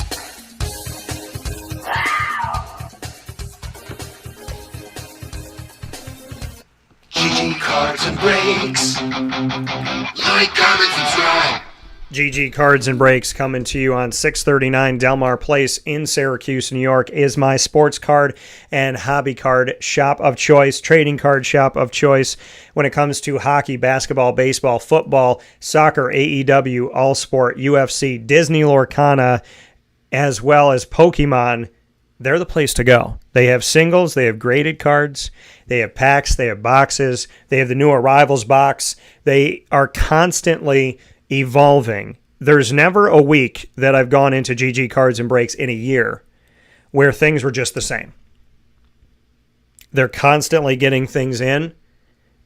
GG Cards and Breaks. Like, comment, subscribe. GG Cards and Breaks coming to you on 639 Delmar Place in Syracuse, New York is my sports card and hobby card shop of choice, trading card shop of choice when it comes to hockey, basketball, baseball, football, soccer, AEW, All Sport, UFC, Disney Lorcana, as well as Pokemon. They're the place to go. They have singles, they have graded cards, they have packs, they have boxes, they have the new Arrivals box. They are constantly evolving. There's never a week that I've gone into GG Cards and Breaks in a year where things were just the same. They're constantly getting things in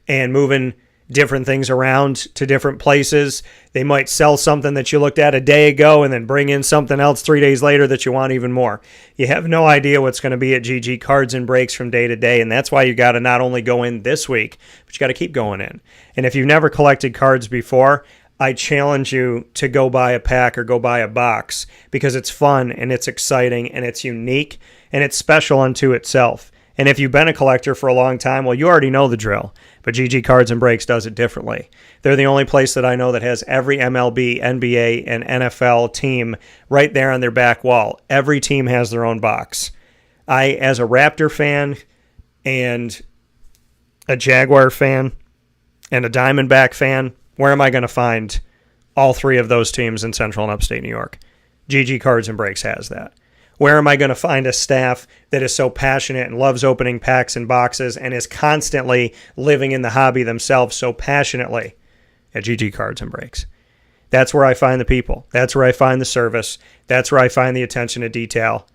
and moving different things around to different places. They might sell something that you looked at a day ago and then bring in something else 3 days later that you want even more. You have no idea what's going to be at GG Cards and Breaks from day to day, and that's why you got to not only go in this week, but you got to keep going in. And if you've never collected cards before, I challenge you to go buy a pack or go buy a box because it's fun and it's exciting and it's unique and it's special unto itself. And if you've been a collector for a long time, well, you already know the drill. But GG Cards and Breaks does it differently. They're the only place that I know that has every MLB, NBA, and NFL team right there on their back wall. Every team has their own box. I, as a Raptor fan and a Jaguar fan and a Diamondback fan, where am I going to find all three of those teams in Central and Upstate New York? GG Cards and Breaks has that. Where am I going to find a staff that is so passionate and loves opening packs and boxes and is constantly living in the hobby themselves so passionately? At GG Cards and Breaks. That's where I find the people. That's where I find the service. That's where I find the attention to detail.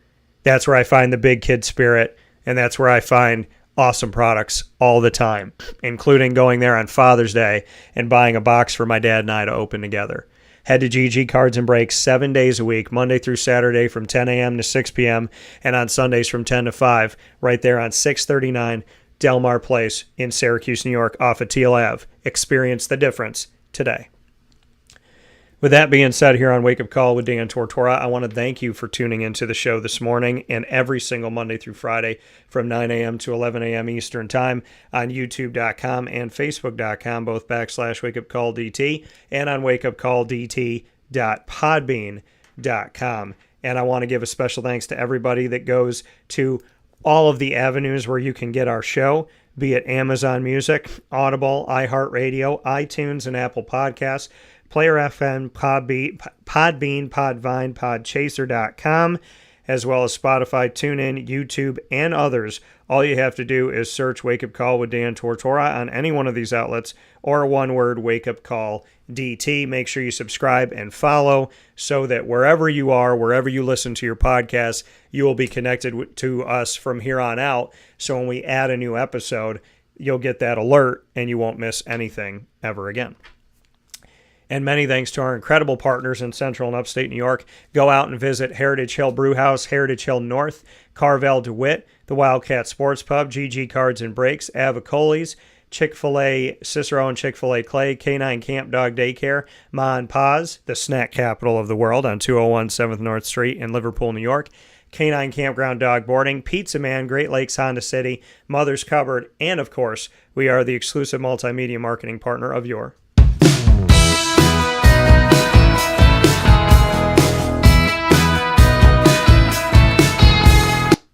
That's where I find the big kid spirit. And that's where I find awesome products all the time, including going there on Father's Day and buying a box for my dad and I to open together. Head to GG Cards and Breaks 7 days a week, Monday through Saturday from 10 a.m. to 6 p.m. and on Sundays from 10 to 5, right there on 639 Delmar Place in Syracuse, New York, off of Teal Ave. Experience the difference today. With that being said, here on Wake Up Call with Dan Tortora, I want to thank you for tuning into the show this morning and every single Monday through Friday from 9 a.m. to 11 a.m. Eastern Time on YouTube.com and Facebook.com, both /WakeUpCallDT, and on WakeUpCallDT.podbean.com. And I want to give a special thanks to everybody that goes to all of the avenues where you can get our show, be it Amazon Music, Audible, iHeartRadio, iTunes, and Apple Podcasts, Player FM, Podbean, Podvine, Podchaser.com, as well as Spotify, TuneIn, YouTube, and others. All you have to do is search Wake Up Call with Dan Tortora on any one of these outlets, or one word, Wake Up Call DT. Make sure you subscribe and follow so that wherever you are, wherever you listen to your podcast, you will be connected to us from here on out. So when we add a new episode, you'll get that alert and you won't miss anything ever again. And many thanks to our incredible partners in Central and Upstate New York. Go out and visit Heritage Hill Brewhouse, Heritage Hill North, Carvel DeWitt, the Wildcat Sports Pub, GG Cards and Breaks, Avicoli's, Chick-fil-A Cicero and Chick-fil-A Clay, Canine Camp Dog Daycare, Ma and Pa's, the snack capital of the world on 201 7th North Street in Liverpool, New York, Canine Campground Dog Boarding, Pizza Man, Great Lakes Honda City, Mother's Cupboard, and of course, we are the exclusive multimedia marketing partner of your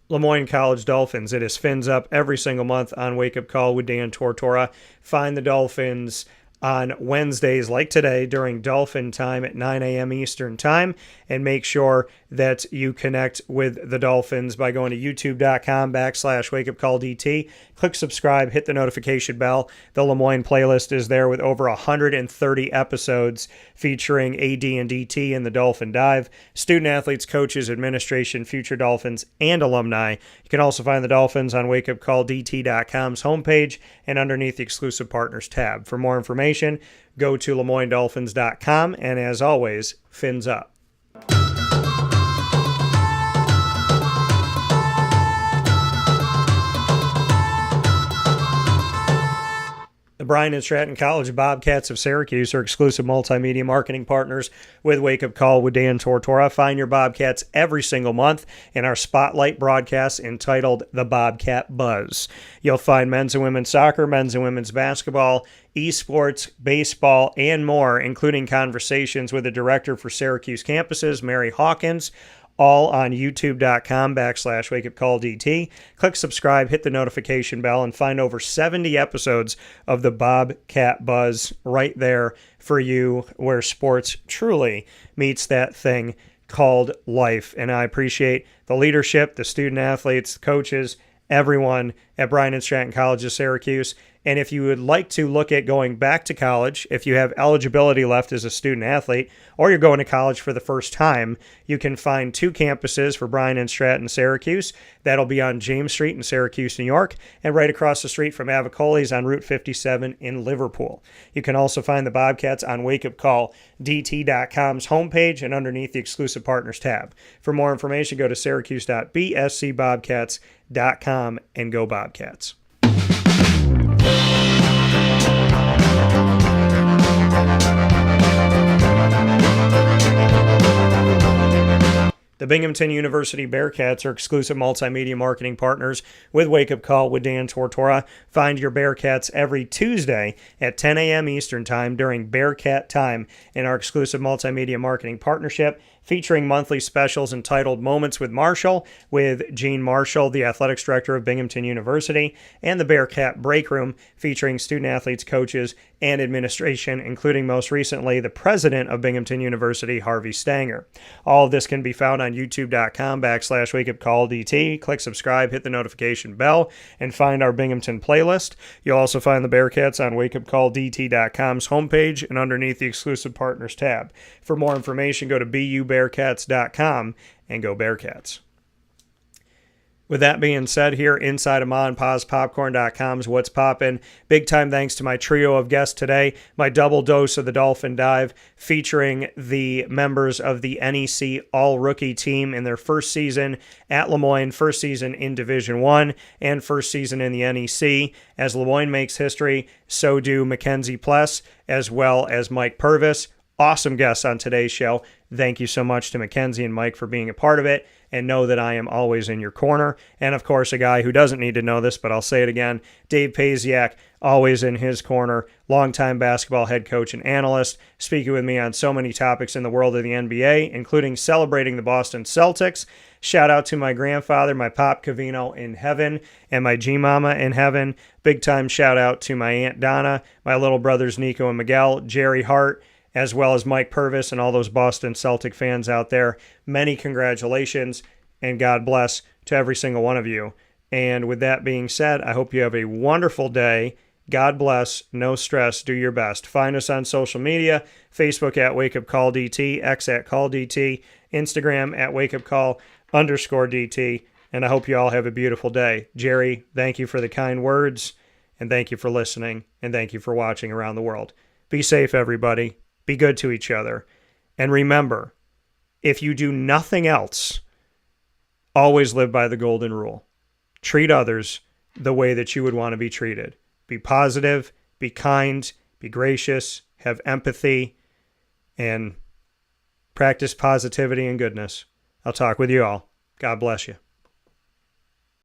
LeMoyne College Dolphins. It is Fins Up every single month on Wake Up Call with Dan Tortora. Find the Dolphins on Wednesdays like today during Dolphin Time at 9 a.m. Eastern Time, and make sure that you connect with the Dolphins by going to youtube.com/wakeupcalldt. Click subscribe, hit the notification bell. The LeMoyne playlist is there with over 130 episodes featuring AD and DT in the Dolphin Dive, student athletes, coaches, administration, future Dolphins, and alumni. You can also find the Dolphins on wakeupcalldt.com's homepage and underneath the exclusive partners tab. For more information, go to LeMoyneDolphins.com, and as always, Fins Up. The Bryan and Stratton College Bobcats of Syracuse are exclusive multimedia marketing partners with Wake Up Call with Dan Tortora. Find your Bobcats every single month in our spotlight broadcast entitled The Bobcat Buzz. You'll find men's and women's soccer, men's and women's basketball, esports, baseball, and more, including conversations with the director for Syracuse campuses, Mary Hawkins, all on youtube.com/wakeupcalldt. Click subscribe, hit the notification bell, and find over 70 episodes of the Bobcat Buzz right there for you, where sports truly meets that thing called life. And I appreciate the leadership, the student athletes, the coaches, everyone at Bryan and Stratton College of Syracuse. And if you would like to look at going back to college, if you have eligibility left as a student athlete, or you're going to college for the first time, you can find two campuses for Bryan and Stratton Syracuse. That'll be on James Street in Syracuse, New York, and right across the street from Avicoli's on Route 57 in Liverpool. You can also find the Bobcats on wakeupcalldt.com's homepage and underneath the exclusive partners tab. For more information, go to syracuse.bscbobcats.com and go Bobcats. The Binghamton University Bearcats are exclusive multimedia marketing partners with Wake Up Call with Dan Tortora. Find your Bearcats every Tuesday at 10 a.m. Eastern Time during Bearcat Time in our exclusive multimedia marketing partnership, featuring monthly specials entitled Moments with Marshall with Gene Marshall, the athletics director of Binghamton University, and the Bearcat Break Room, featuring student athletes, coaches, and administration, including most recently the president of Binghamton University, Harvey Stanger. All of this can be found on youtube.com/wakeupcalldt. Click subscribe, hit the notification bell, and find our Binghamton playlist. You'll also find the Bearcats on wakeupcalldt.com's homepage and underneath the exclusive partners tab. For more information, go to bubearcats.com and go Bearcats. With that being said, here inside of MonPazPopcorn.com's What's Poppin', big time thanks to my trio of guests today, my double dose of the Dolphin Dive, featuring the members of the NEC All-Rookie Team in their first season at LeMoyne, first season in Division I, and first season in the NEC. As LeMoyne makes history, so do Mackenzie Ples, as well as Mike Purvis. Awesome guests on today's show. Thank you so much to Mackenzie and Mike for being a part of it, and know that I am always in your corner. And of course, a guy who doesn't need to know this, but I'll say it again, Dave Pasiak, always in his corner, longtime basketball head coach and analyst, speaking with me on so many topics in the world of the NBA, including celebrating the Boston Celtics. Shout out to my grandfather, my Pop Cavino in heaven, and my G-Mama in heaven. Big time shout out to my Aunt Donna, my little brothers Nico and Miguel, Jerry Hart, as well as Mike Purvis and all those Boston Celtic fans out there. Many congratulations, and God bless to every single one of you. And with that being said, I hope you have a wonderful day. God bless, no stress, do your best. Find us on social media, Facebook at WakeUpCallDT, X at CallDT, Instagram at WakeUpCall_DT, and I hope you all have a beautiful day. Jerry, thank you for the kind words, and thank you for listening, and thank you for watching around the world. Be safe, everybody. Be good to each other. And remember, if you do nothing else, always live by the golden rule. Treat others the way that you would want to be treated. Be positive, be kind, be gracious, have empathy, and practice positivity and goodness. I'll talk with you all. God bless you.